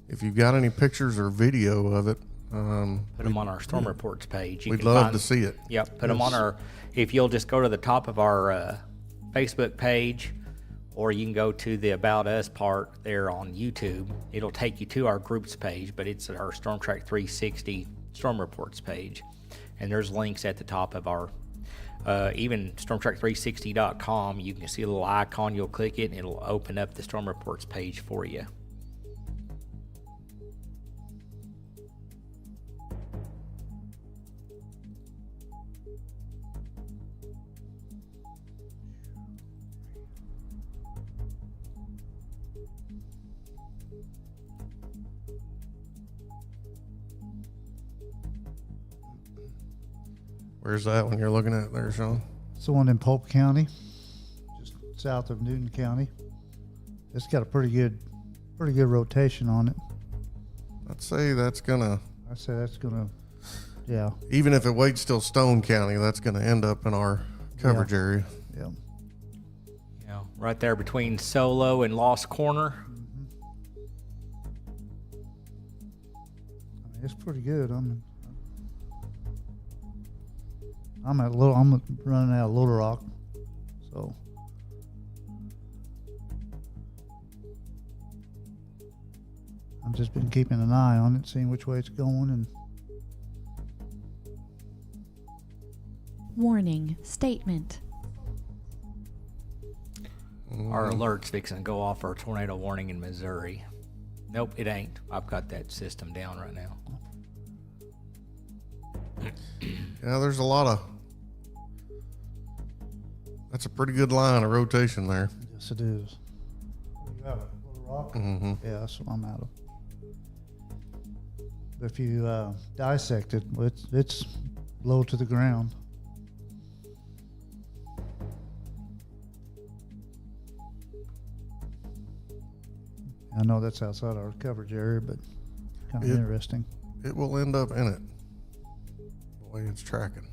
if you've got any pictures or video of it, put them on our storm reports page. We'd love to see it. Yep, put them on our. If you'll just go to the top of our Facebook page, or you can go to the About Us part there on YouTube. It'll take you to our groups page, but it's our Storm Track 360 storm reports page, and there's links at the top of our. Even stormtrack360.com, you can see a little icon. You'll click it, and it'll open up the storm reports page for you. Where's that one you're looking at there, Sean? It's the one in Polk County, just south of Newton County. It's got a pretty good rotation on it. I'd say that's gonna. Yeah. Even if it waits till Stone County, that's gonna end up in our coverage area. Yeah. Right there between Solo and Lost Corner. I mean, it's pretty good. I'm running out of Little Rock, so I've just been keeping an eye on it, seeing which way it's going. And warning statement. Our alert's fixing to go off for a tornado warning in Missouri. Nope, it ain't. I've got that system down right now. Yeah, there's a lot of. That's a pretty good line of rotation there. Yes, it is. You have a little rock? Mm-hmm. Yeah, that's what I'm out of. If you dissect it, it's low to the ground. I know that's outside our coverage area, but kind of interesting. It will end up in it, the way it's tracking.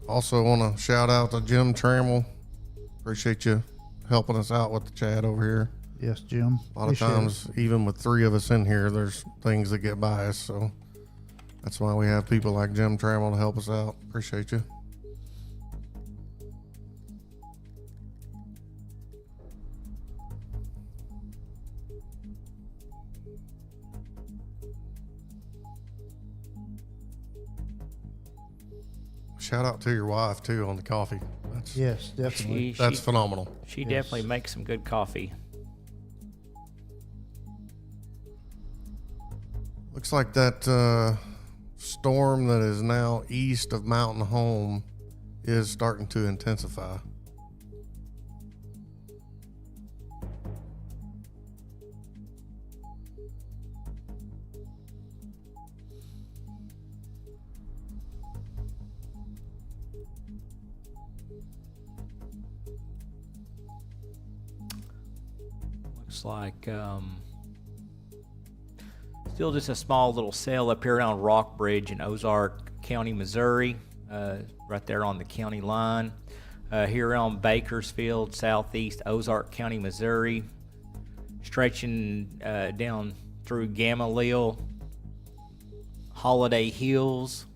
Also want to shout out to Jim Trammell. Appreciate you helping us out with the chat over here. Yes, Jim. A lot of times, even with 3 of us in here, there's things that get by us. So that's why we have people like Jim Trammell to help us out. Appreciate you. Shout out to your wife too on the coffee. Yes, definitely. That's phenomenal. She definitely makes some good coffee. Looks like that storm that is now east of Mountain Home is starting to intensify. Looks like still just a small little cell up here around Rock Bridge in Ozark County, Missouri, right there on the county line. Here around Bakersfield, southeast Ozark County, Missouri, stretching down through Gamaliel, Holiday Hills,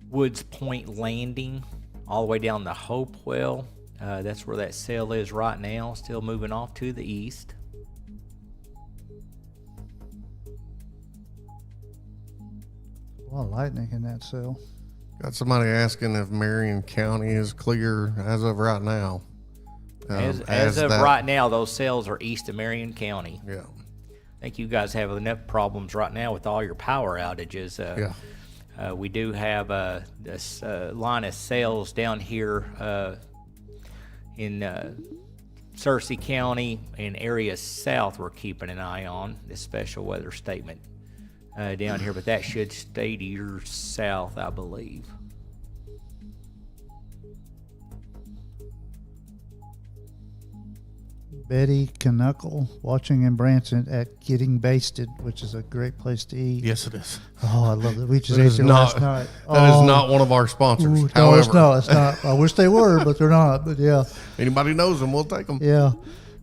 Woods Point Landing, all the way down to Hopewell. That's where that cell is right now, still moving off to the east. A lot of lightning in that cell. Got somebody asking if Marion County is clear as of right now. As of right now, those cells are east of Marion County. Yeah. I think you guys have enough problems right now with all your power outages. We do have this line of cells down here in Searcy County and areas south we're keeping an eye on, this special weather statement down here, but that should stay to your south, I believe. Betty Knuckle watching in Branson at Getting Basted, which is a great place to eat. Yes, it is. Oh, I love it. We just ate there last night. That is not one of our sponsors. Ooh, however. No, it's not. It's not. I wish they were, but they're not. But yeah. Anybody knows them, we'll take them. Yeah.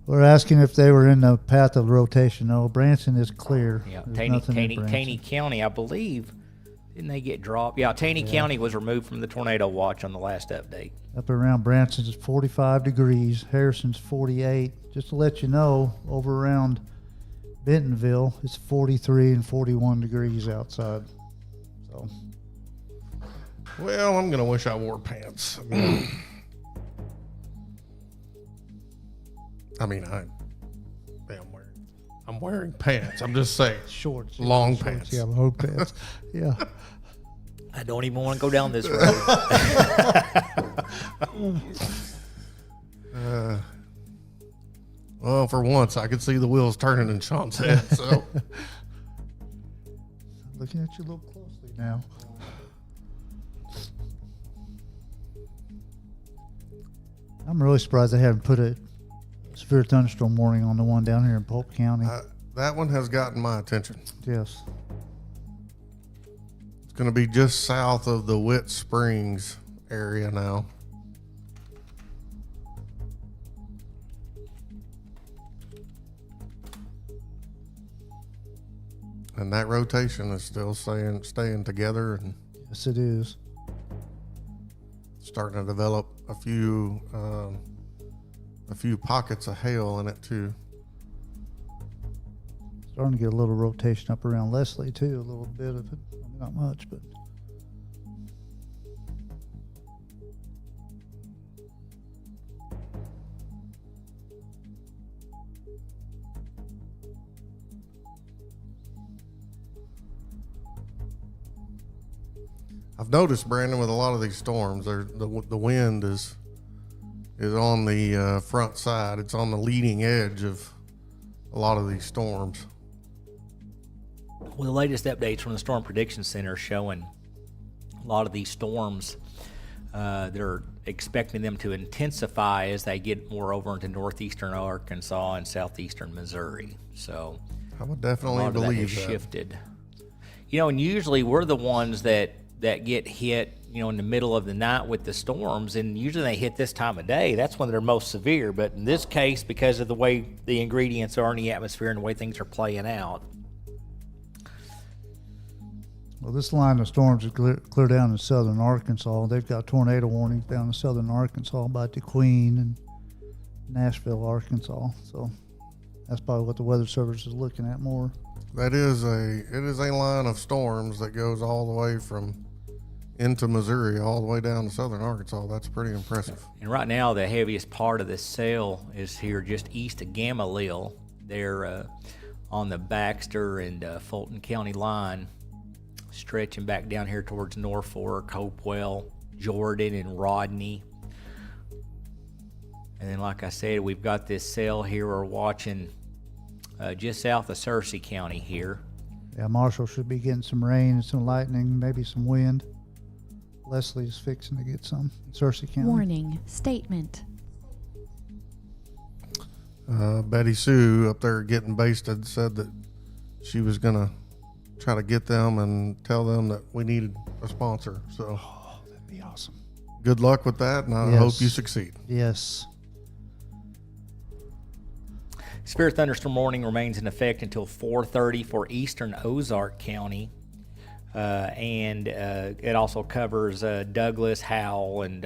We're asking if they were in the path of rotation. No, Branson is clear. Yeah, There's Taney County, I believe. Didn't they get dropped? Yeah, Taney County was removed from the tornado watch on the last update. Up around Branson's 45 degrees. Harrison's 48. Just to let you know, over around Bentonville, it's 43 and 41 degrees outside. So, well, I'm gonna wish I wore pants. I'm wearing pants. I'm just saying shorts, long pants. Yeah, long pants. Yeah. I don't even want to go down this road. Well, for once, I could see the wheels turning in Sean's head. So, looking at you a little closely now. I'm really surprised they haven't put a severe thunderstorm warning on the one down here in Polk County. that one has gotten my attention. Yes. It's going to be just south of the Witt Springs area now. And that rotation is still staying together, and yes, it is. Starting to develop a few pockets of hail in it too. Starting to get a little rotation up around Leslie too, a little bit of it. I mean, not much, but I've noticed, Brandon, with a lot of these storms, the wind is on the front side. It's on the leading edge of a lot of these storms. Well, the latest updates from the Storm Prediction Center showing a lot of these storms, they're expecting them to intensify as they get more over into northeastern Arkansas and southeastern Missouri. So I would definitely believe that. Shifted. You know, and usually we're the ones that get hit, you know, in the middle of the night with the storms, and usually they hit this time of day. That's when they're most severe. But in this case, because of the way the ingredients are in the atmosphere and the way things are playing out. Well, this line of storms is clear down in southern Arkansas. They've got tornado warnings down in southern Arkansas by DeQueen and Nashville, Arkansas. So that's probably what the Weather Service is looking at more. It is a line of storms that goes all the way from into Missouri, all the way down to southern Arkansas. That's pretty impressive. And right now, the heaviest part of this cell is here just east of Gamaliel. They're on the Baxter and Fulton County line, stretching back down here towards Norfolk, Hopewell, Jordan, and Rodney. And then, like I said, we've got this cell here we're watching just south of Searcy County here. Yeah, Marshall should be getting some rain and some lightning, maybe some wind. Leslie's fixing to get some in Searcy County. Warning, statement. Betty Sue up there getting basted said that she was going to try to get them and tell them that we needed a sponsor. So that'd be awesome. Good luck with that, and I hope you succeed. Yes. Severe thunderstorm warning remains in effect until 4:30 for eastern Ozark County, and it also covers Douglas, Howell, and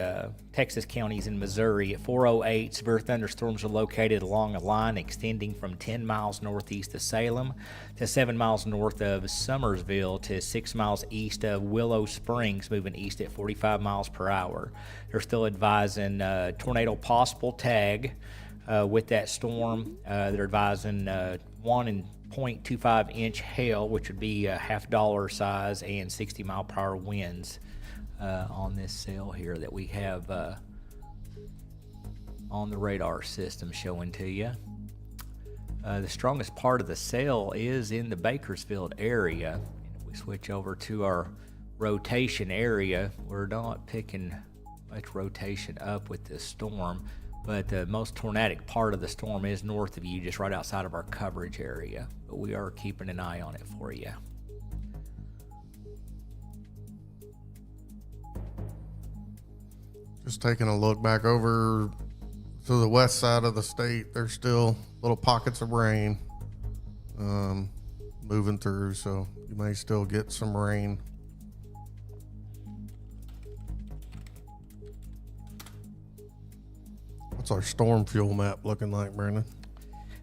Texas counties in Missouri. At 4:08, severe thunderstorms are located along a line extending from 10 miles northeast of Salem to 7 miles north of Summersville to 6 miles east of Willow Springs, moving east at 45 miles per hour. They're still advising tornado possible tag. With that storm, they're advising 1.25 inch hail, which would be $half size, and 60 mile per hour winds on this cell here that we have on the radar system showing to you. The strongest part of the cell is in the Bakersfield area. And if we switch over to our rotation area, we're not picking much rotation up with this storm. But the most tornadic part of the storm is north of you, just right outside of our coverage area. But we are keeping an eye on it for you. Just taking a look back over to the west side of the state, there's still little pockets of rain moving through, so you may still get some rain. What's our storm fuel map looking like, Brandon?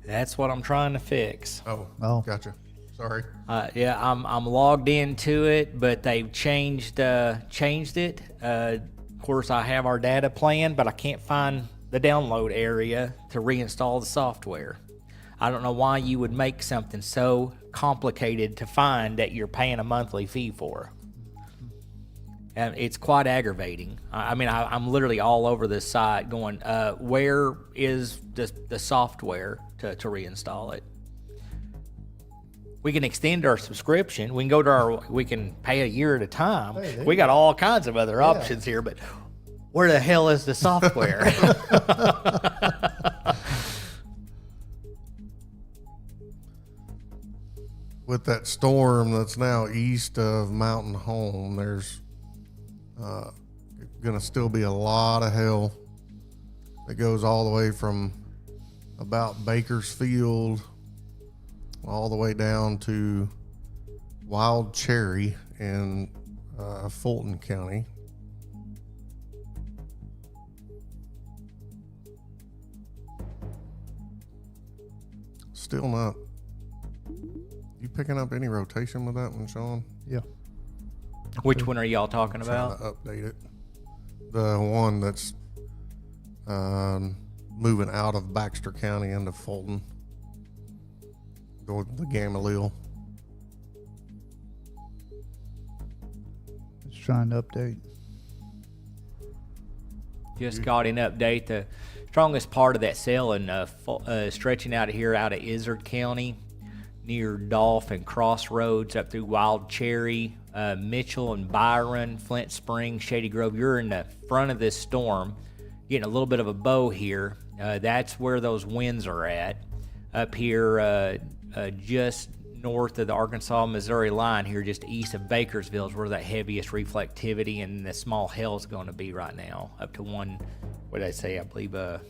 That's what I'm trying to fix. Oh, gotcha. Sorry. Yeah, I'm logged into it, but they've changed it. Of course, I have our data plan, but I can't find the download area to reinstall the software. I don't know why you would make something so complicated to find that you're paying a monthly fee for. And it's quite aggravating. I mean, I'm literally all over this site going, where is the software to reinstall it? We can extend our subscription. We can go to we can pay a year at a time. Hey, we got all kinds of other options here, but where the hell is the software? With that storm that's now east of Mountain Home, there's going to still be a lot of hail that goes all the way from about Bakersfield all the way down to Wild Cherry in Fulton County. Still not. You picking up any rotation with that one, Sean? Yeah. Which one are y'all talking about? Trying to update it. The one that's moving out of Baxter County into Fulton. The Gamaliel. trying to update. Just got an update. The strongest part of that cell and stretching out of here out of Izard County near Dolph and Crossroads up through Wild Cherry, Mitchell and Byron, Flint Springs, Shady Grove. You're in the front of this storm, getting a little bit of a bow here. That's where those winds are at. Up here just north of the Arkansas-Missouri line here, just east of Bakersville is where that heaviest reflectivity and the small hail is going to be right now. Up to what did I say? I believe 1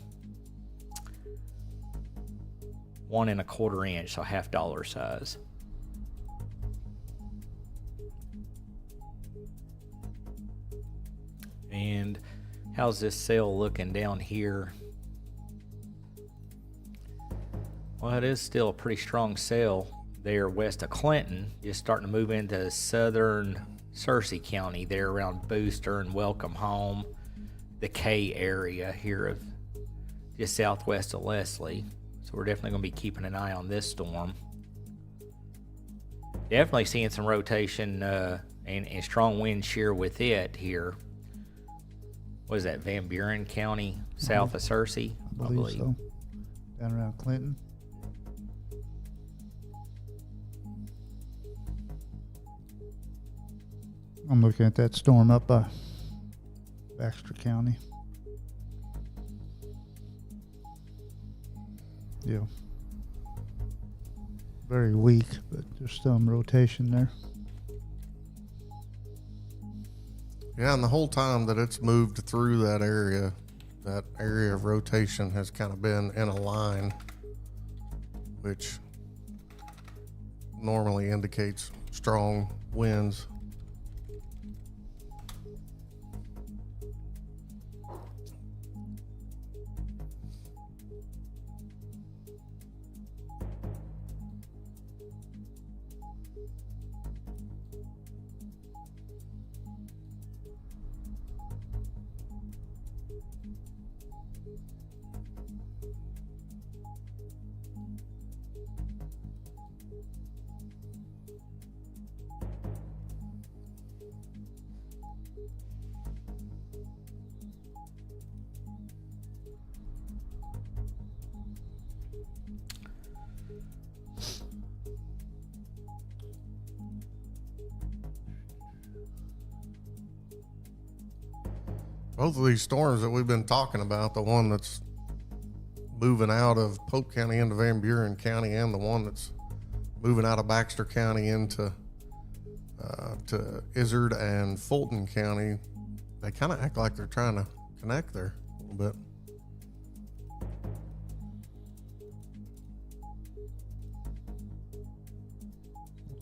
1/4 inch, so $half size. And how's this sail looking down here? Well, it is still a pretty strong sail there west of Clinton, just starting to move into southern Searcy County there around Booster and Welcome Home, the K area here of just southwest of Leslie. So we're definitely going to be keeping an eye on this storm. Definitely seeing some rotation and strong wind shear with it here. What is that, Van Buren County, south of Searcy? I believe so. Down around Clinton. I'm looking at that storm up by Baxter County. Yeah. Very weak, but there's some rotation there. Yeah, and the whole time that it's moved through that area of rotation has kind of been in a line, which normally indicates strong winds. Both of these storms that we've been talking about, the one that's moving out of Pope County into Van Buren County and the one that's moving out of Baxter County into to Izard and Fulton County, they kind of act like they're trying to connect there a little bit.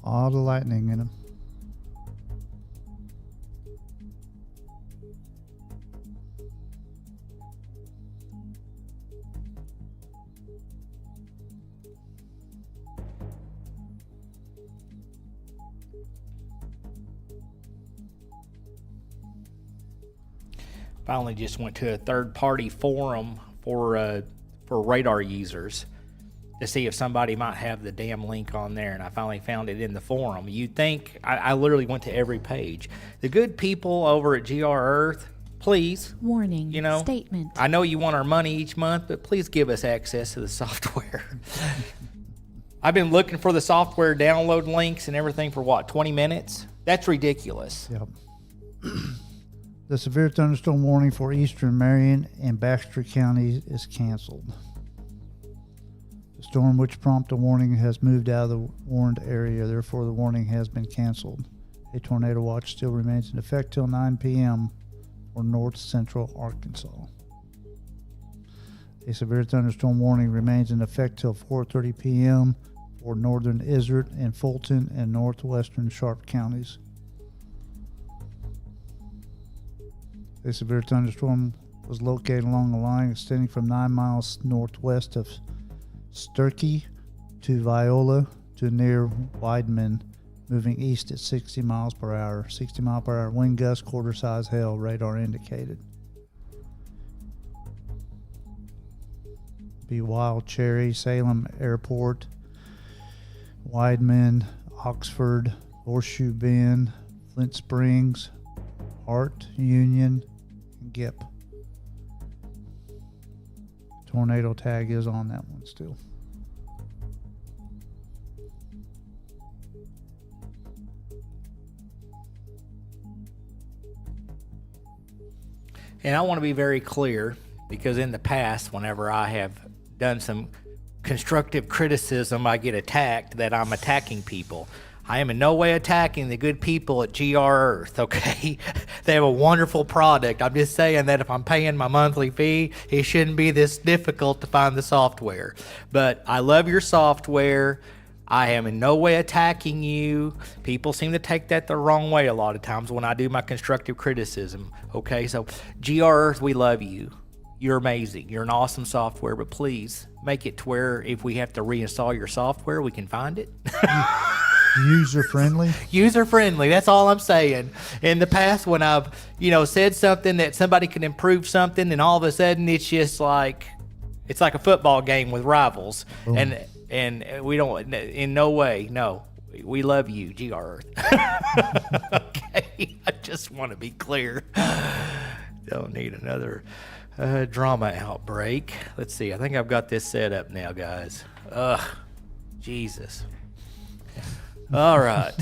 All the lightning in them. Finally just went to a third-party forum for radar users to see if somebody might have the damn link on there, and I finally found it in the forum. You'd think, I literally went to every page. The good people over at GR Earth, please. Warning, statement. I know you want our money each month, but please give us access to the software. I've been looking for the software download links and everything for 20 minutes? That's ridiculous. Yep. The severe thunderstorm warning for eastern Marion and Baxter counties is canceled. The storm which prompted a warning has moved out of the warned area, therefore the warning has been canceled. A tornado watch still remains in effect till 9 p.m. for north central Arkansas. A severe thunderstorm warning remains in effect till 4:30 p.m. for northern Izard and Fulton and northwestern Sharp counties. A severe thunderstorm was located along a line extending from 9 miles northwest of Searcy to Viola to near Weidman, moving east at 60 miles per hour. 60 mile per hour wind gust, quarter size hail, radar indicated. Be Wild Cherry, Salem Airport, Weidman, Oxford, Horseshoe Bend, Flint Springs, Hart, Union, and Gip. Tornado tag is on that one still. And I want to be very clear, because in the past, whenever I have done some constructive criticism, I get attacked that I'm attacking people. I am in no way attacking the good people at GR Earth, okay? They have a wonderful product. I'm just saying that if I'm paying my monthly fee, it shouldn't be this difficult to find the software. But I love your software. I am in no way attacking you. People seem to take that the wrong way a lot of times when I do my constructive criticism, okay? So GR Earth, we love you. You're amazing. You're an awesome software, but please make it to where if we have to reinstall your software, we can find it. User-friendly? User-friendly, that's all I'm saying. In the past, when I've, said something that somebody can improve something, and all of a sudden it's just like, it's like a football game with rivals. Boom. And we don't, in no way, no. We love you, GR Earth. Okay, I just want to be clear. Don't need another drama outbreak. Let's see, I think I've got this set up now, guys. Ugh, Jesus. All right.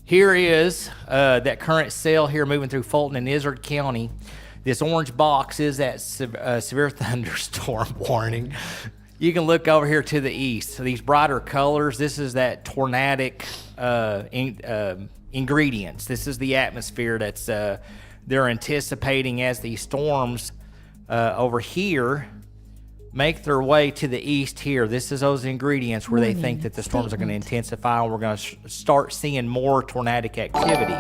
Here is that current sale here moving through Fulton and Izard County. This orange box is that severe thunderstorm warning. You can look over here to the east. So these brighter colors, this is that tornadic ingredients. This is the atmosphere that's they're anticipating as these storms over here make their way to the east here. This is those ingredients where they think that the storms are going to intensify, and we're going to start seeing more tornadic activity.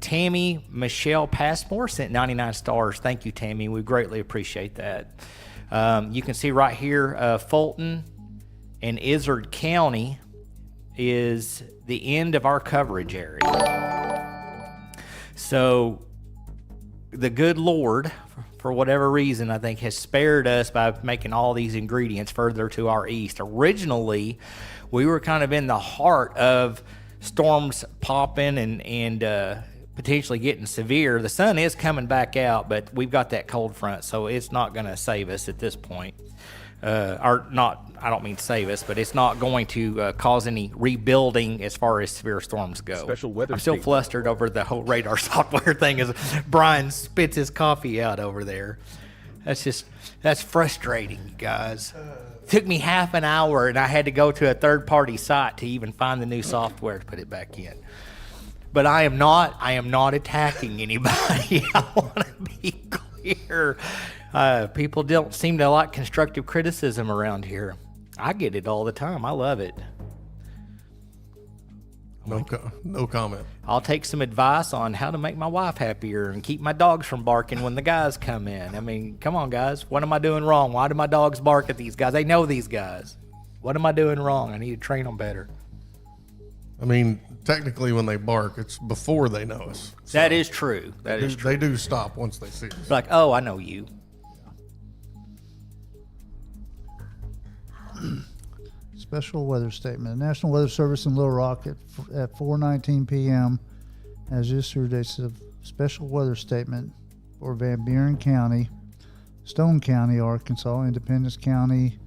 Tammy Michelle Passmore sent 99 stars. Thank you, Tammy. We greatly appreciate that. You can see right here, Fulton and Izard County is the end of our coverage area. So the good Lord, for whatever reason, I think has spared us by making all these ingredients further to our east. Originally, we were kind of in the heart of storms popping and potentially getting severe. The sun is coming back out, but we've got that cold front, so it's not going to save us at this point. Or not, I don't mean save us, but it's not going to cause any rebuilding as far as severe storms go. Special weather I'm still flustered over the whole radar software thing as Brian spits his coffee out over there. That's frustrating, you guys. Took me half an hour, and I had to go to a third-party site to even find the new software to put it back in. But I am not attacking anybody. I want to be clear. People don't seem to like constructive criticism around here. I get it all the time. I love it. No comment. I'll take some advice on how to make my wife happier and keep my dogs from barking when the guys come in. I mean, come on, guys. What am I doing wrong? Why do my dogs bark at these guys? They know these guys. What am I doing wrong? I need to train them better. I mean, technically when they bark, it's before they know us. So that is true. That is true. They do stop once they see us. Like, oh, I know you. Special weather statement. The National Weather Service in Little Rock at 4:19 p.m. has issued a special weather statement for Van Buren County, Stone County, Arkansas, Independence County,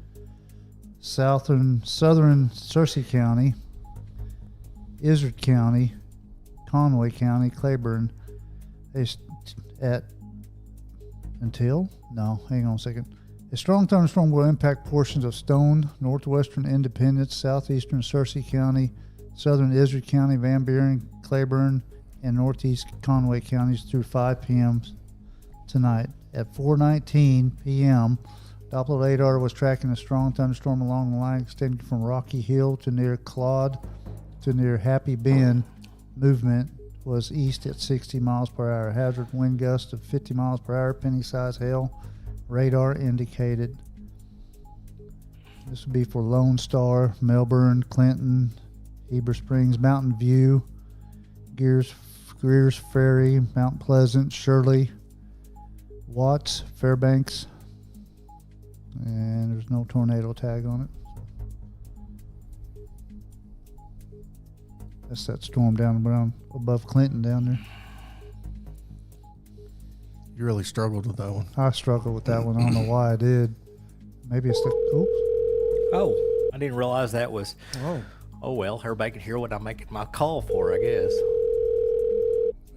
southern Searcy County, Izard County, Conway County, Claiborne, hang on a second. A strong thunderstorm will impact portions of Stone, northwestern Independence, southeastern Searcy County, southern Izard County, Van Buren, Claiborne, and northeast Conway counties through 5 p.m. tonight. At 4:19 p.m., Doppler radar was tracking a strong thunderstorm along the line extending from Rocky Hill to near Claude to near Happy Bend. Movement was east at 60 miles per hour. Hazard wind gust of 50 miles per hour, penny-sized hail. Radar indicated. This would be for Lone Star, Melbourne, Clinton, Heber Springs, Mountain View, Greers Ferry, Mount Pleasant, Shirley, Watts, Fairbanks, and there's no tornado tag on it. That's that storm down around above Clinton down there. You really struggled with that one. I struggled with that one. I don't know why I did. Maybe it's the oops. Oh, I didn't realize that was. Oh well, everybody can hear what I'm making my call for, I guess.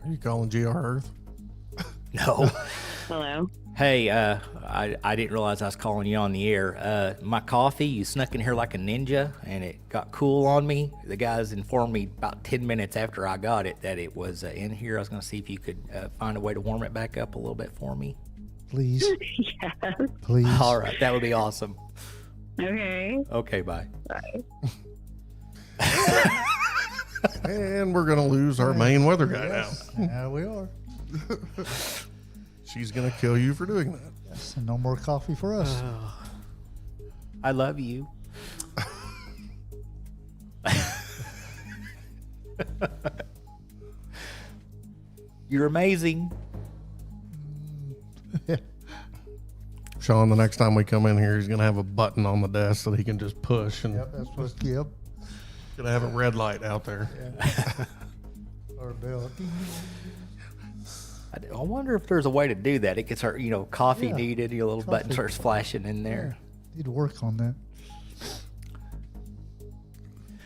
Are you calling GR Earth? No. Hello. Hey, I didn't realize I was calling you on the air. My coffee, you snuck in here like a ninja, and it got cool on me. The guys informed me about 10 minutes after I got it that it was in here. I was going to see if you could find a way to warm it back up a little bit for me. Please. Yes. Please. All right, that would be awesome. Okay. Okay, bye. Bye. And we're going to lose our main weather guy now. Yeah, we are. She's going to kill you for doing that. Yes, and no more coffee for us. I love you. You're amazing. Sean, the next time we come in here, he's going to have a button on the desk that he can just push. And Yep, that's what, yep. Going to have a red light out there. Yeah. Or a bell. I wonder if there's a way to do that. It gets start, coffee Yeah. needed, your little button starts flashing in there. Yeah. Need to work on that.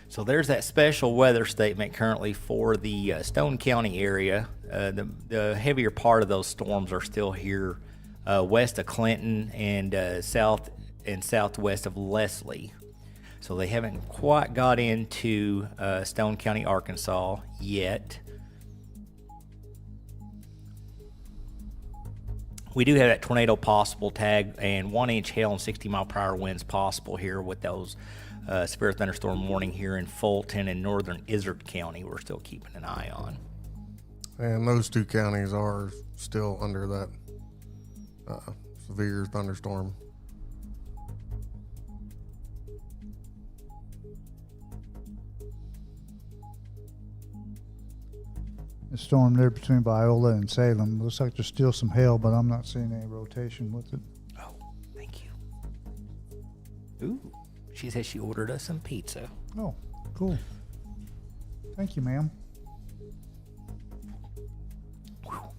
So there's that special weather statement currently for the Stone County area. The heavier part of those storms are still here west of Clinton and south and southwest of Leslie. So they haven't quite got into Stone County, Arkansas yet. We do have that tornado possible tag and 1-inch hail and 60-mile-per-hour winds possible here with those severe thunderstorm warning here in Fulton and northern Izard County. We're still keeping an eye on. And those two counties are still under that severe thunderstorm. The storm there between Biola and Salem. Looks like there's still some hail, but I'm not seeing any rotation with it. Oh, thank you. Ooh, she said she ordered us some pizza. Oh, cool. Thank you, ma'am.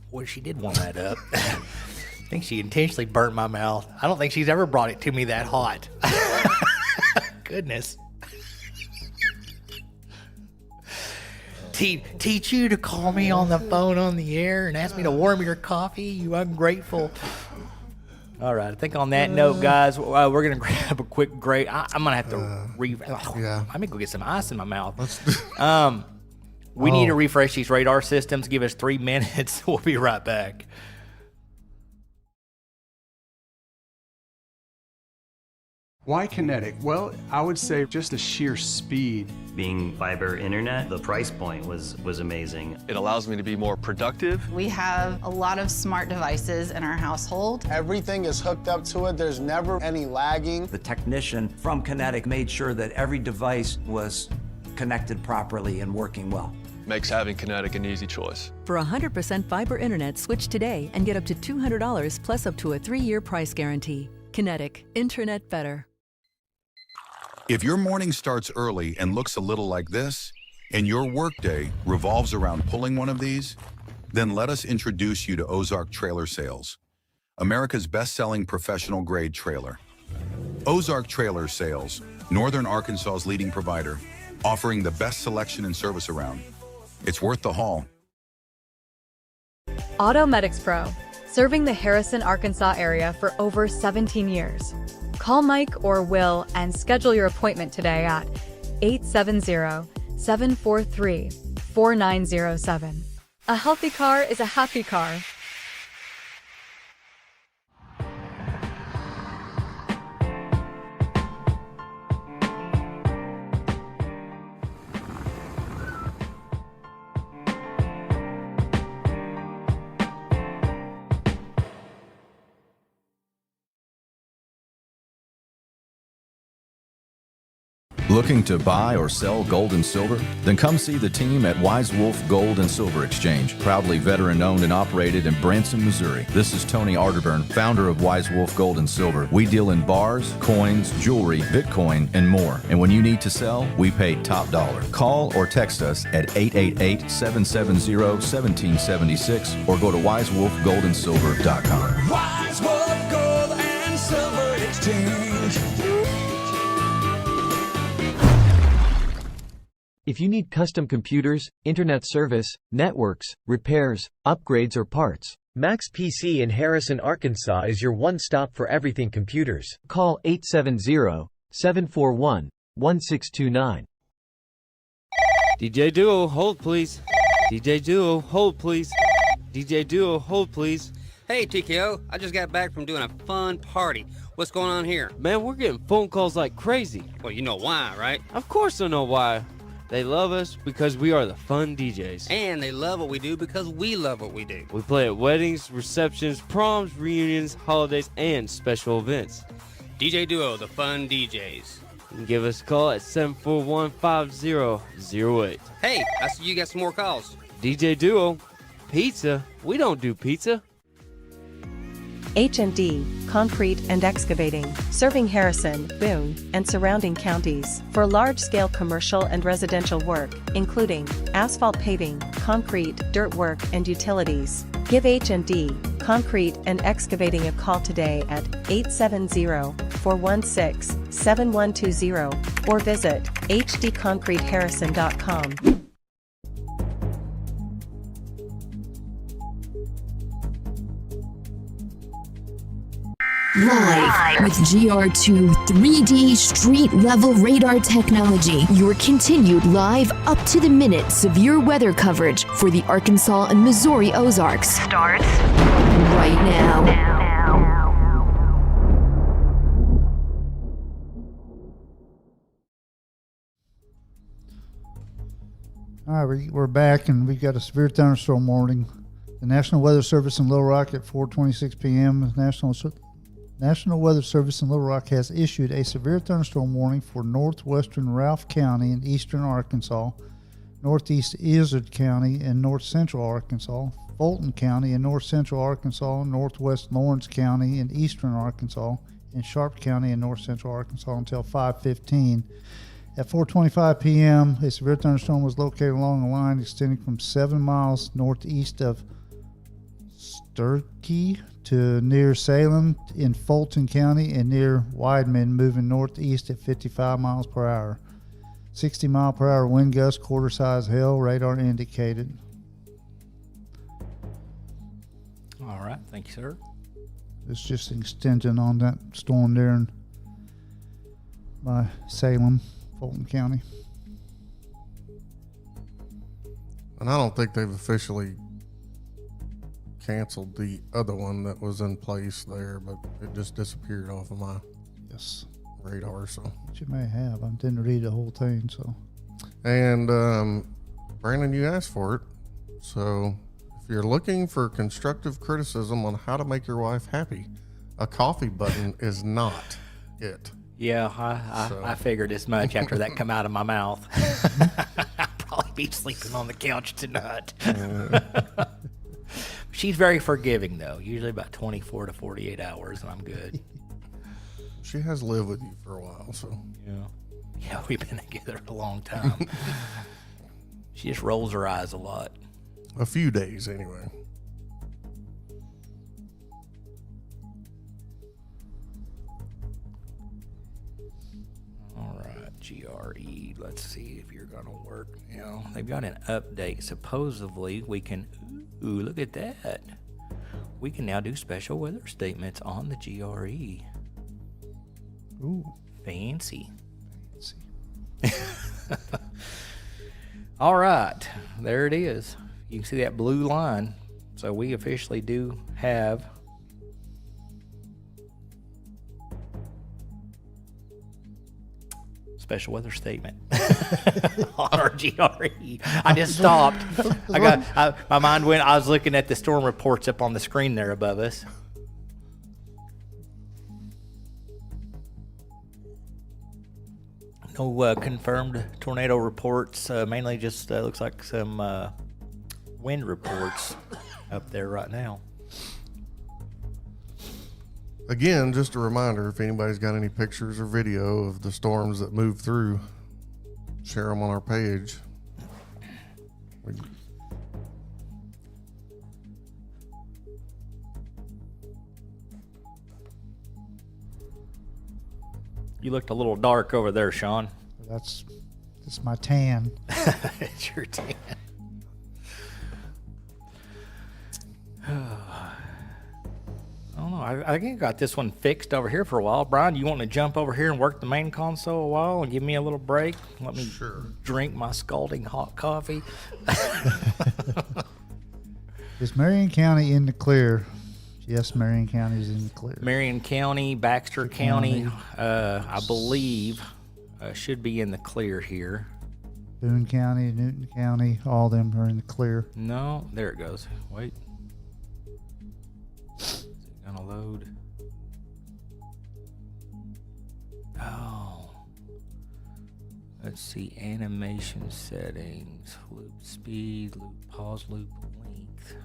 Boy, she did warm that up. I think she intentionally burnt my mouth. I don't think she's ever brought it to me that hot. Goodness. Teach you to call me on the phone on the air and ask me to warm your coffee, you ungrateful. All right, I think on that note, guys, we're going to grab a quick break. I'm going to have to I'm going to go get some ice in my mouth. We need to refresh these radar systems. Give us 3 minutes. We'll be right back. Why Kinetic? Well, I would say just the sheer speed. Being fiber internet, the price point was amazing. It allows me to be more productive. We have a lot of smart devices in our household. Everything is hooked up to it. There's never any lagging. The technician from Kinetic made sure that every device was connected properly and working well. Makes having Kinetic an easy choice. For 100% fiber internet, switch today and get up to $200 plus up to a 3-year price guarantee. Kinetic, internet better. If your morning starts early and looks a little like this, and your workday revolves around pulling one of these, then let us introduce you to Ozark Trailer Sales, America's best-selling professional-grade trailer. Ozark Trailer Sales, Northern Arkansas's leading provider, offering the best selection and service around. It's worth the haul. Automedics Pro, serving the Harrison, Arkansas area for over 17 years. Call Mike or Will and schedule your appointment today at 870-743-4907. A healthy car is a happy car. Looking to buy or sell gold and silver? Then come see the team at Wise Wolf Gold and Silver Exchange, proudly veteran-owned and operated in Branson, Missouri. This is Tony Arterburn, founder of Wise Wolf Gold and Silver. We deal in bars, coins, jewelry, Bitcoin, and more. And when you need to sell, we pay top dollar. Call or text us at 888-770-1776 or go to wisewolfgoldandsilver.com. Wise Wolf Gold and Silver Exchange. If you need custom computers, internet service, networks, repairs, upgrades or parts, Max PC in Harrison, Arkansas is your one-stop for everything computers. Call 870-741-1629. DJ Duo, hold please. DJ Duo, hold please. DJ Duo, hold please. Hey TKO, I just got back from doing a fun party. What's going on here? Man, we're getting phone calls like crazy. Well, you know why, right? Of course I know why. They love us because we are the fun DJs. And they love what we do because we love what we do. We play at weddings, receptions, proms, reunions, holidays, and special events. DJ Duo, the fun DJs. You can give us a call at 741-5008. Hey, I see you got some more calls. DJ Duo, pizza? We don't do pizza. H&D, Concrete and Excavating, serving Harrison, Boone, and surrounding counties for large-scale commercial and residential work, including asphalt paving, concrete, dirt work, and utilities. Give H&D, Concrete and Excavating a call today at 870-416-7120 or visit hdconcreteharrison.com. Live with GR2 3D street level radar technology. Your continued live up to the minute severe weather coverage for the Arkansas and Missouri Ozarks starts right now. All right, we're back, and we've got a severe thunderstorm warning. The National Weather Service in Little Rock at 4:26 p.m. National Weather Service in Little Rock has issued a severe thunderstorm warning for northwestern Ralph County and eastern Arkansas, northeast Izard County and north central Arkansas, Fulton County and north central Arkansas, northwest Lawrence County and eastern Arkansas, and Sharp County and north central Arkansas until 5:15. At 4:25 p.m., a severe thunderstorm was located along a line extending from 7 miles northeast of Searcy to near Salem in Fulton County and near Wideman, moving northeast at 55 miles per hour. 60 mile per hour wind gust, quarter size hail, radar indicated. All right, thank you, sir. It's just an extension on that storm there by Salem, Fulton County. And I don't think they've officially canceled the other one that was in place there, but it just disappeared off of my radar. So But you may have. I didn't read the whole thing. So, and Brandon, you asked for it. So if you're looking for constructive criticism on how to make your wife happy, a coffee button is not it. Yeah, I figured as much after that come out of my mouth. I'd probably be sleeping on the couch tonight. She's very forgiving, though. Usually about 24 to 48 hours, and I'm good. She has lived with you for a while, so. Yeah, we've been together a long time. She just rolls her eyes a lot. A few days, anyway. All right, GRE. Let's see if you're going to work now. They've got an update. Supposedly, we can... Ooh, look at that. We can now do special weather statements on the GRE. Ooh. Fancy. All right, there it is. You can see that blue line. So we officially do have special weather statement on our GRE. I just stopped. My mind went. I was looking at the storm reports up on the screen there above us. No confirmed tornado reports. Mainly just looks like some wind reports up there right now. Again, just a reminder, if anybody's got any pictures or video of the storms that move through, share them on our page. You looked a little dark over there, Sean. That's my tan. It's your tan. I don't know. I think I got this one fixed over here for a while. Brian, you want to jump over here and work the main console a while and give me a little break? Let me drink my scalding hot coffee. Is Marion County in the clear? Yes, Marion County is in the clear. Marion County, Baxter County, I believe, should be in the clear here. Boone County, Newton County, all of them are in the clear. No, there it goes. Wait. Is it gonna load? Oh. Let's see, animation settings, loop speed, loop pause, loop length.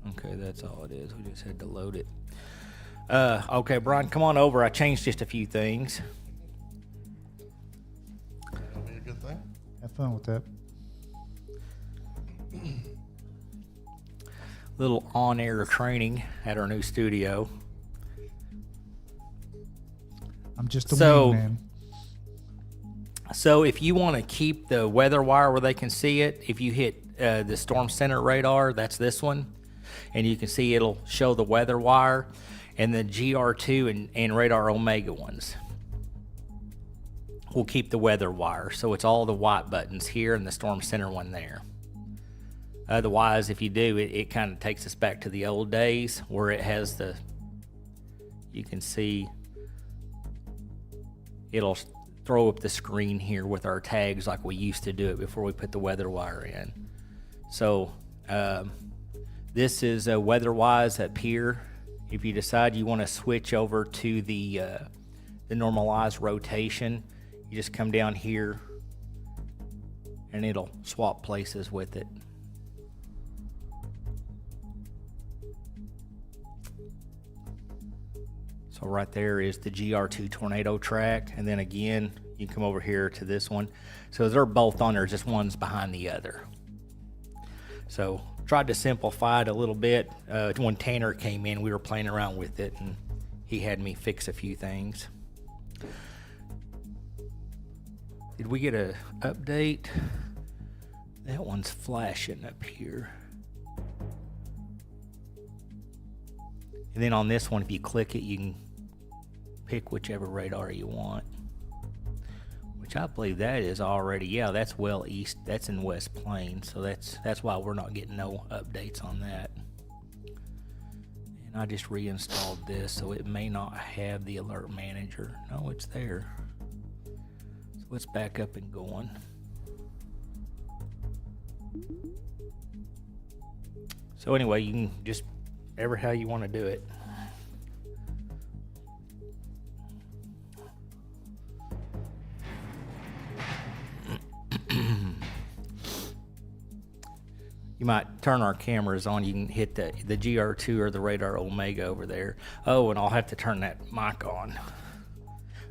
Okay, that's all it is. We just had to load it. Okay, Brian, come on over. I changed just a few things. That'll be a good thing. Have fun with that. Little on-air training at our new studio. I'm just a wingman. So if you want to keep the weather wire where they can see it, if you hit the Storm Center radar, that's this one, and you can see it'll show the weather wire, and the GR2 and Radar Omega ones will keep the weather wire. So it's all the white buttons here and the Storm Center one there. Otherwise, if you do, it kind of takes us back to the old days where it has the, you can see, it'll throw up the screen here with our tags like we used to do it before we put the weather wire in. So this is weather-wise up here. If you decide you want to switch over to the normalized rotation, you just come down here and it'll swap places with it. So right there is the GR2 tornado track, and then again you can come over here to this one. So they're both on there, just one's behind the other. So tried to simplify it a little bit. When Tanner came in, we were playing around with it, and he had me fix a few things. Did we get an update? That one's flashing up here. And then on this one, if you click it, you can pick whichever radar you want. Which I believe that is already, yeah, that's well east. That's in West Plains, so that's why we're not getting no updates on that. And I just reinstalled this, so it may not have the alert manager. No, it's there. So let's back up and going. So anyway, you can just ever how you want to do it. You might turn our cameras on. You can hit the GR2 or the Radar Omega over there. Oh, and I'll have to turn that mic on.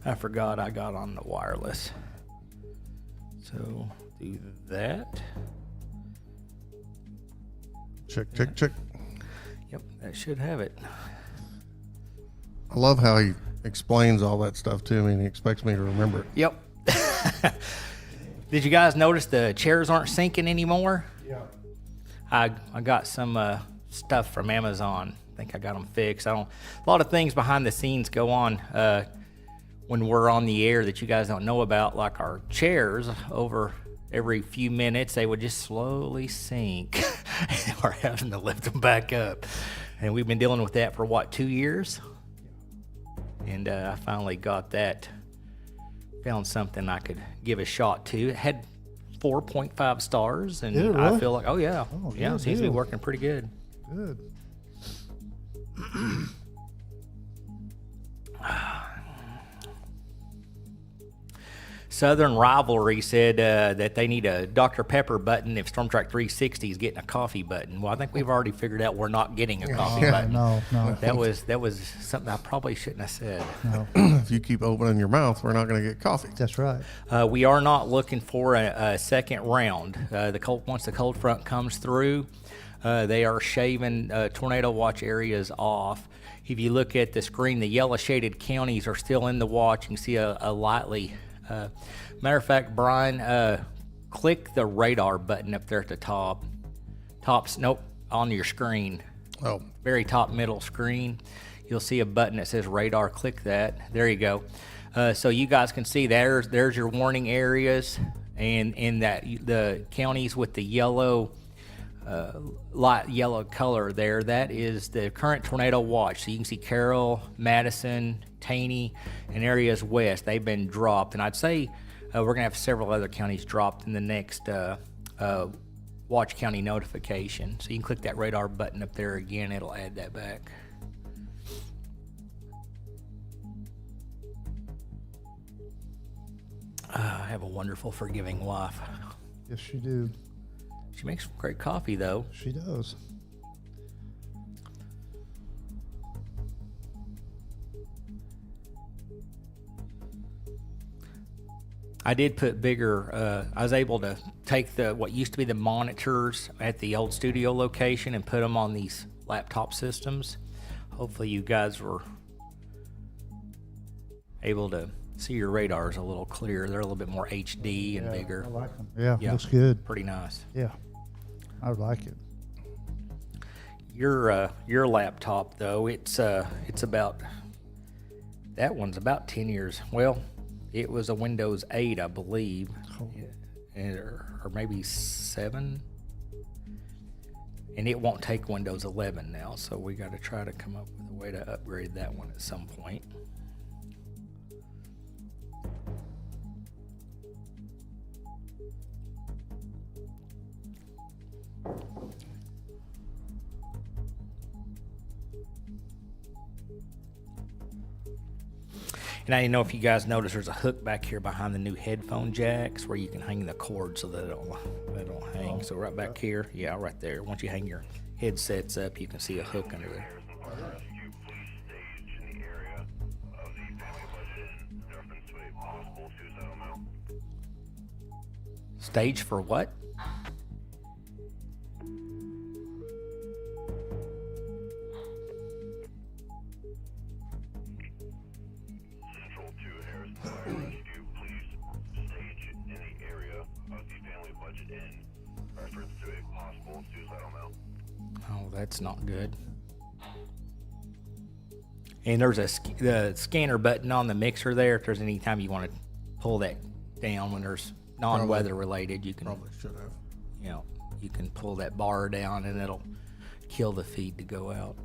I forgot I got on the wireless. So do that. Check, check, check. Yep, that should have it. I love how he explains all that stuff to me and he expects me to remember it. Yep. Did you guys notice the chairs aren't sinking anymore? Yeah. I got some stuff from Amazon. I think I got them fixed. A lot of things behind the scenes go on when we're on the air that you guys don't know about, like our chairs. Over every few minutes, they would just slowly sink. We're having to lift them back up. And we've been dealing with that for, 2 years? And I finally got that, found something I could give a shot to. It had 4.5 stars, and really? I feel like, oh yeah, Oh, yeah, it seems to be working pretty good. Good. Southern Rivalry said that they need a Dr. Pepper button if Storm Track 360 is getting a coffee button. Well, I think we've already figured out we're not getting a coffee button. No. That was something I probably shouldn't have said. No. If you keep opening your mouth, we're not going to get coffee. That's right. We are not looking for a second round. Once the cold front comes through, they are shaving tornado watch areas off. If you look at the screen, the yellow shaded counties are still in the watch. You can see a lightly. Matter of fact, Brian, click the radar button up there at the top. On your screen. Oh. Very top middle screen. You'll see a button that says radar. Click that. There you go. So you guys can see there's your warning areas, and in that the counties with the yellow, light yellow color there, that is the current tornado watch. So you can see Carroll, Madison, Taney, and areas west. They've been dropped, and I'd say we're going to have several other counties dropped in the next watch county notification. So you can click that radar button up there again. It'll add that back. I have a wonderful, forgiving wife. Yes, you do. She makes great coffee, though. She does. I did put bigger, I was able to take what used to be the monitors at the old studio location and put them on these laptop systems. Hopefully you guys were able to see your radars a little clearer. They're a little bit more HD and bigger. I like them. Yeah, looks good. Pretty nice. Yeah, I like it. Your laptop though, it's about, that one's about 10 years. Well, it was a Windows 8, I believe, or maybe 7, and it won't take Windows 11 now. So we got to try to come up with a way to upgrade that one at some point. And I didn't know if you guys noticed there's a hook back here behind the new headphone jacks where you can hang the cord so that they don't hang. So right back here, yeah, right there. Once you hang your headsets up, you can see a hook under there. Stage for what? Oh, that's not good. And there's the scanner button on the mixer there. If there's any time you want to pull that down when there's non-weather related, you can probably should have. You know, you can pull that bar down and it'll kill the feed to go out.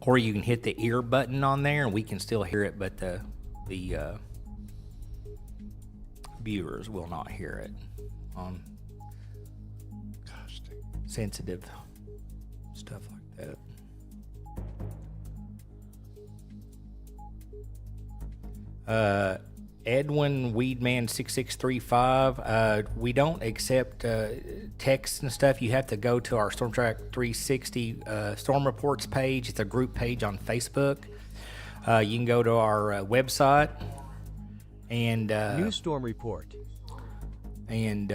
Or you can hit the ear button on there and we can still hear it, but the viewers will not hear it on sensitive stuff like that. Edwin Weedman 6635. We don't accept texts and stuff. You have to go to our Storm Track 360 Storm Reports page. It's a group page on Facebook. You can go to our website and New Storm Report and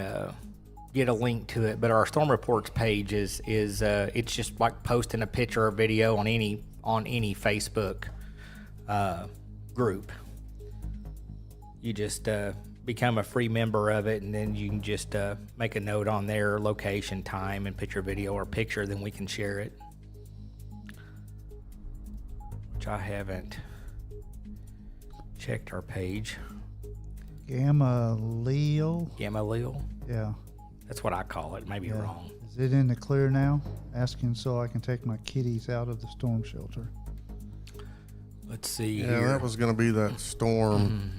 get a link to it. But our Storm Reports page is it's just like posting a picture or video on any Facebook group. You just become a free member of it, and then you can just make a note on their location, time, and put your video or picture, then we can share it. Which I haven't checked our page. Gamaliel? Yeah. That's what I call it. Maybe wrong. Is it in the clear now? Asking so I can take my kitties out of the storm shelter. Let's see here. here. That was going to be that storm.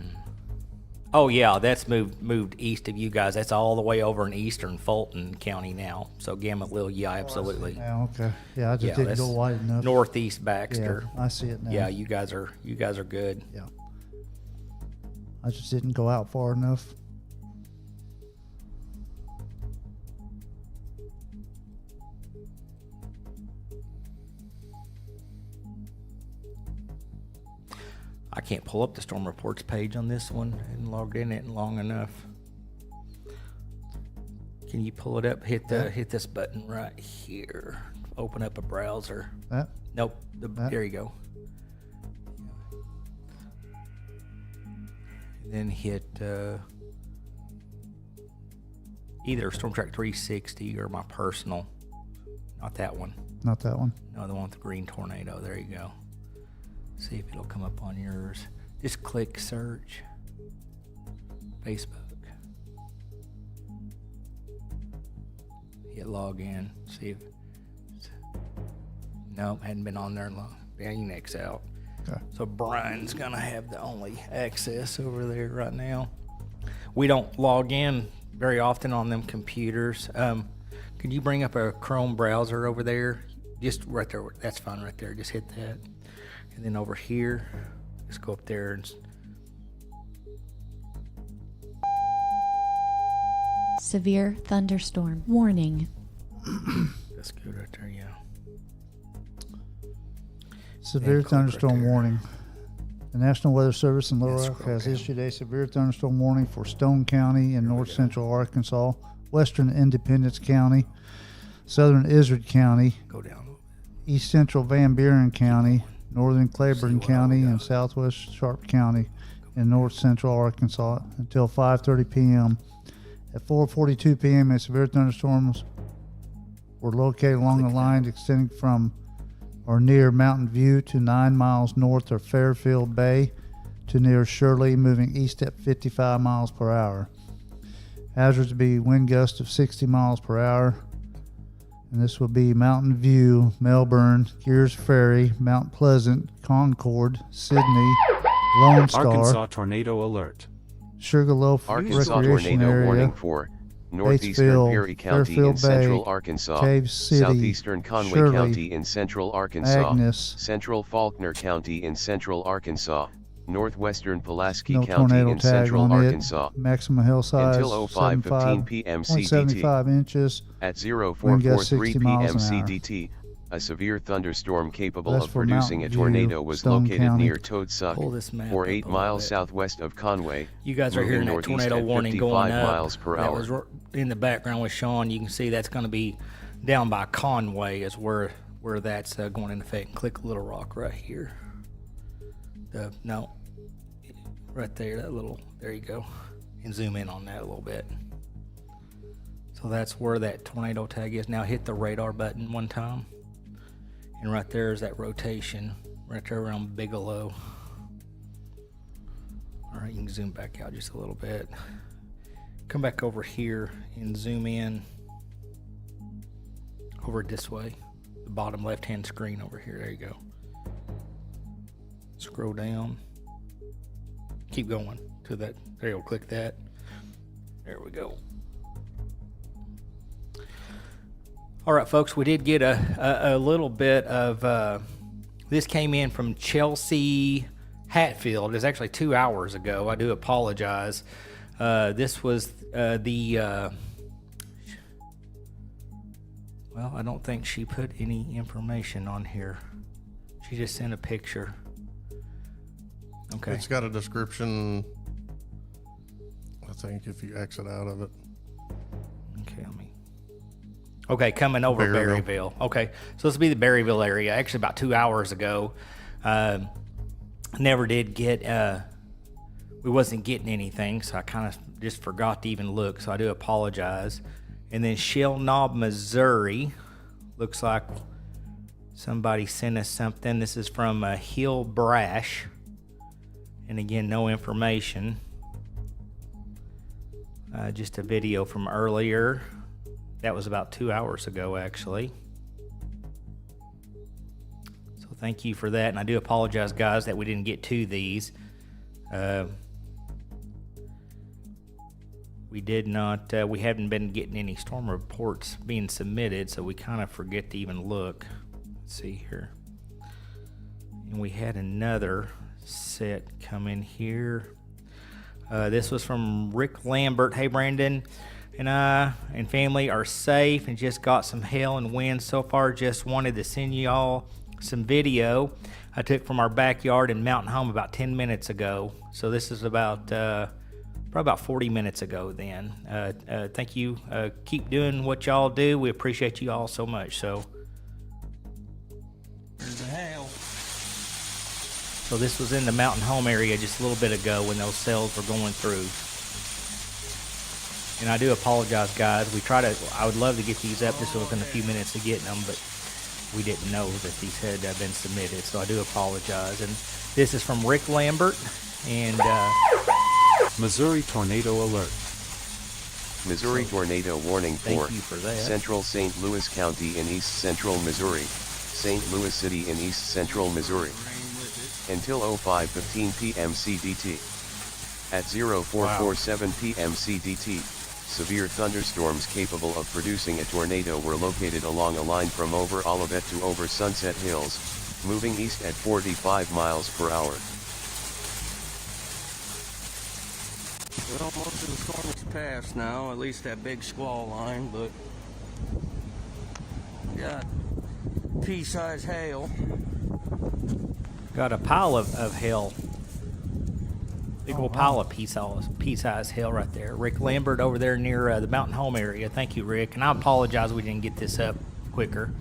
Oh yeah, that's moved east of you guys. That's all the way over in eastern Fulton County now. So Gamma-Lil, yeah, absolutely. Yeah, okay. Yeah, I just didn't go wide enough. Northeast Baxter. Yeah, I see it now. Yeah, you guys are good. Yeah. I just didn't go out far enough. I can't pull up the storm reports page on this one. I hadn't logged in it long enough. Can you pull it up? Hit this button right here. Open up a browser. That? Nope. There you go. And then hit either Storm Track 360 or my personal. Not that one. Not that one. No, the one with the green tornado. There you go. See if it'll come up on yours. Just click search. Facebook. Hit log in. See if. Nope, hadn't been on there long. Bang X out. Okay. So Brian's gonna have the only access over there right now. We don't log in very often on them computers. Can you bring up a Chrome browser over there? Just right there. That's fine right there. Just hit that. And then over here, let's go up there and severe thunderstorm warning. That's good right there, yeah. Severe thunderstorm warning. The National Weather Service in Little Rock has issued a severe thunderstorm warning for Stone County in north central Arkansas, western Independence County, southern Izard County, east central Van Buren County, northern Claiborne County, and southwest Sharp County in north central Arkansas until 5:30 p.m. At 4:42 p.m., a severe thunderstorms were located along the line extending from or near Mountain View to 9 miles north of Fairfield Bay to near Shirley, moving east at 55 miles per hour. Hazards would be wind gusts of 60 miles per hour. And this will be Mountain View, Melbourne, Gears Ferry, Mount Pleasant, Concord, Sydney, Lone Star, Arkansas tornado alert. Sugarloaf Arkansas Recreation tornado Area, warning for northeastern Batesville, Perry County Fairfield in central Bay, Arkansas, Cave City, southeastern Conway Shirley, County in central Arkansas, Agnes, central Faulkner County in central Arkansas, northwestern Pulaski no County tornado in tag central on Arkansas. it. Maximum hail size Until 05:15 p.m. CDT. 0.75 inches. At Wind gust 04:43 60 miles p.m. an hour. CDT, a severe thunderstorm capable That's of for producing a Mountain tornado View, was Stone located County. near Toadsuck, Pull this map or up 8 a miles little bit. southwest of Conway. You guys are moving hearing that northeast tornado at warning 55 going up. miles per That hour. was in the background with Sean. You can see that's going to be down by Conway is where that's going into effect. Click Little Rock right here. Right there, there you go. And zoom in on that a little bit. So that's where that tornado tag is. Now hit the radar button one time. And right there is that rotation, right there around Bigelow. All right, you can zoom back out just a little bit. Come back over here and zoom in over this way. The bottom left-hand screen over here. There you go. Scroll down. Keep going to that. There you go. Click that. There we go. All right, folks. We did get a little bit of this came in from Chelsea Hatfield. It's actually 2 hours ago. I do apologize. This was well, I don't think she put any information on here. She just sent a picture. Okay. It's got a description, I think, if you exit out of it. Okay, Okay, coming over Berryville. Okay, so this will be the Berryville area. Actually, about 2 hours ago, never did get. We wasn't getting anything, so I kind of just forgot to even look. So I do apologize. And then Shell Knob, Missouri, looks like somebody sent us something. This is from Hill Brash, and again, no information. Just a video from earlier. That was about 2 hours ago, actually. So thank you for that. And I do apologize, guys, that we didn't get to these. we did not, we haven't been getting any storm reports being submitted, so we kind of forget to even look. Let's see here. And we had another set come in here. This was from Rick Lambert. Hey, Brandon and I and family are safe and just got some hail and wind so far. Just wanted to send y'all some video I took from our backyard in Mountain Home about 10 minutes ago. So this is about probably about 40 minutes ago then. Thank you. Keep doing what y'all do. We appreciate you all so much. So There's the hail. So this was in the Mountain Home area just a little bit ago when those cells were going through. And I do apologize, guys. I would love to get these up just within a few minutes of getting them, but we didn't know that these had been submitted, so I do apologize. And this is from Rick Lambert, and Missouri tornado alert. Missouri tornado warning for Thank you for that. Central St. Louis County in East Central Missouri, St. Louis City in East Central Missouri. Until 05:15 p.m. CDT. At 0447 p.m. CDT, severe thunderstorms capable of producing a tornado were located along a line from over Olivet to over Sunset Hills, moving east at 45 miles per hour. Well, most of the storm is past now, at least that big squall line, but got pea-sized hail. got a pile of hail. Big old pile of pea-sized hail right there. Rick Lambert over there near the Mountain Home area. Thank you, Rick. And I apologize we didn't get this up quicker.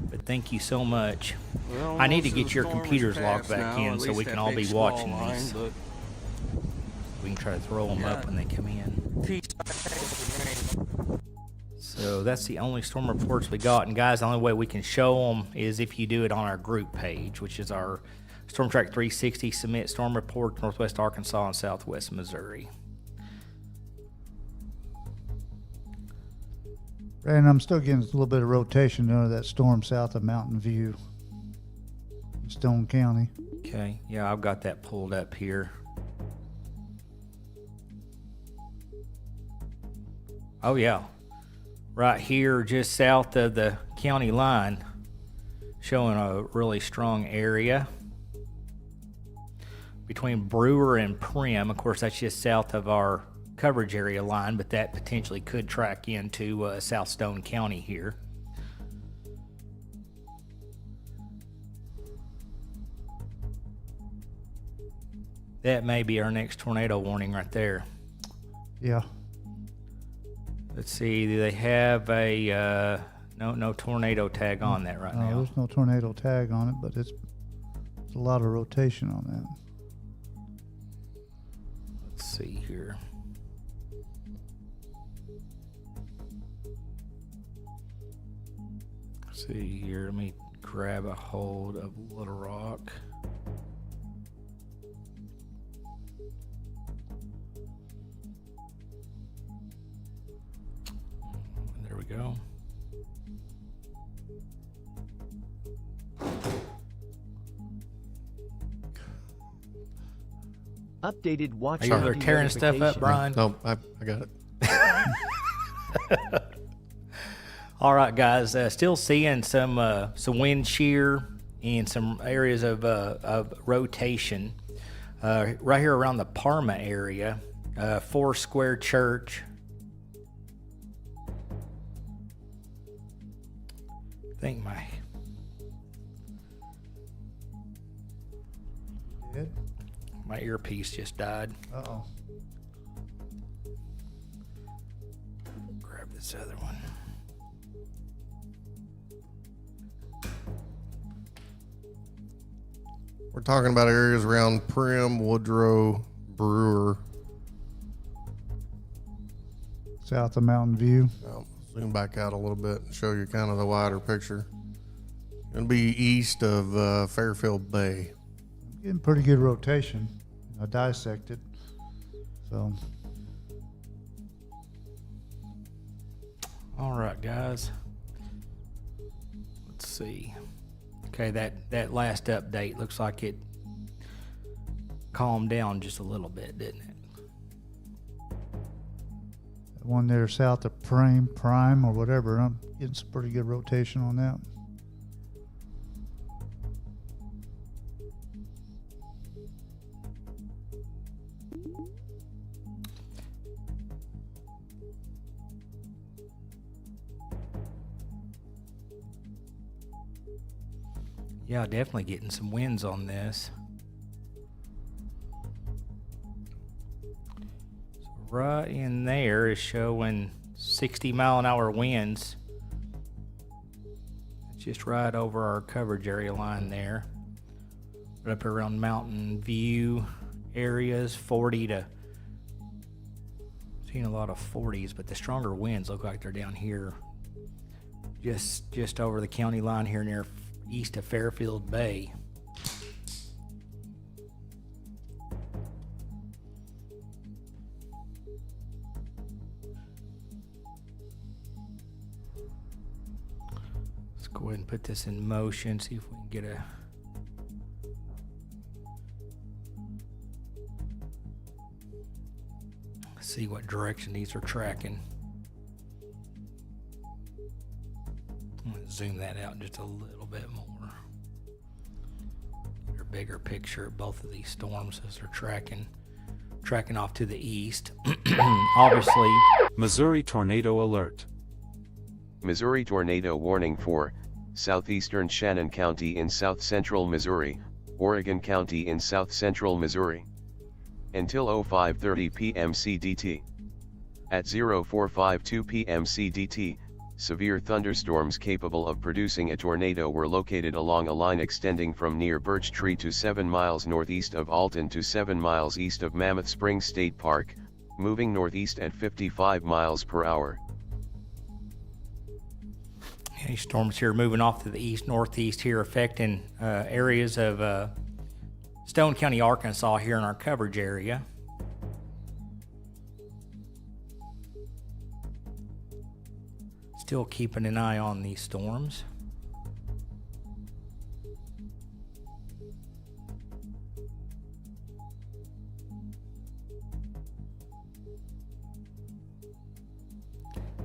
But thank you so much. Well, I need to get your computers logged back in so we can all be watching these. We can try to throw them up when they come in. So that's the only storm reports we got. And guys, the only way we can show them is if you do it on our group page, which is our Storm Track 360 Submit Storm Report, Northwest Arkansas and Southwest Missouri. And I'm still getting a little bit of rotation under that storm south of Mountain View, in Stone County. Okay, yeah, I've got that pulled up here. Oh yeah, right here just south of the county line, showing a really strong area between Brewer and Prim. Of course, that's just south of our coverage area line, but that potentially could track into South Stone County here. That may be our next tornado warning right there. Yeah. Let's see, do they have a no tornado tag on that right now? There's no tornado tag on it, but it's a lot of rotation on that. Let's see here. Let's see here, let me grab a hold of Little Rock. There we go. Updated watch. Are you over tearing stuff up, Brian? No, I got it. All right, guys. Still seeing some wind shear and some areas of rotation right here around the Parma area. Four Square Church. I think my earpiece just died. Uh-oh. Grab this other one. We're talking about areas around Prim, Woodrow, Brewer. South of Mountain View. I'll zoom back out a little bit and show you kind of the wider picture. It'll be east of Fairfield Bay. Getting pretty good rotation. I dissected. So. All right, guys. Let's see. Okay, that last update looks like it calmed down just a little bit, didn't it? The one there south of Prime or whatever. I'm getting some pretty good rotation on that. Yeah, definitely getting some winds on this. So right in there is showing 60-mile-an-hour winds. It's just right over our coverage area line there. Right up around Mountain View areas, 40 to... Seeing a lot of 40s, but the stronger winds look like they're down here. Just over the county line here near east of Fairfield Bay. Let's go ahead and put this in motion, see if we can get a see what direction these are tracking. I'm going to zoom that out just a little bit more. Get a bigger picture of both of these storms as they're tracking off to the east. Obviously. Missouri tornado alert. Missouri tornado warning for southeastern Shannon County in south-central Missouri, Oregon County in south-central Missouri. Until 05:30 p.m. CDT. At 04:52 p.m. CDT, severe thunderstorms capable of producing a tornado were located along a line extending from near Birch Tree to 7 miles northeast of Alton to 7 miles east of Mammoth Springs State Park, moving northeast at 55 miles per hour. These storms here moving off to the east-northeast here, affecting areas of Stone County, Arkansas here in our coverage area. Still keeping an eye on these storms.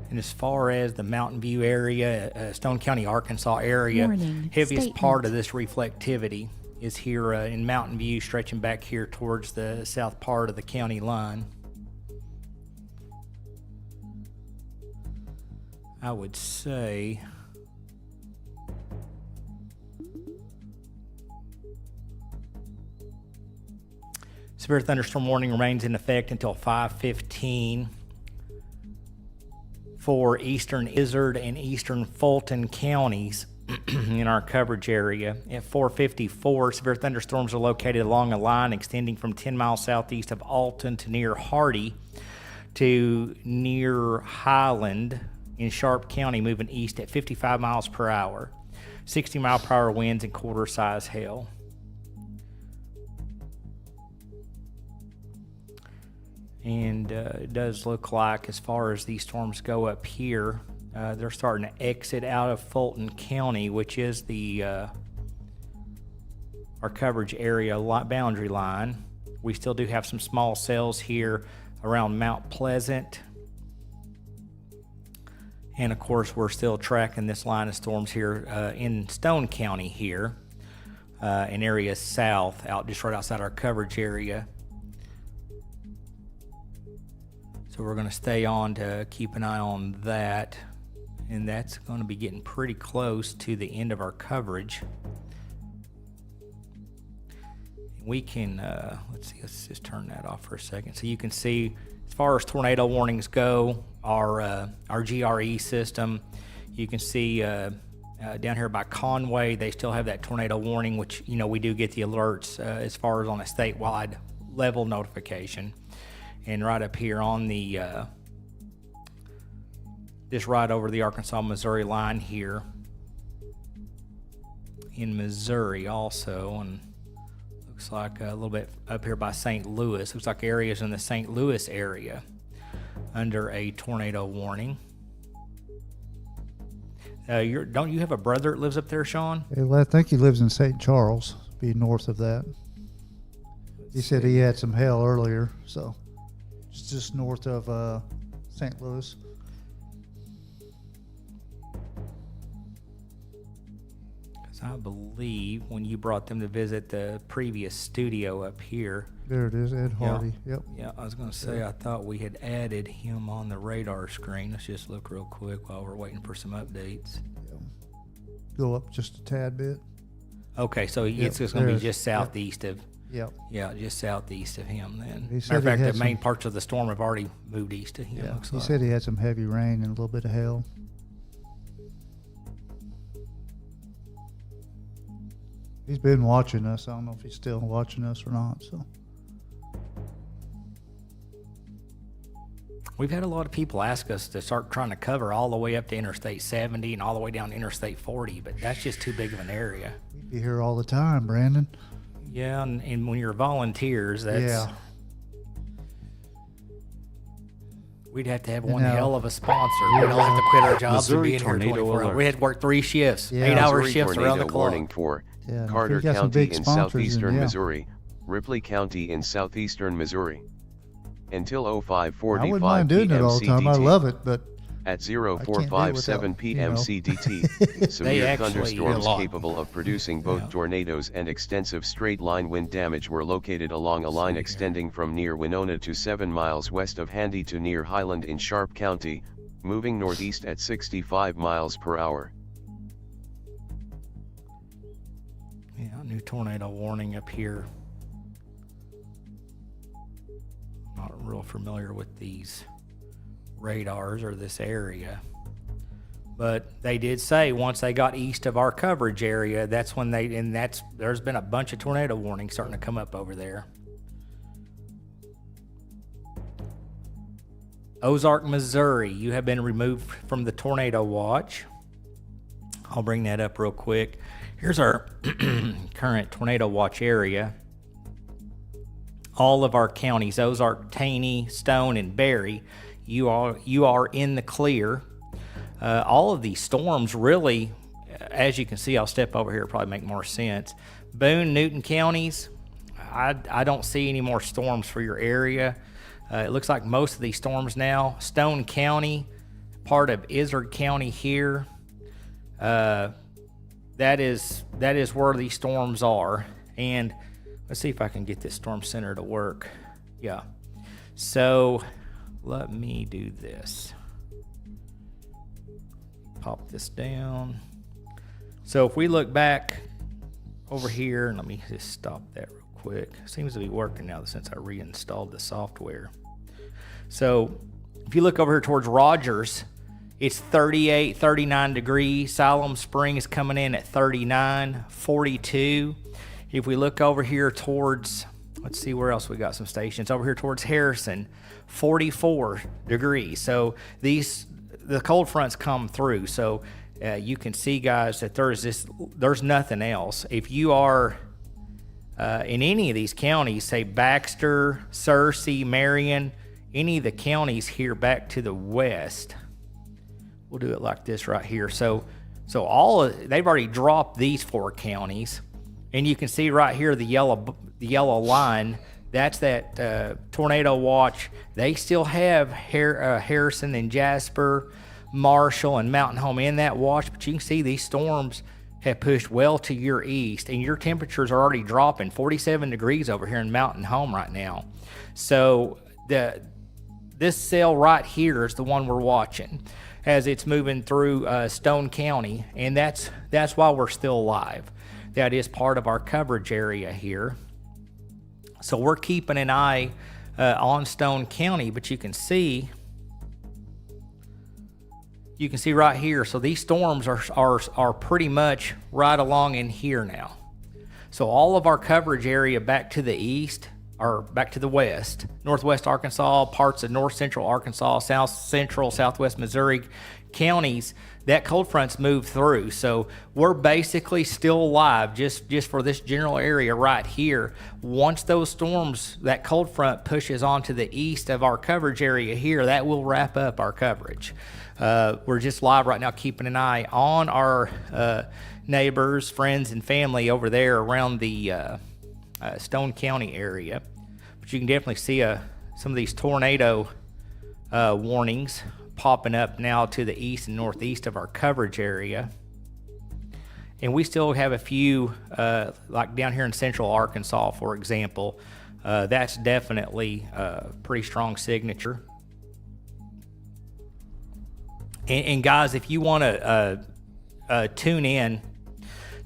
And as far as the Mountain View area, Stone County, Arkansas area, heaviest part of this reflectivity is here in Mountain View, stretching back here towards the south part of the county line. I would say severe thunderstorm warning remains in effect until 5:15 for eastern Izard and eastern Fulton counties in our coverage area. At 4:54, severe thunderstorms are located along a line extending from 10 miles southeast of Alton to near Hardy to near Highland in Sharp County, moving east at 55 miles per hour, 60-mile-per-hour winds and quarter-size hail. And it does look like, as far as these storms go up here, they're starting to exit out of Fulton County, which is the our coverage area boundary line. We still do have some small cells here around Mount Pleasant. And of course, we're still tracking this line of storms here in Stone County here, in areas south, out just right outside our coverage area. So we're going to stay on to keep an eye on that. And that's going to be getting pretty close to the end of our coverage. We can, let's just turn that off for a second. So you can see, as far as tornado warnings go, our GRE system, you can see down here by Conway, they still have that tornado warning, which, you know, we do get the alerts as far as on a statewide level notification. And right up here on the, just right over the Arkansas-Missouri line here in Missouri also, and looks like a little bit up here by St. Louis. Looks like areas in the St. Louis area under a tornado warning. Don't you have a brother that lives up there, Sean? I think he lives in St. Charles, be north of that. He said he had some hail earlier, so it's just north of St. Louis. I believe when you brought them to visit the previous studio up here. There it is, Ed Hardy. Yep. Yeah, I was going to say, I thought we had added him on the radar screen. Let's just look real quick while we're waiting for some updates. Go up just a tad bit. Okay, so it's just going to be just southeast of. Yep. Yeah, just southeast of him then. Matter of fact, the main parts of the storm have already moved east of him. Yeah, looks he like. said he had some heavy rain and a little bit of hail. He's been watching us. I don't know if he's still watching us or not. So we've had a lot of people ask us to start trying to cover all the way up to Interstate 70 and all the way down to Interstate 40, but that's just too big of an area. We'd be here all the time, Brandon. Yeah, and when you're volunteers, that's we'd have to have one hell of a sponsor. We'd all have to quit our jobs Missouri and be in here 24 hours. alert. We had to work 3 shifts, Yeah. 8-hour Missouri shifts around the tornado clock. warning for Yeah, Carter if you got some County big in sponsors, southeastern then Missouri, Ripley County in southeastern Missouri. Until I 05:45 wouldn't mind doing it p.m. all the time. I CDT. love it, but At I can't do it 0457 without, p.m. you know. CDT, severe actually thunderstorms a lot. capable of producing both tornadoes and extensive straight-line wind damage were located along a line extending from near Winona to 7 miles west of Handy to near Highland in Sharp County, moving northeast at 65 miles per hour. Yeah, new tornado warning up here. Not real familiar with these radars or this area, but they did say once they got east of our coverage area, that's when there's been a bunch of tornado warnings starting to come up over there. Ozark, Missouri, you have been removed from the tornado watch. I'll bring that up real quick. Here's our current tornado watch area. All of our counties, Ozark, Taney, Stone, and Berry, you are in the clear. All of these storms really, as you can see, I'll step over here, it'll probably make more sense. Boone, Newton counties, I don't see any more storms for your area. It looks like most of these storms now. Stone County, part of Izard County here. That is where these storms are. And let's see if I can get this storm center to work. Yeah. So let me do this. Pop this down. So if we look back over here, and let me just stop that real quick. Seems to be working now since I reinstalled the software. So if you look over here towards Rogers, it's 38, 39 degrees. Siloam Springs coming in at 39, 42. If we look over here towards, let's see where else we got some stations. Over here towards Harrison, 44 degrees. So the cold fronts come through. So you can see, guys, that there's nothing else. If you are in any of these counties, say Baxter, Searcy, Marion, any of the counties here back to the west, we'll do it like this right here. So they've already dropped these 4 counties. And you can see right here the yellow line. That's that tornado watch. They still have Harrison and Jasper, Marshall, and Mountain Home in that watch. But you can see these storms have pushed well to your east, and your temperatures are already dropping. 47 degrees over here in Mountain Home right now. So this cell right here is the one we're watching as it's moving through Stone County, and that's why we're still alive. That is part of our coverage area here. So we're keeping an eye on Stone County, but you can see right here. So these storms are pretty much right along in here now. So all of our coverage area back to the east, or back to the west, northwest Arkansas, parts of north central Arkansas, south central, southwest Missouri counties, that cold front's moved through. So we're basically still alive just for this general area right here. Once those storms, that cold front pushes onto the east of our coverage area here, that will wrap up our coverage. We're just live right now, keeping an eye on our neighbors, friends, and family over there around the Stone County area. But you can definitely see some of these tornado warnings popping up now to the east and northeast of our coverage area. And we still have a few, like down here in central Arkansas, for example. That's definitely a pretty strong signature. And guys, if you want to tune in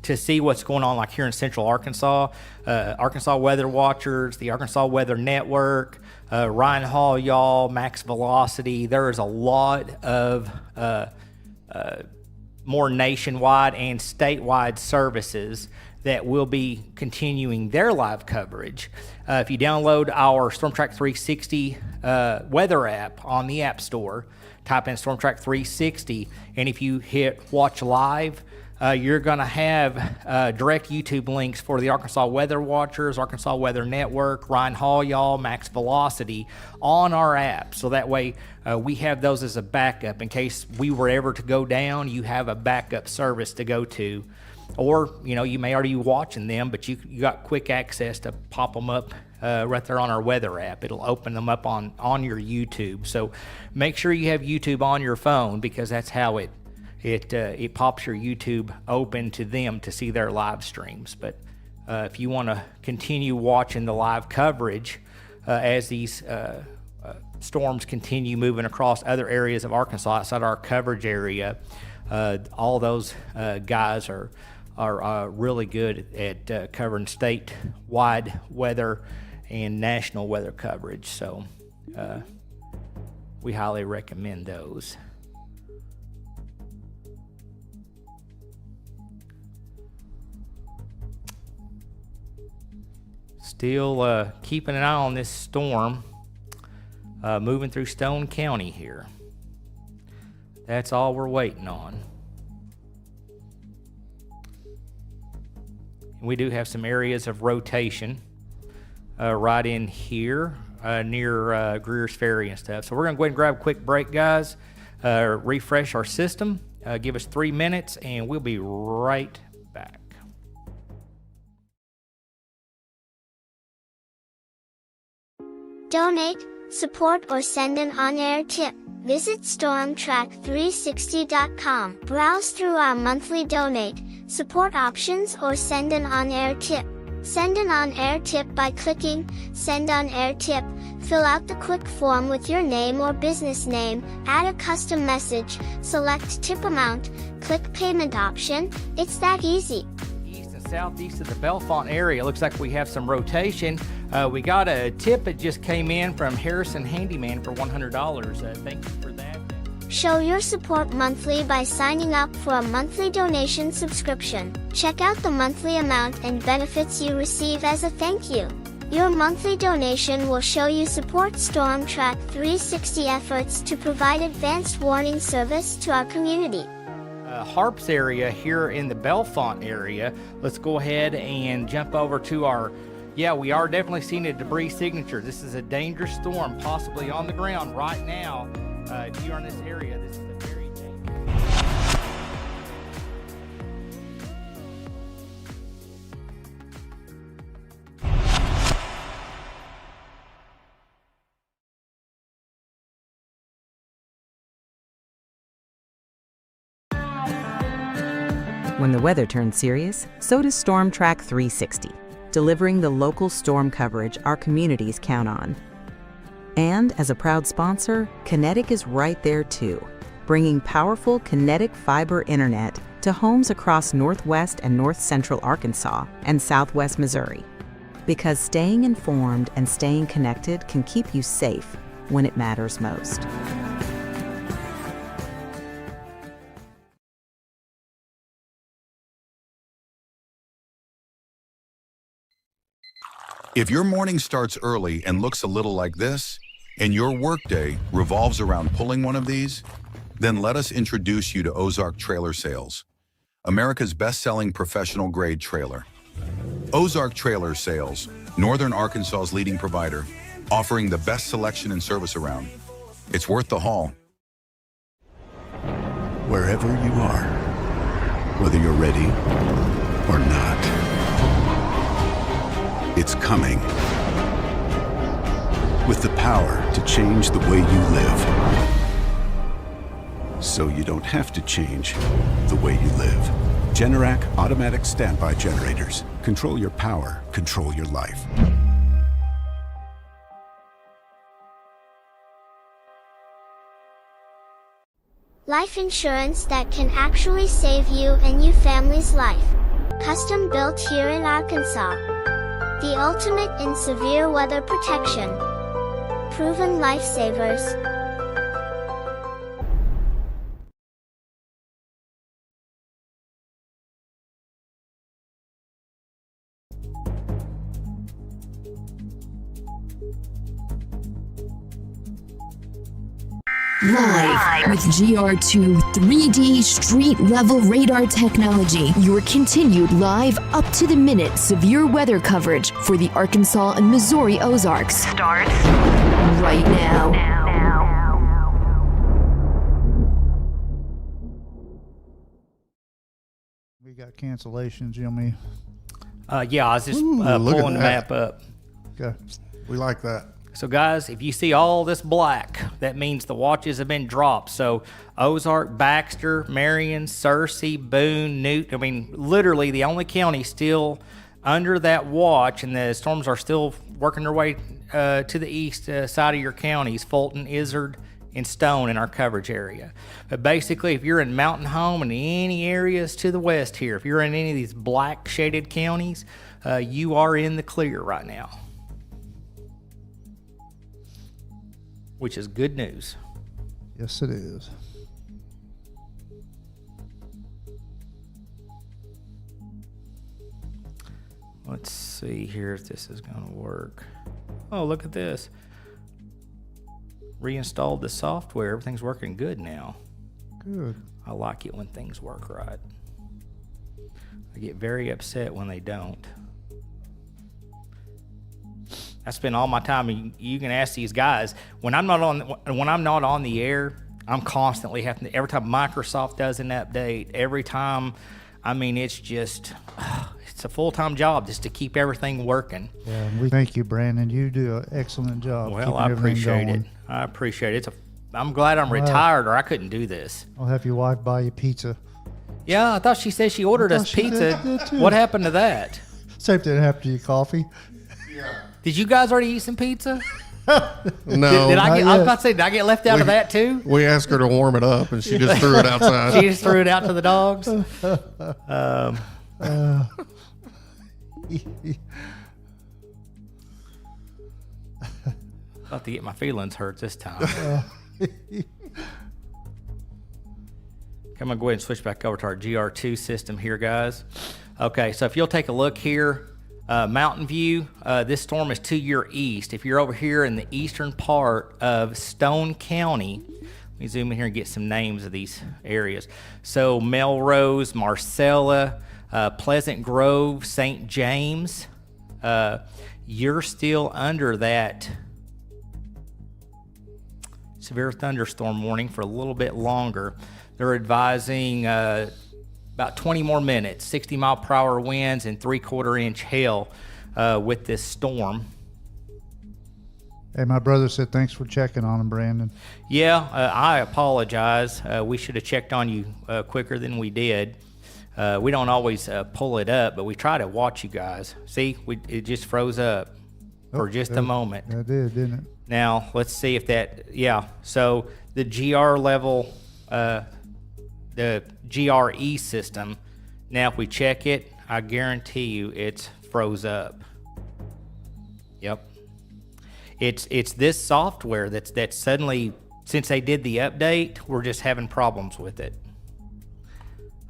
to see what's going on, like here in central Arkansas, Arkansas Weather Watchers, the Arkansas Weather Network, Ryan Hall, y'all, Max Velocity, there is a lot of more nationwide and statewide services that will be continuing their live coverage. If you download our StormTrack 360 weather app on the App Store, type in StormTrack 360, and if you hit Watch Live, you're going to have direct YouTube links for the Arkansas Weather Watchers, Arkansas Weather Network, Ryan Hall, y'all, Max Velocity on our app. So that way we have those as a backup. In case we were ever to go down, you have a backup service to go to. Or, you know, you may already be watching them, but you got quick access to pop them up right there on our weather app. It'll open them up on your YouTube. So make sure you have YouTube on your phone, because that's how it pops your YouTube open to them to see their live streams. But if you want to continue watching the live coverage as these storms continue moving across other areas of Arkansas outside our coverage area, all those guys are really good at covering statewide weather and national weather coverage. So we highly recommend those. Still keeping an eye on this storm moving through Stone County here. That's all we're waiting on. And we do have some areas of rotation right in here near Greer's Ferry and stuff. So we're going to go ahead and grab a quick break, guys. Refresh our system. Give us 3 minutes, and we'll be right back. Donate, support, or send an on-air tip. Visit StormTrack360.com. Browse through our monthly donate, support options, or send an on-air tip. Send an on-air tip by clicking Send on-air tip. Fill out the quick form with your name or business name, add a custom message, select tip amount, click payment option. It's that easy. East and southeast of the Bellefonte area, looks like we have some rotation. We got a tip that just came in from Harrison Handyman for $100. Thank you for that. Show your support monthly by signing up for a monthly donation subscription. Check out the monthly amount and benefits you receive as a thank you. Your monthly donation will show you support StormTrack 360 efforts to provide advanced warning service to our community. Harps area here in the Bellefonte area. Let's go ahead and jump over to our... Yeah, we are definitely seeing a debris signature. This is a dangerous storm, possibly on the ground right now. If you're in this area, this is a very dangerous. When the weather turns serious, so does StormTrack 360. Delivering the local storm coverage our communities count on. And as a proud sponsor, Kinetic is right there too, bringing powerful Kinetic fiber internet to homes across northwest and north central Arkansas and southwest Missouri. Because staying informed and staying connected can keep you safe when it matters most. If your morning starts early and looks a little like this, and your workday revolves around pulling one of these, then let us introduce you to Ozark Trailer Sales, America's best-selling professional-grade trailer. Ozark Trailer Sales, Northern Arkansas's leading provider, offering the best selection and service around. It's worth the haul. Wherever you are, whether you're ready or not, it's coming. with the power to change the way you live. So you don't have to change the way you live. Generac automatic standby generators. Control your power, control your life. Life insurance that can actually save you and your family's life. Custom built here in Arkansas. The ultimate in severe weather protection. Proven lifesavers. Live with GR2 3D street level radar technology. Your continued live up to the minute severe weather coverage for the Arkansas and Missouri Ozarks starts right now. We got cancellations, Jimmy. Yeah, I was just pulling the map up. Okay. We like that. So guys, if you see all this black, that means the watches have been dropped. So Ozark, Baxter, Marion, Searcy, Boone, Newt, I mean, literally the only county still under that watch, and the storms are still working their way to the east side of your counties, Fulton, Izard, and Stone in our coverage area. But basically, if you're in Mountain Home and any areas to the west here, if you're in any of these black shaded counties, you are in the clear right now, which is good news. Yes, it is. Let's see here if this is going to work. Oh, look at this. Reinstalled the software. Everything's working good now. Good. I like it when things work right. I get very upset when they don't. I spend all my time. You can ask these guys when I'm not on the air. I'm constantly having to, every time Microsoft does an update, every time. I mean, it's just it's a full-time job just to keep everything working. Yeah, we thank you, Brandon. You do an excellent job. Well, I appreciate it. I appreciate it. I'm glad I'm retired, or I couldn't do this. I'll have your wife buy you pizza. Yeah, I thought she said she ordered us pizza. What happened to that? Same thing happened to your coffee. Yeah. Did you guys already eat some pizza? No. Did I was about to say, did I get left out of that too? We asked her to warm it up, and she just threw it outside. She just threw it out to the dogs. About to get my feelings hurt this time. I'm going to go ahead and switch back over to our GR2 system here, guys. Okay, so if you'll take a look here, Mountain View, this storm is to your east. If you're over here in the eastern part of Stone County, let me zoom in here and get some names of these areas. So Melrose, Marcella, Pleasant Grove, St. James, you're still under that severe thunderstorm warning for a little bit longer. They're advising about 20 more minutes, 60-mile-per-hour winds and 3/4-inch hail with this storm. Hey, my brother said thanks for checking on him, Brandon. Yeah, I apologize. We should have checked on you quicker than we did. We don't always pull it up, but we try to watch you guys. See, it just froze up for just a moment. That did, didn't it? Now, let's see if that, yeah. So the GR level, the GRE system, now if we check it, I guarantee you it's froze up. Yep. It's this software that's suddenly, since they did the update, we're just having problems with it.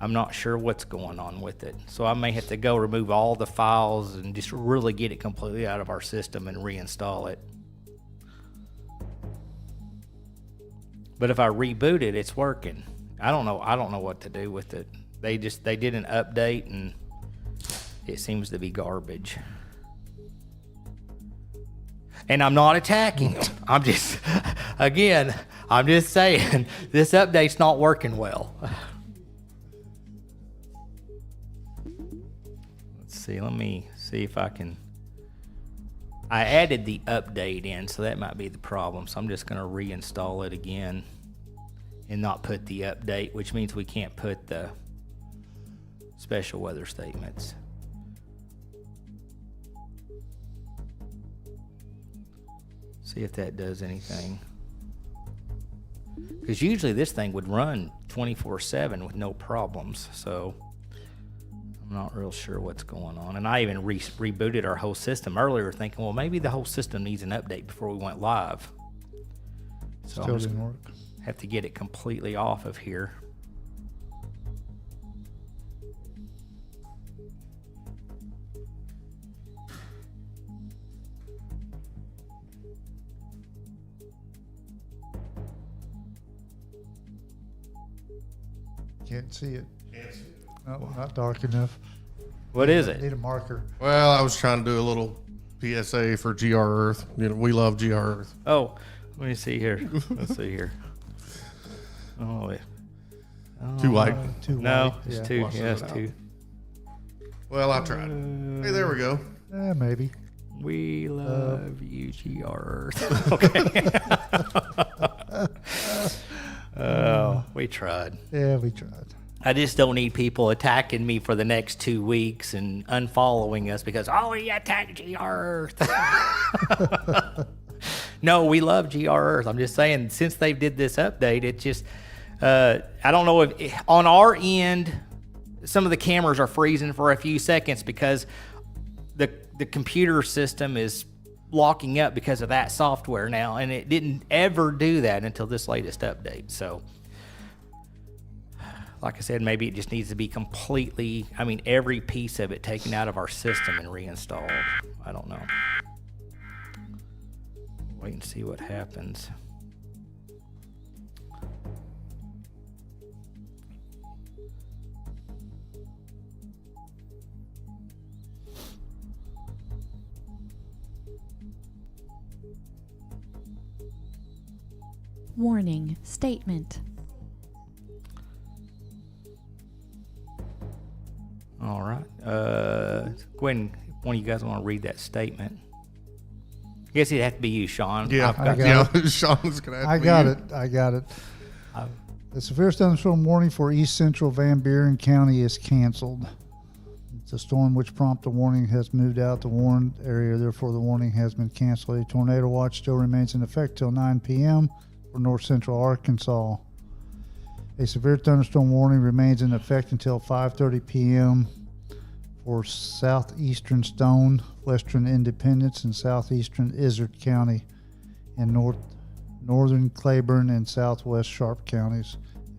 I'm not sure what's going on with it. So I may have to go remove all the files and just really get it completely out of our system and reinstall it. But if I reboot it, it's working. I don't know what to do with it. They did an update and it seems to be garbage. And I'm not attacking them. I'm just saying this update's not working well. Let's see, let me see if I can I added the update in, so that might be the problem. So I'm just going to reinstall it again and not put the update, which means we can't put the special weather statements. See if that does anything. Because usually this thing would run 24/7 with no problems. So I'm not real sure what's going on. And I even rebooted our whole system earlier thinking, well, maybe the whole system needs an update before we went live. So Still didn't work. Have to get it completely off of here. Can't see it. No, not dark enough. What is it? Need a marker. Well, I was trying to do a little PSA for GR Earth. You know, we love GR Earth. Oh, let me see here. Let's see here. Oh, wait. Too white. No, it's yeah. two. Washing Yeah, it's it out. two. Well, I tried. Hey, there we go. Maybe. We love you, GR Earth. Okay. Oh, we tried. Yeah, we tried. I just don't need people attacking me for the next 2 weeks and unfollowing us because, oh, you attacked GR Earth. No, we love GR Earth. I'm just saying, since they did this update, it just, I don't know if, on our end, some of the cameras are freezing for a few seconds because the computer system is locking up because of that software now, and it didn't ever do that until this latest update. So, like I said, maybe it just needs to be completely, I mean, every piece of it taken out of our system and reinstalled. I don't know. Wait and see what happens. Warning statement. All right. Go ahead and one of you guys want to read that statement. I guess it'd have to be you, Sean. Yeah, Sean's gonna have to be I got it. The severe thunderstorm warning for East Central Van Buren County is canceled. The storm which prompted the warning has moved out the warned area, therefore the warning has been canceled. A tornado watch still remains in effect till 9 p.m. for north central Arkansas. A severe thunderstorm warning remains in effect until 5:30 p.m. for southeastern Stone, western Independence, and southeastern Izard County, and northern Claiborne and southwest Sharp counties.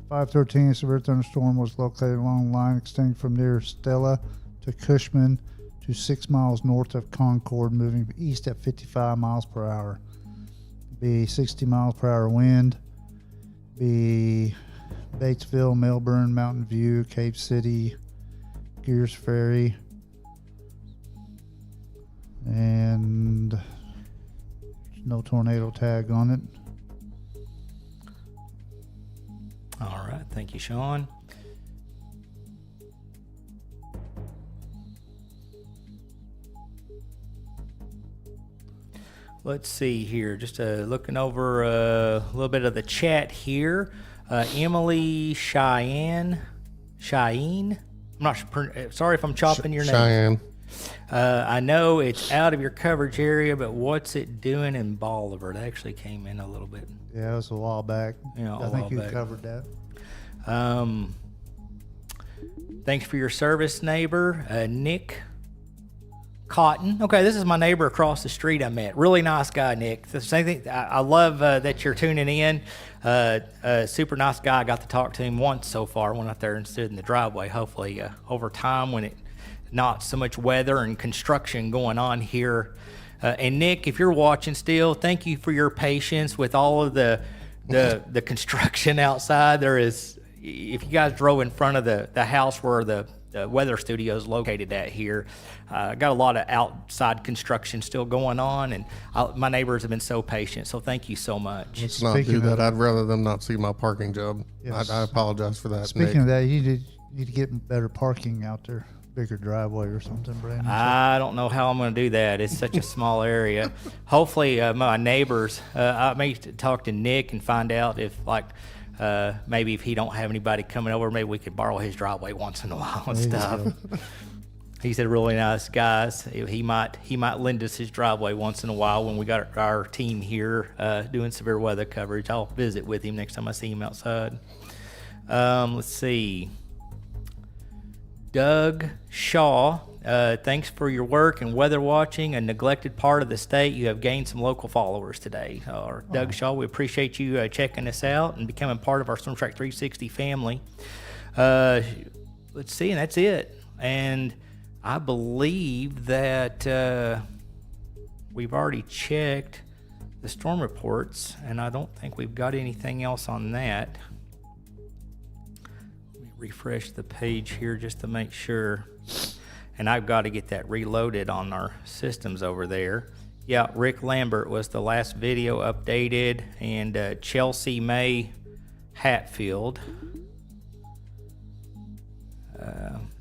5:13, a severe thunderstorm was located along the line extending from near Stella to Cushman to 6 miles north of Concord, moving east at 55 miles per hour. Be 60 miles per hour wind. Be Batesville, Melbourne, Mountain View, Cave City, Gears Ferry, and no tornado tag on it. All right. Thank you, Sean. Let's see here. Just looking over a little bit of the chat here. Emily Cheyenne. I'm not sure. Sorry if I'm chopping your name. Cheyenne. I know it's out of your coverage area, but what's it doing in Bolivar? It actually came in a little bit. Yeah, it was a while back. Yeah, I think you covered that. Thanks for your service, neighbor. Nick Cotton. Okay, this is my neighbor across the street I met. Really nice guy, Nick. The same thing. I love that you're tuning in. Super nice guy. I got to talk to him once so far. Went out there and stood in the driveway. Hopefully, over time, when it not so much weather and construction going on here. And Nick, if you're watching still, thank you for your patience with all of the construction outside. There is, if you guys drove in front of the house where the weather studio is located at here, got a lot of outside construction still going on, and my neighbors have been so patient. So thank you so much. Let's not do that. I'd rather them not see my parking job. Yes. I apologize for that. Speaking Nick. of that, you need to get better parking out there. bigger driveway or something, Brandon. I don't know how I'm going to do that. It's such a small area. Hopefully, my neighbors. I may talk to Nick and find out if, like, maybe if he don't have anybody coming over, maybe we could borrow his driveway once in a while and stuff. He's a really nice guy. He might lend us his driveway once in a while when we got our team here doing severe weather coverage. I'll visit with him next time I see him outside. Let's see. Doug Shaw, thanks for your work and weather watching, a neglected part of the state. You have gained some local followers today. Doug Shaw, we appreciate you checking us out and becoming part of our Storm Track 360 family. Let's see, and that's it. And I believe that we've already checked the storm reports, and I don't think we've got anything else on that. Let me refresh the page here just to make sure. And I've got to get that reloaded on our systems over there. Yeah, Rick Lambert was the last video updated, and Chelsea May Hatfield.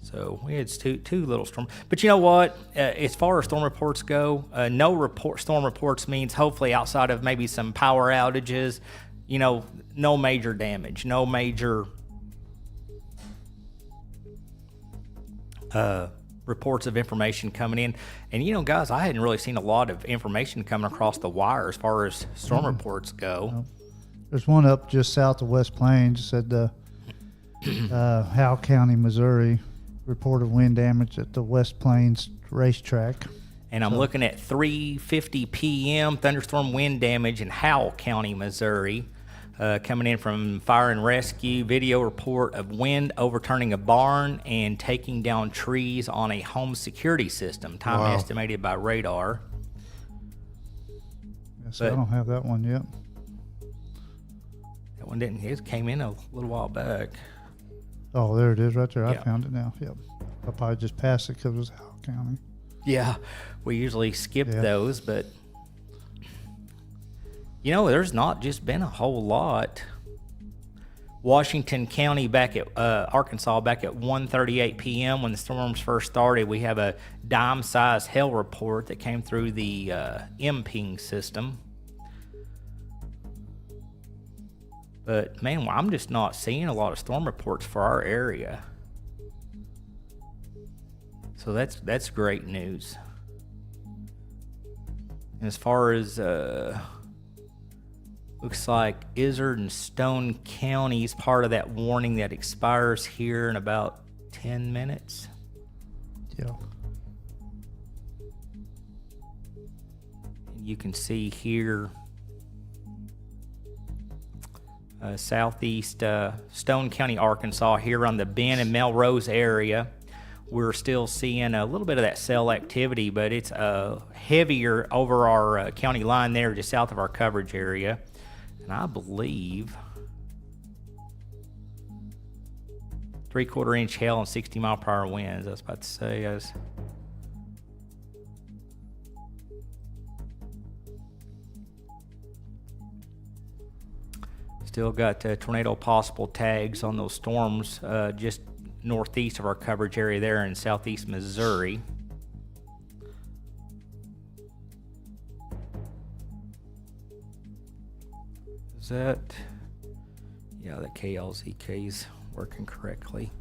So we had two little storm, but you know what? As far as storm reports go, storm reports means hopefully outside of maybe some power outages, no major damage, no major reports of information coming in. And guys, I hadn't really seen a lot of information coming across the wire as far as storm reports go. No. There's one up just south of West Plains. Said Howell County, Missouri, reported wind damage at the West Plains racetrack. And I'm looking at 3:50 p.m. thunderstorm wind damage in Howell County, Missouri, coming in from Fire and Rescue. Video report of wind overturning a barn and taking down trees on a home security system. Time estimated by radar. Yes, I don't have that one yet. That one didn't. It came in a little while back. Oh, there it is right there. I found it now. Yep. I'll probably just pass it because it was Howell County. Yeah, we usually skip those, but there's not just been a whole lot. Washington County back at Arkansas back at 1:38 p.m. when the storms first started. We have a dime-sized hail report that came through the M-Ping system. But man, I'm just not seeing a lot of storm reports for our area. So that's great news. And as far as looks like Izard and Stone Counties, part of that warning that expires here in about 10 minutes. Yeah. And you can see here southeast Stone County, Arkansas, here on the Benton and Melrose area. We're still seeing a little bit of that cell activity, but it's heavier over our county line there just south of our coverage area. And I believe 3/4 inch hail and 60-mile-per-hour winds. I was about to say. Still got tornado possible tags on those storms just northeast of our coverage area there in southeast Missouri. Is that? Yeah, the KLZK is working correctly.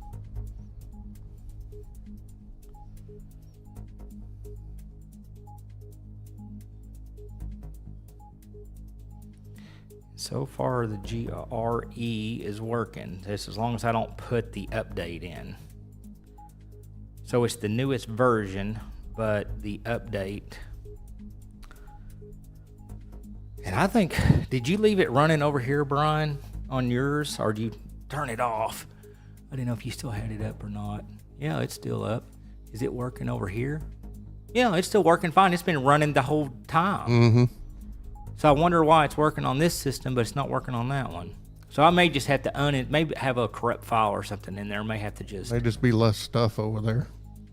So far, the GRE is working. Just as long as I don't put the update in. So it's the newest version, but the update. And I think, did you leave it running over here, Brian, on yours, or did you turn it off? I didn't know if you still had it up or not. Yeah, it's still up. Is it working over here? Yeah, it's still working fine. It's been running the whole time. Mm-hmm. So I wonder why it's working on this system, but it's not working on that one. So I may just have to maybe have a corrupt file or something in there. May have to just. May just be less stuff over there.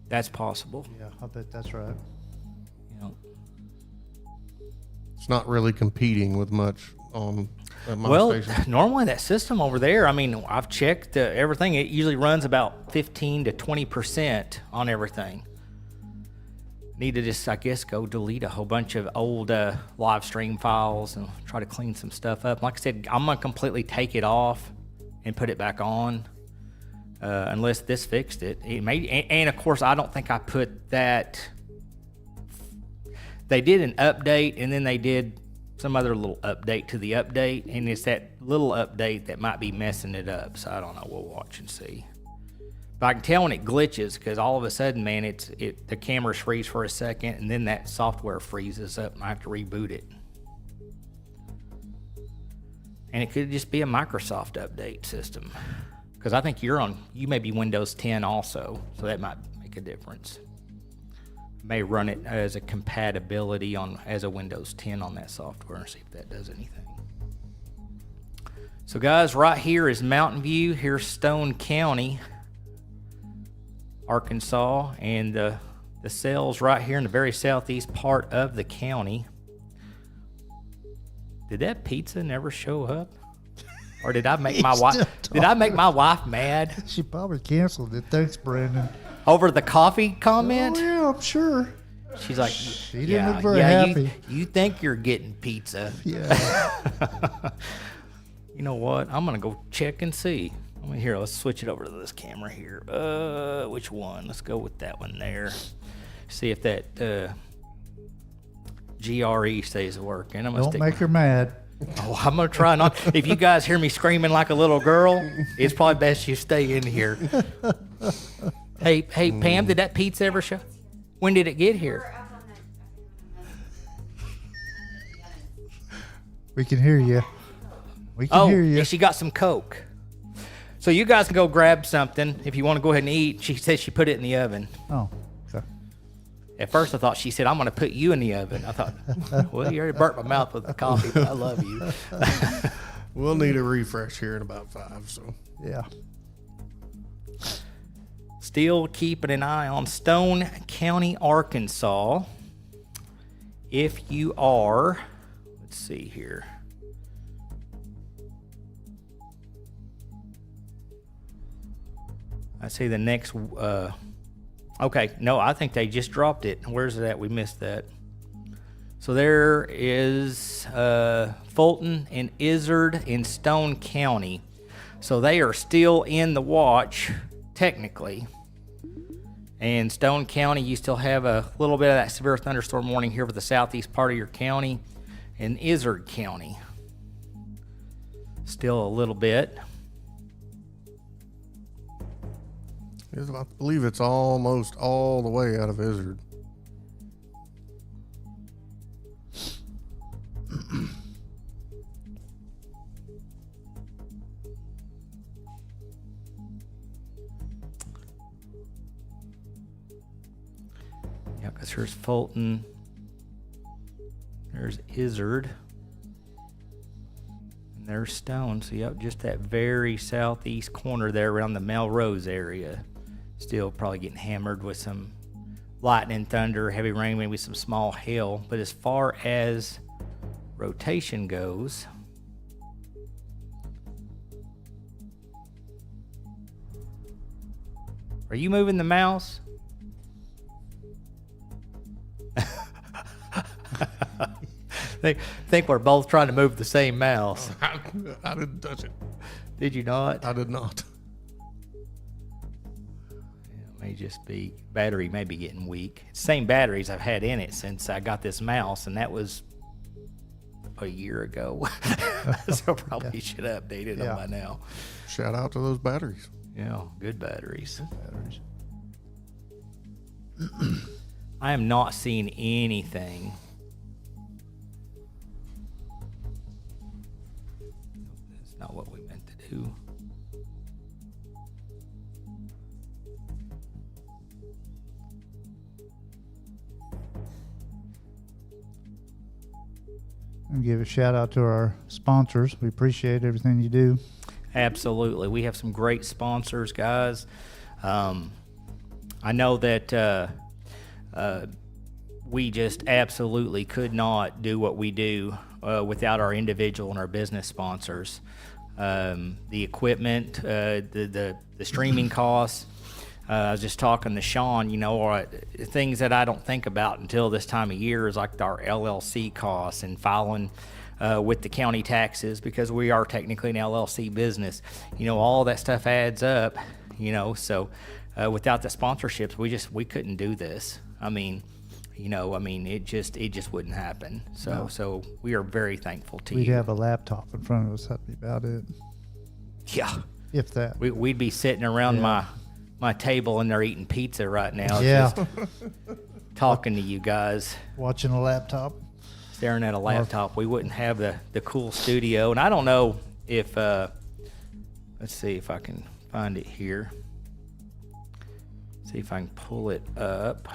That's possible. Yeah, I bet that's right. It's not really competing with much on at my station? Normally that system over there, I mean, I've checked everything. It usually runs about 15 to 20% on everything. Need to just, I guess, go delete a whole bunch of old live stream files and try to clean some stuff up. Like I said, I'm going to completely take it off and put it back on unless this fixed it. And, of course, I don't think I put that. They did an update, and then they did some other little update to the update, and it's that little update that might be messing it up. So I don't know. We'll watch and see. But I can tell when it glitches because all of a sudden, man, the cameras freeze for a second, and then that software freezes up, and I have to reboot it. And it could just be a Microsoft update system because I think you may be Windows 10 also, so that might make a difference. May run it as a compatibility as a Windows 10 on that software and see if that does anything. So guys, right here is Mountain View. Here's Stone County, Arkansas, and the cells right here in the very southeast part of the county. Did that pizza never show up? Or did I make my wife mad? She probably canceled it. Thanks, Brandon. Over the coffee comment? Oh, yeah, I'm sure. She's like, she didn't look very happy. You think you're getting pizza. Yeah. You know what? I'm going to go check and see. Here, let's switch it over to this camera here. Which one? Let's go with that one there. See if that GRE stays working. Don't make her mad. Oh, I'm going to try not. If you guys hear me screaming like a little girl, it's probably best you stay in here. Hey, Pam, did that pizza ever show? When did it get here? We can hear you. We can hear you. And she got some Coke. So you guys can go grab something if you want to go ahead and eat. She said she put it in the oven. Oh, okay. At first I thought she said, I'm going to put you in the oven. I thought, well, you already burnt my mouth with the coffee, but I love you. We'll need a refresh here in about 5, so. Yeah. Still keeping an eye on Stone County, Arkansas. If you are, let's see here. I see the next, okay, no, I think they just dropped it. Where's it at? We missed that. So there is Fulton and Izard in Stone County. So they are still in the watch, technically. And Stone County, you still have a little bit of that severe thunderstorm warning here for the southeast part of your county. And Izard County, still a little bit. I believe it's almost all the way out of Izard. Yeah, because here's Fulton. There's Izard. And there's Stone. So, yep, just that very southeast corner there around the Melrose area. Still probably getting hammered with some lightning, thunder, heavy rain, maybe some small hail. But as far as rotation goes, are you moving the mouse? think we're both trying to move the same mouse. I didn't touch it. Did you not? I did not. May just be battery may be getting weak. Same batteries I've had in it since I got this mouse, and that was a year ago. So probably should have updated them by now. Shout out to those batteries. Yeah, good batteries. I am not seeing anything. That's not what we meant to do. And give a shout out to our sponsors. We appreciate everything you do. Absolutely. We have some great sponsors, guys. I know that we just absolutely could not do what we do without our individual and our business sponsors. The equipment, the streaming costs. I was just talking to Sean, or things that I don't think about until this time of year is like our LLC costs and filing with the county taxes, because we are technically an LLC business. All that stuff adds up, so without the sponsorships, we couldn't do this. It just wouldn't happen. So we are very thankful to you. We'd have a laptop in front of us. That'd be about it. Yeah. If that. We'd be sitting around my table and they're eating pizza right now. Yeah. Just talking to you guys. Watching a laptop. Staring at a laptop. We wouldn't have the cool studio. And I don't know if, let's see if I can find it here. See if I can pull it up.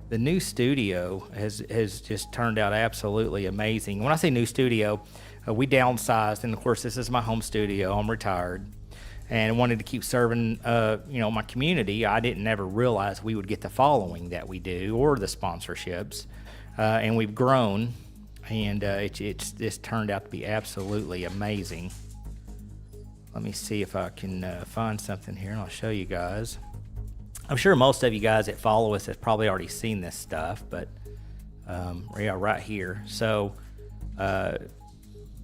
The new studio has just turned out absolutely amazing. When I say new studio, we downsized, and of course this is my home studio. I'm retired and wanted to keep serving my community. I didn't ever realize we would get the following that we do, or the sponsorships, and we've grown, and it's just turned out to be absolutely amazing. Let me see if I can find something here, and I'll show you guys. I'm sure most of you guys that follow us have probably already seen this stuff, but right here. So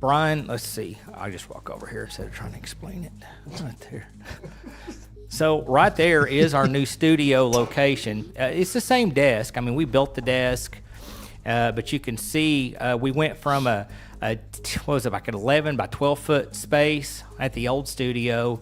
Brian, let's see. I'll just walk over here instead of trying to explain it. Right there. So right there is our new studio location. It's the same desk. We built the desk, but you can see we went from like an 11 by 12 foot space at the old studio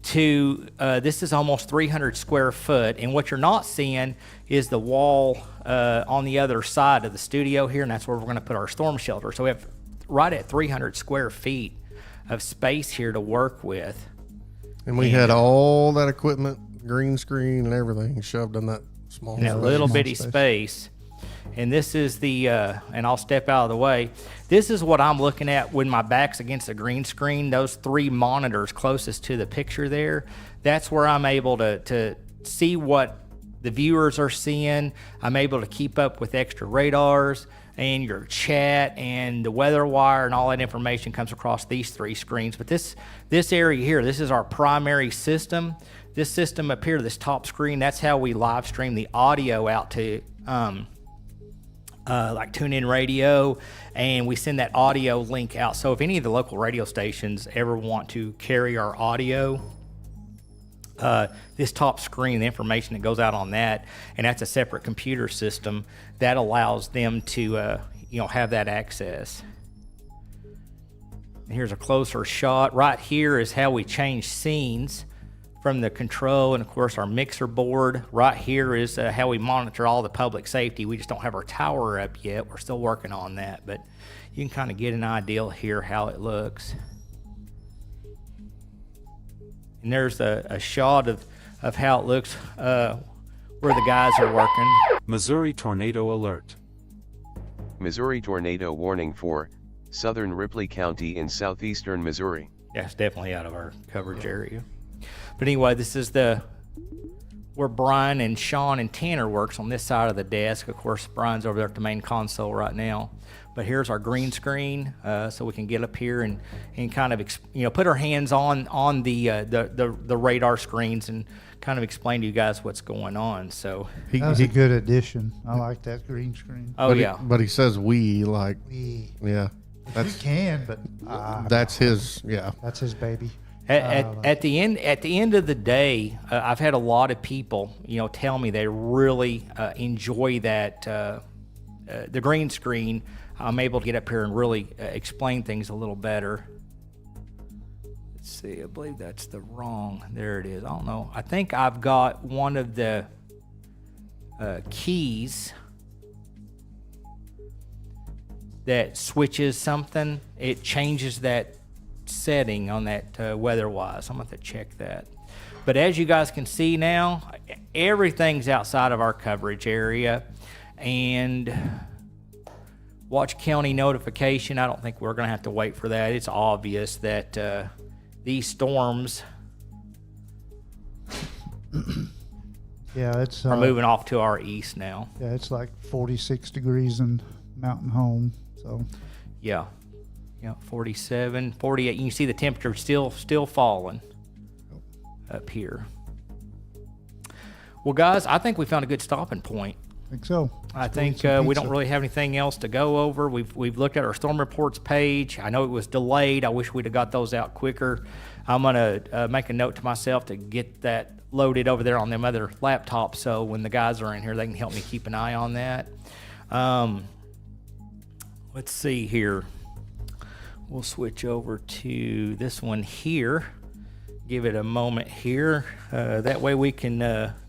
to this is almost 300 square foot, and what you're not seeing is the wall on the other side of the studio here, and that's where we're going to put our storm shelter. So we have right at 300 square feet of space here to work with. And we had all that equipment, green screen and everything shoved in that small in that little bitty space. And this is the, and I'll step out of the way. This is what I'm looking at when my back's against the green screen. Those 3 monitors closest to the picture there, that's where I'm able to see what the viewers are seeing. I'm able to keep up with extra radars and your chat and the weather wire, and all that information comes across these 3 screens. But this area here, this is our primary system. This system up here, this top screen, that's how we live stream the audio out to like TuneIn Radio, and we send that audio link out. So if any of the local radio stations ever want to carry our audio, this top screen, the information that goes out on that, and that's a separate computer system that allows them to have that access. And here's a closer shot. Right here is how we change scenes from the control, and of course our mixer board. Right here is how we monitor all the public safety. We just don't have our tower up yet. We're still working on that, but you can kind of get an idea here how it looks. And there's a shot of how it looks where the guys are working. Missouri tornado alert. Missouri tornado warning for southern Ripley County in southeastern Missouri. Yeah, it's definitely out of our coverage area. But anyway, this is where Brian and Sean and Tanner works on this side of the desk. Of course, Brian's over there at the main console right now. But here's our green screen, so we can get up here and kind of put our hands on the radar screens and kind of explain to you guys what's going on. So that was a good addition. I like that green screen. Oh, yeah. But he says we. Yeah. He can, but that's his. Yeah. That's his baby. At the end of the day, I've had a lot of people, tell me they really enjoy that the green screen. I'm able to get up here and really explain things a little better. Let's see, I believe that's the wrong. There it is. I don't know. I think I've got one of the keys that switches something. It changes that setting on that weather-wise. I'm going to have to check that. But as you guys can see now, everything's outside of our coverage area. And watch county notification. I don't think we're going to have to wait for that. It's obvious that these storms Yeah, it's are moving off to our east now. Yeah, it's like 46 degrees in Mountain Home. So yeah, 47, 48. You can see the temperature still falling up here. Well, guys, I think we found a good stopping point. I think so. I think we don't really have anything else to go over. We've looked at our storm reports page. I know it was delayed. I wish we'd have got those out quicker. I'm gonna make a note to myself to get that loaded over there on them other laptops, so when the guys are in here, they can help me keep an eye on that. Let's see here. We'll switch over to this one here. Give it a moment here. That way we can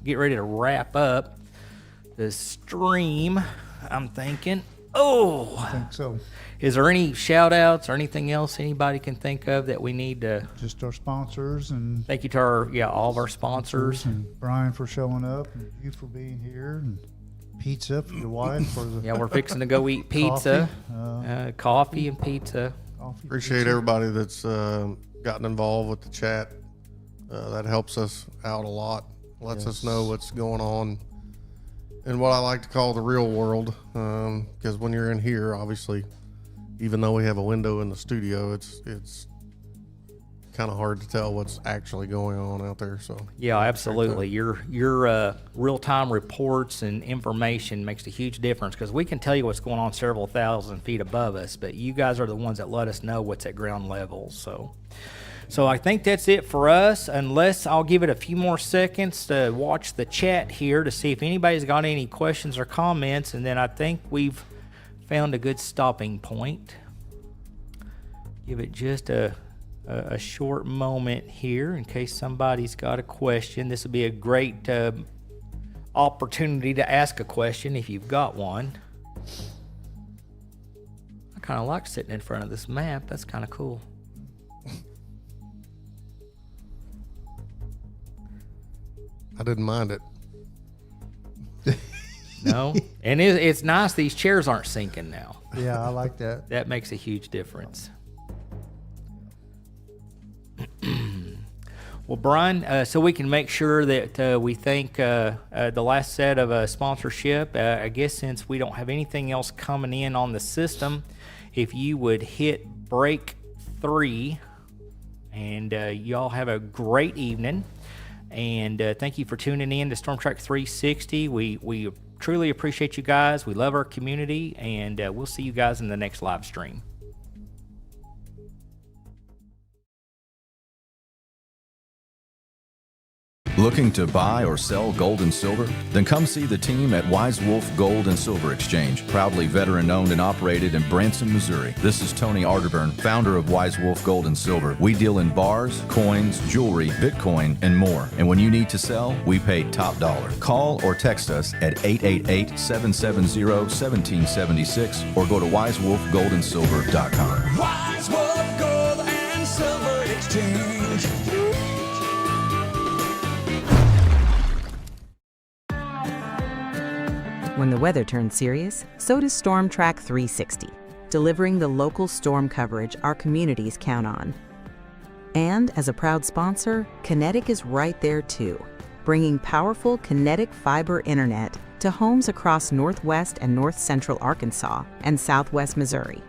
get ready to wrap up the stream, I'm thinking. Oh, I think so. Is there any shout outs or anything else anybody can think of that we need to? Just our sponsors, and thank you to all of our sponsors. And Brian for showing up, and you for being here, and pizza for your wife. For the yeah, we're fixing to go eat pizza, coffee and pizza. Appreciate everybody that's gotten involved with the chat. That helps us out a lot. Lets us know what's going on in what I like to call the real world. Because when you're in here, obviously, even though we have a window in the studio, it's kind of hard to tell what's actually going on out there. So yeah, absolutely. Your real-time reports and information makes a huge difference, because we can tell you what's going on several thousand feet above us, but you guys are the ones that let us know what's at ground level. So I think that's it for us, unless I'll give it a few more seconds to watch the chat here to see if anybody's got any questions or comments, and then I think we've found a good stopping point. Give it just a short moment here in case somebody's got a question. This would be a great opportunity to ask a question if you've got one. I kind of like sitting in front of this map. That's kind of cool. I didn't mind it. No, and it's nice these chairs aren't sinking now. Yeah, I like that. That makes a huge difference. Well, Brian, so we can make sure that we thank the last set of sponsorship. I guess since we don't have anything else coming in on the system, if you would hit break 3, and y'all have a great evening. And thank you for tuning in to Storm Track 360. We truly appreciate you guys. We love our community, and we'll see you guys in the next live stream. Looking to buy or sell gold and silver? Then come see the team at Wise Wolf Gold and Silver Exchange, proudly veteran-owned and operated in Branson, Missouri. This is Tony Arterburn, founder of Wise Wolf Gold and Silver. We deal in bars, coins, jewelry, Bitcoin, and more. And when you need to sell, we pay top dollar. Call or text us at 888-770-1776 or go to wisewolfgoldandsilver.com. Wise Wolf Gold and Silver Exchange. When the weather turns serious, so does Storm Track 360, delivering the local storm coverage our communities count on. And as a proud sponsor, Kinetic is right there too, bringing powerful Kinetic fiber internet to homes across northwest and north central Arkansas and southwest Missouri.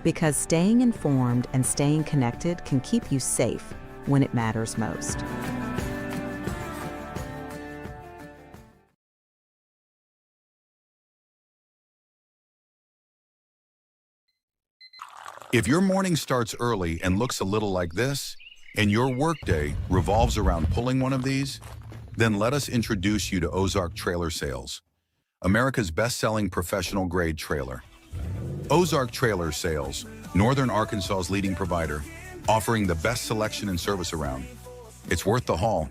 Because staying informed and staying connected can keep you safe when it matters most. If your morning starts early and looks a little like this, and your workday revolves around pulling one of these, then let us introduce you to Ozark Trailer Sales, America's best-selling professional-grade trailer. Ozark Trailer Sales, Northern Arkansas's leading provider, offering the best selection and service around. It's worth the haul.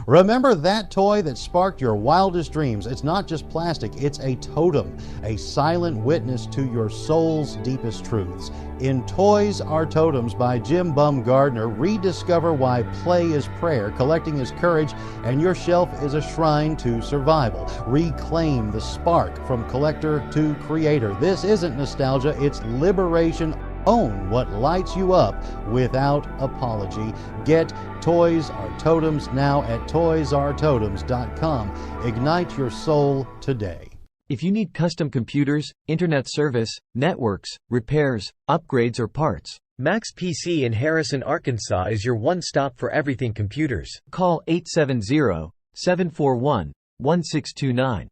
Remember that toy that sparked your wildest dreams? It's not just plastic, it's a totem, a silent witness to your soul's deepest truths. In Toys Are Totems by Jim Bumgardner, rediscover why play is prayer, collecting is courage, and your shelf is a shrine to survival. Reclaim the spark from collector to creator. This isn't nostalgia, it's liberation. Own what lights you up without apology. Get Toys Are Totems now at toysaretotems.com. Ignite your soul today. If you need custom computers, internet service, networks, repairs, upgrades or parts, Max PC in Harrison, Arkansas is your one-stop for everything computers. Call 870-741-1629.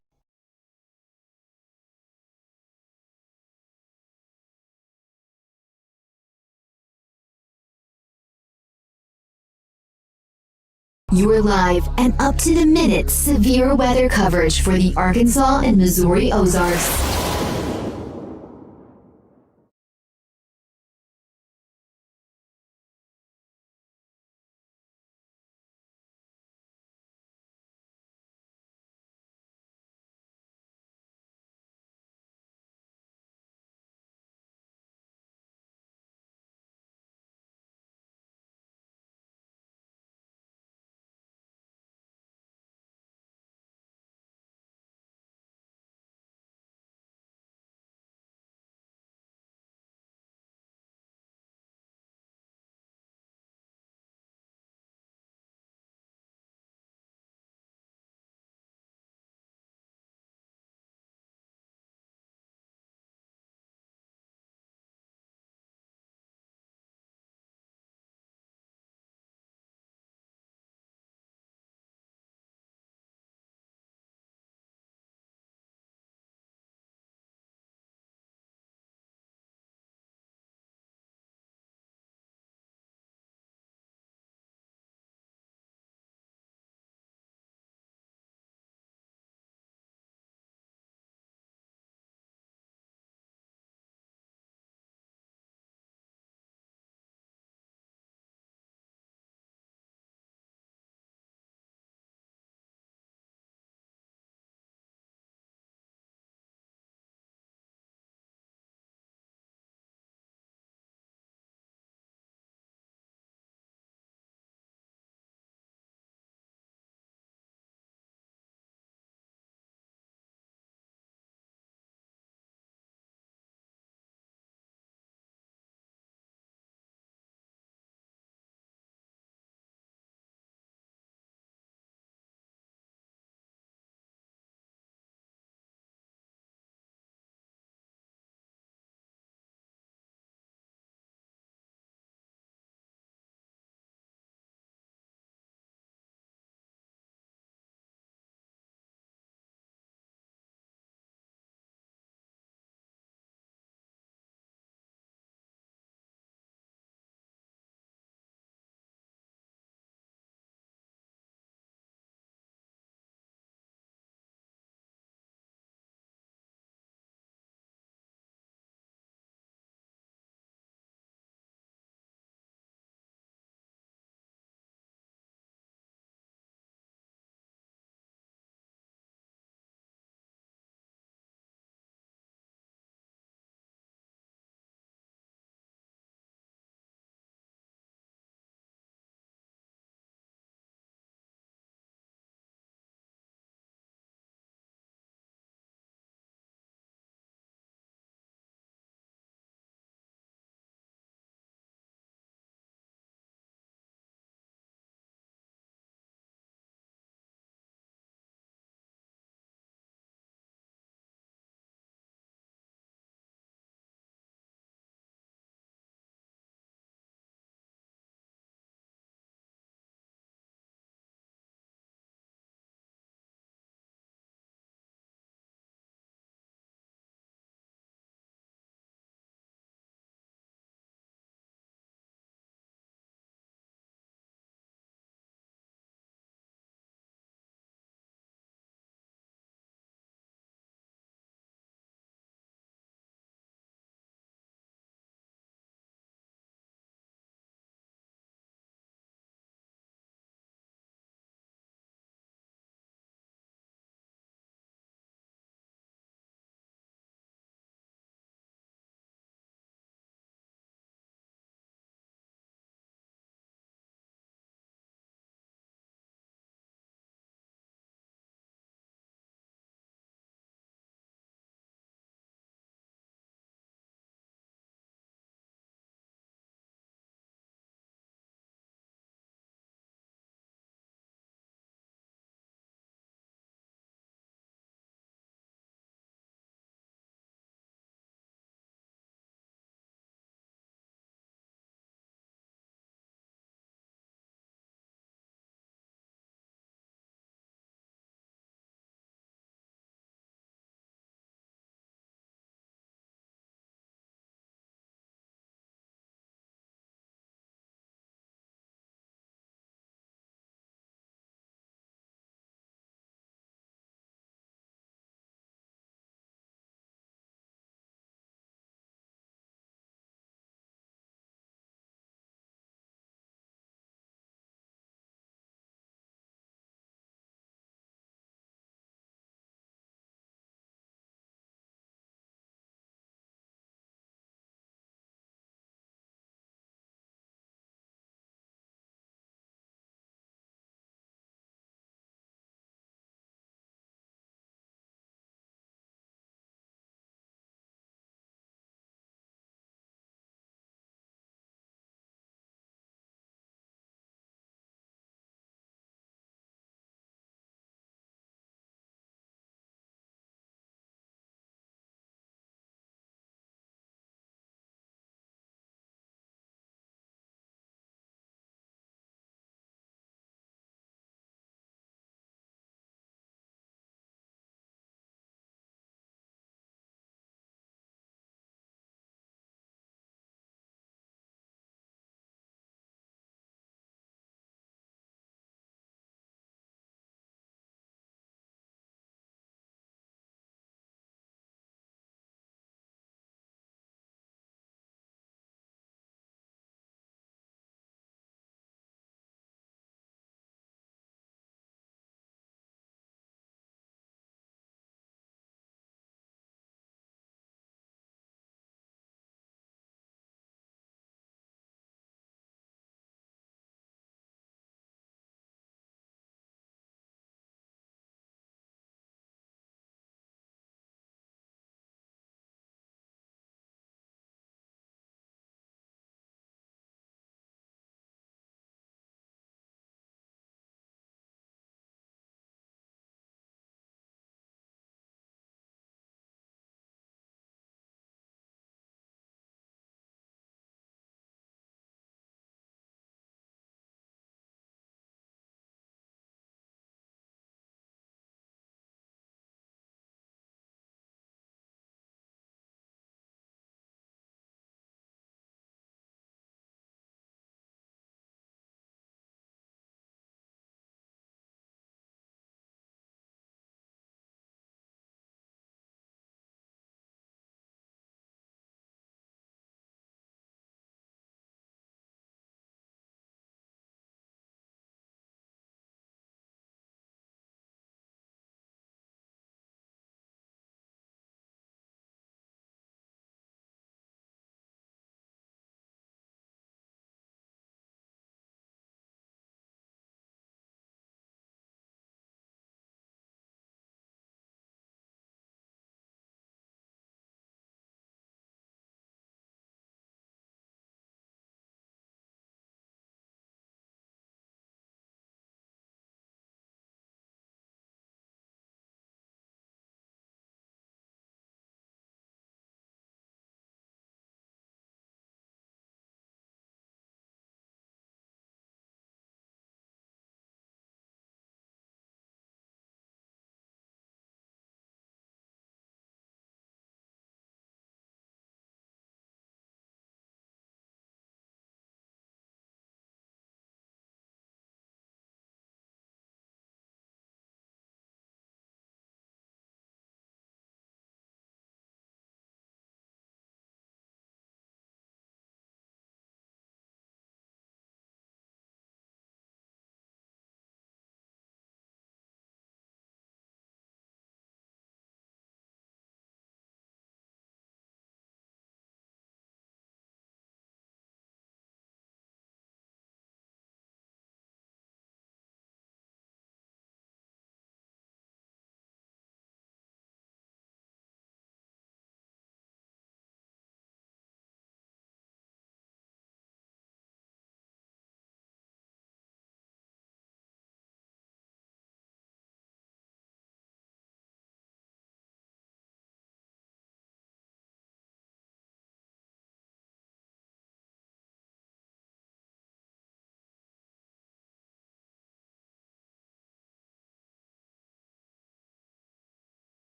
Your live and up-to-the-minute severe weather coverage for the Arkansas and Missouri Ozarks.